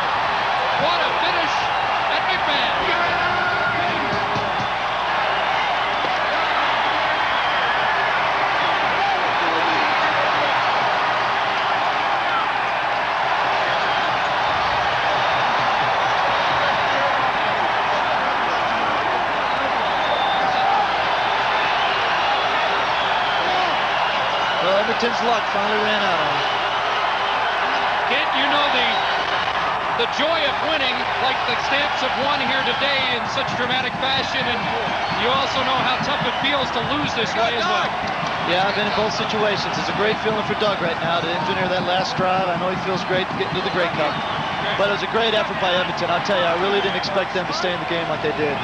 What a finish at McMahon. Edmonton's luck finally ran out on him. Kent, you know the joy of winning, like the Stamps have won here today in such dramatic fashion, and you also know how tough it feels to lose this way as well. Yeah, I've been in both situations. It's a great feeling for Doug right now to engineer that last drive. I know he feels great to get into the Grey Cup, but it was a great effort by Edmonton. I'll tell you, I really didn't expect them to stay in the game like they did.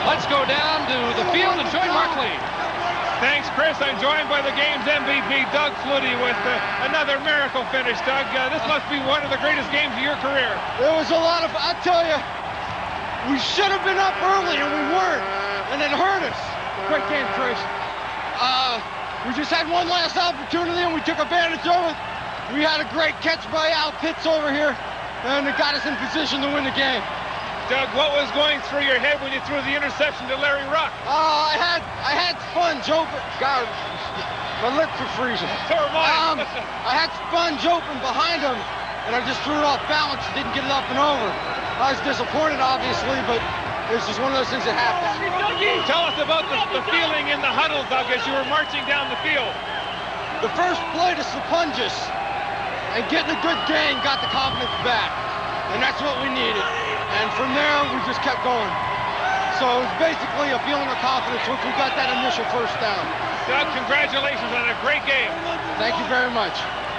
Let's go down to the field and join Mark Lee. Thanks, Chris. I'm joined by the game's MVP, Doug Flutie, with another miracle finish. Doug, this must be one of the greatest games of your career. There was a lot of, I tell you, we should have been up early and we weren't, and it hurt us. Great game, Chris. We just had one last opportunity and we took advantage of it. We had a great catch by Al Pitts over here, and it got us in position to win the game. Doug, what was going through your head when you threw the interception to Larry Ruck? I had Sponge open. God, my lips are freezing. So are mine. I had Sponge open behind him, and I just threw it off balance and didn't get it up and over. I was disappointed, obviously, but it's just one of those things that happens. Tell us about the feeling in the huddle, Doug, as you were marching down the field. The first play to Sapunjis and getting a good gain got the confidence back, and that's what we needed. And from there, we just kept going. So it was basically a feeling of confidence once we got that initial first down. Doug, congratulations on a great game. Thank you very much.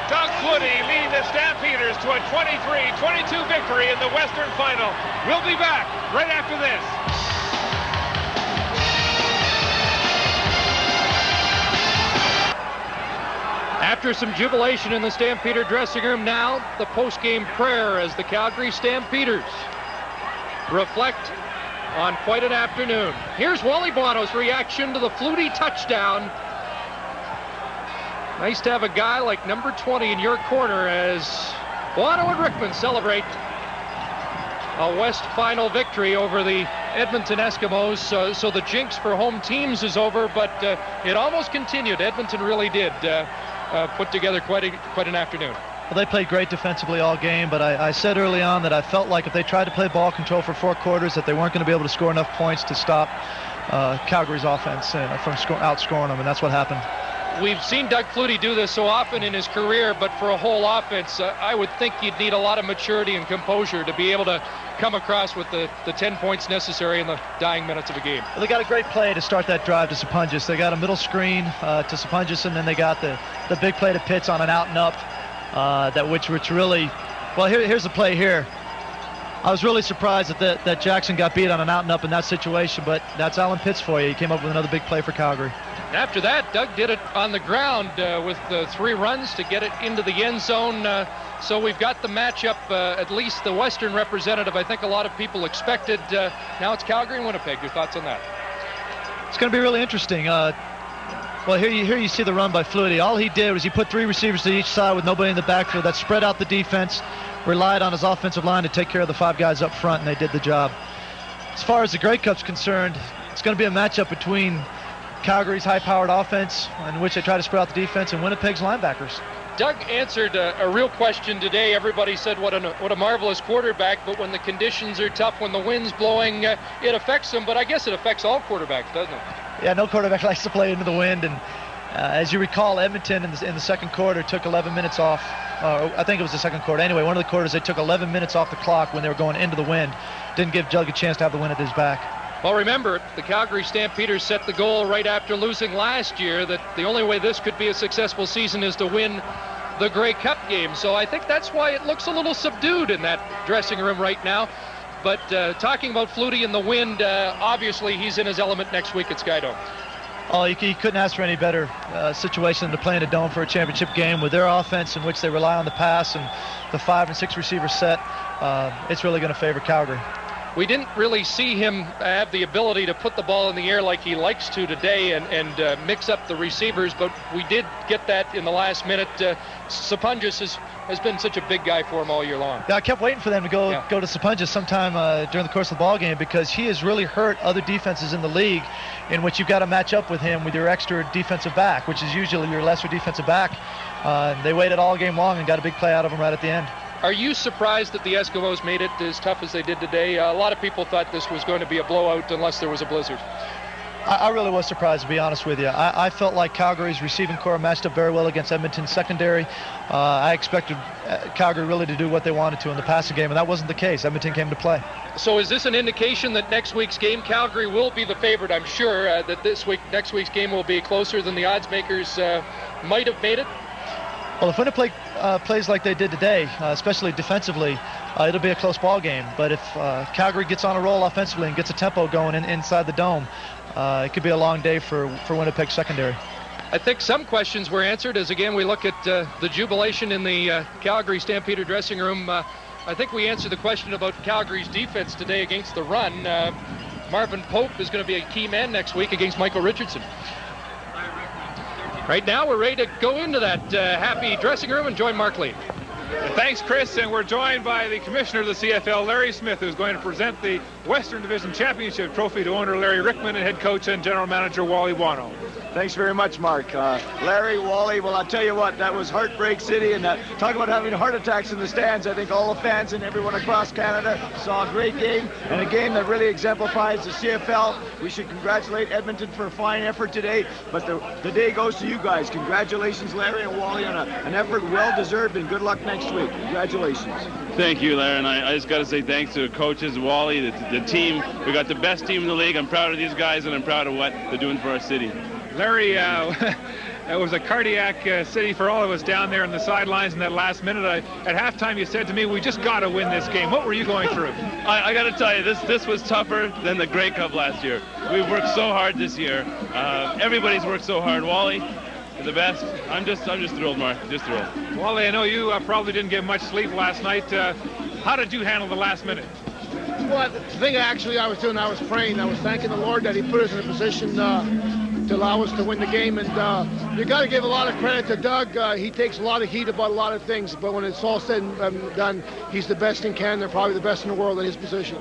Doug Flutie leading the Stampeders to a 23-22 victory in the Western Final. We'll be back right after this. After some jubilation in the Stampeder dressing room, now the post-game prayer as the Calgary Stampeders reflect on quite an afternoon. Here's Wally Buono's reaction to the Flutie touchdown. Nice to have a guy like number 20 in your corner as Buono and Rickman celebrate a West Final victory over the Edmonton Eskimos. So the jinx for home teams is over, but it almost continued. Edmonton really did put together quite an afternoon. Well, they played great defensively all game, but I said early on that I felt like if they tried to play ball control for 4 quarters, that they weren't going to be able to score enough points to stop Calgary's offense from outscoring them, and that's what happened. We've seen Doug Flutie do this so often in his career, but for a whole offense, I would think you'd need a lot of maturity and composure to be able to come across with the 10 points necessary in the dying minutes of a game. Well, they got a great play to start that drive to Sapunjis. They got a middle screen to Sapunjis, and then they got the big play to Pitts on an out and up. Which really, well, here's the play here. I was really surprised that Jackson got beat on an out and up in that situation, but that's Alan Pitts for you. He came up with another big play for Calgary. After that, Doug did it on the ground with 3 runs to get it into the end zone. So we've got the matchup, at least the Western representative, I think a lot of people expected. Now it's Calgary and Winnipeg. Your thoughts on that? It's going to be really interesting. Well, here you see the run by Flutie. All he did was he put 3 receivers to each side with nobody in the backfield. That spread out the defense, relied on his offensive line to take care of the 5 guys up front, and they did the job. As far as the Grey Cup's concerned, it's going to be a matchup between Calgary's high-powered offense, in which they try to spread out the defense, and Winnipeg's linebackers. Doug answered a real question today. Everybody said what a marvelous quarterback, but when the conditions are tough, when the wind's blowing, it affects them. But I guess it affects all quarterbacks, doesn't it? Yeah, no quarterback likes to play into the wind. And as you recall, Edmonton in the second quarter took 11 minutes off. I think it was the second quarter. Anyway, one of the quarters, they took 11 minutes off the clock when they were going into the wind didn't give Jug a chance to have the win at his back. Well, remember, the Calgary Stampeders set the goal right after losing last year that the only way this could be a successful season is to win the Grey Cup game. So I think that's why it looks a little subdued in that dressing room right now. But talking about Flutie and the wind, obviously he's in his element next week at Skydome. Oh, you couldn't ask for any better situation than to play in a dome for a championship game with their offense in which they rely on the pass and the 5 and 6 receiver set. It's really going to favor Calgary. We didn't really see him have the ability to put the ball in the air like he likes to today and mix up the receivers, but we did get that in the last minute. Sapunjas has been such a big guy for him all year long. Yeah, I kept waiting for them to go to Sapunjas sometime during the course of the ball game because he has really hurt other defenses in the league in which you've got to match up with him with your extra defensive back, which is usually your lesser defensive back. They waited all game long and got a big play out of him right at the end. Are you surprised that the Eskimos made it as tough as they did today? A lot of people thought this was going to be a blowout unless there was a blizzard. I really was surprised, to be honest with you. I felt like Calgary's receiving core matched up very well against Edmonton's secondary. I expected Calgary really to do what they wanted to in the passing game, and that wasn't the case. Edmonton came to play. So is this an indication that next week's game, Calgary will be the favorite? I'm sure that next week's game will be closer than the odds makers might have made it. Well, if Winnipeg plays like they did today, especially defensively, it'll be a close ball game. But if Calgary gets on a roll offensively and gets a tempo going inside the dome, it could be a long day for Winnipeg's secondary. I think some questions were answered as, again, we look at the jubilation in the Calgary Stampeder dressing room. I think we answered the question about Calgary's defense today against the run. Marvin Pope is going to be a key man next week against Michael Richardson. Right now, we're ready to go into that happy dressing room and join Mark Lee. Thanks, Chris, and we're joined by the commissioner of the CFL, Larry Smith, who's going to present the Western Division Championship trophy to owner Larry Rickman and head coach and general manager Wally Wano. Thanks very much, Mark. Larry, Wally, well, I'll tell you what, that was Heartbreak City, and talk about having heart attacks in the stands. I think all the fans and everyone across Canada saw a great game, and a game that really exemplifies the CFL. We should congratulate Edmonton for a fine effort today, but the day goes to you guys. Congratulations, Larry and Wally, on an effort well-deserved, and good luck next week. Congratulations. Thank you, Larry, and I just got to say thanks to the coaches, Wally, the team. We got the best team in the league. I'm proud of these guys, and I'm proud of what they're doing for our city. Larry, it was a cardiac city for all of us down there on the sidelines in that last minute. At halftime, you said to me, we just got to win this game. What were you going through? I got to tell you, this was tougher than the Grey Cup last year. We've worked so hard this year. Everybody's worked so hard. Wally, the best. I'm just thrilled, Mark. Just thrilled. Wally, I know you probably didn't get much sleep last night. How did you handle the last minute? Well, the thing actually I was doing, I was praying. I was thanking the Lord that he put us in a position to allow us to win the game. And you got to give a lot of credit to Doug. He takes a lot of heat about a lot of things, but when it's all said and done, he's the best in Canada, probably the best in the world at his position.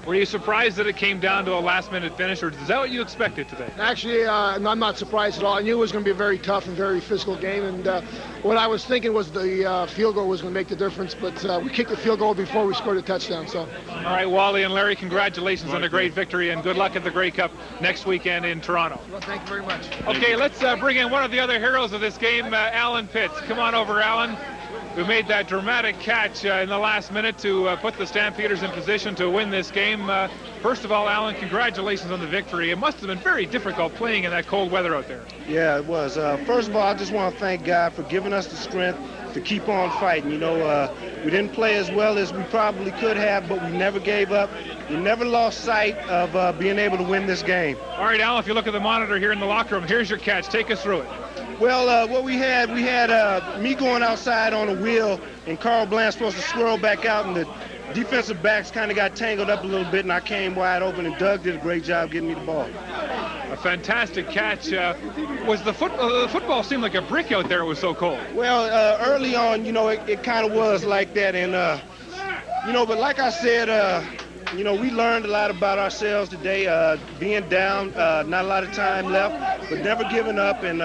Were you surprised that it came down to a last-minute finish, or is that what you expected today? Actually, I'm not surprised at all. I knew it was going to be a very tough and very physical game, and what I was thinking was the field goal was going to make the difference, but we kicked the field goal before we scored a touchdown. So. All right, Wally and Larry, congratulations on a great victory, and good luck at the Grey Cup next weekend in Toronto. Well, thank you very much. Okay, let's bring in one of the other heroes of this game, Alan Pitts. Come on over, Alan, who made that dramatic catch in the last minute to put the Stampeders in position to win this game. First of all, Alan, congratulations on the victory. It must have been very difficult playing in that cold weather out there. Yeah, it was. First of all, I just want to thank God for giving us the strength to keep on fighting. You know, we didn't play as well as we probably could have, but we never gave up. We never lost sight of being able to win this game. All right, Alan, if you look at the monitor here in the locker room, here's your catch. Take us through it. Well, what we had me going outside on a wheel, and Carl Bland's supposed to swirl back out, and the defensive backs kind of got tangled up a little bit, and I came wide open, and Doug did a great job getting me the ball. A fantastic catch. Was the football seemed like a brick out there? It was so cold. Well, early on, you know, it kind of was like that, and you know, but like I said, you know, we learned a lot about ourselves today, being down, not a lot of time left, but never giving up, and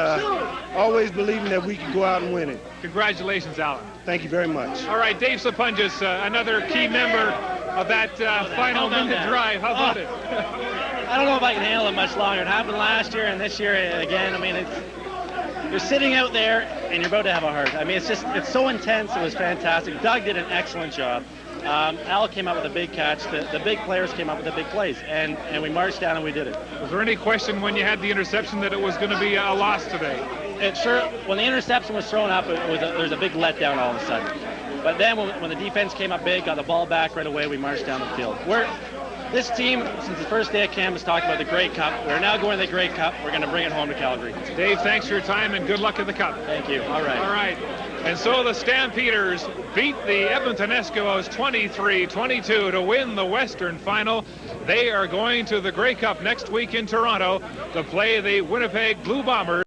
always believing that we could go out and win it. Congratulations, Alan. Thank you very much. All right, Dave Sapunjas, another key member of that final minute drive. How about it? I don't know if I can handle it much longer. It happened last year and this year again. I mean, you're sitting out there and you're about to have a heart. I mean, it's so intense. It was fantastic. Doug did an excellent job. Al came out with a big catch. The big players came up with the big plays, and we marched down and we did it. Was there any question when you had the interception that it was going to be a loss today? When the interception was thrown up, there's a big letdown all of a sudden. But then when the defense came up big, got the ball back right away, we marched down the field. This team, since the first day at camp, has talked about the Grey Cup. We're now going to the Grey Cup. We're going to bring it home to Calgary. Dave, thanks for your time and good luck in the Cup. Thank you. All right. All right. And so the Stampeders beat the Edmonton Eskimos 23-22 to win the Western Final. They are going to the Grey Cup next week in Toronto to play the Winnipeg Blue Bombers.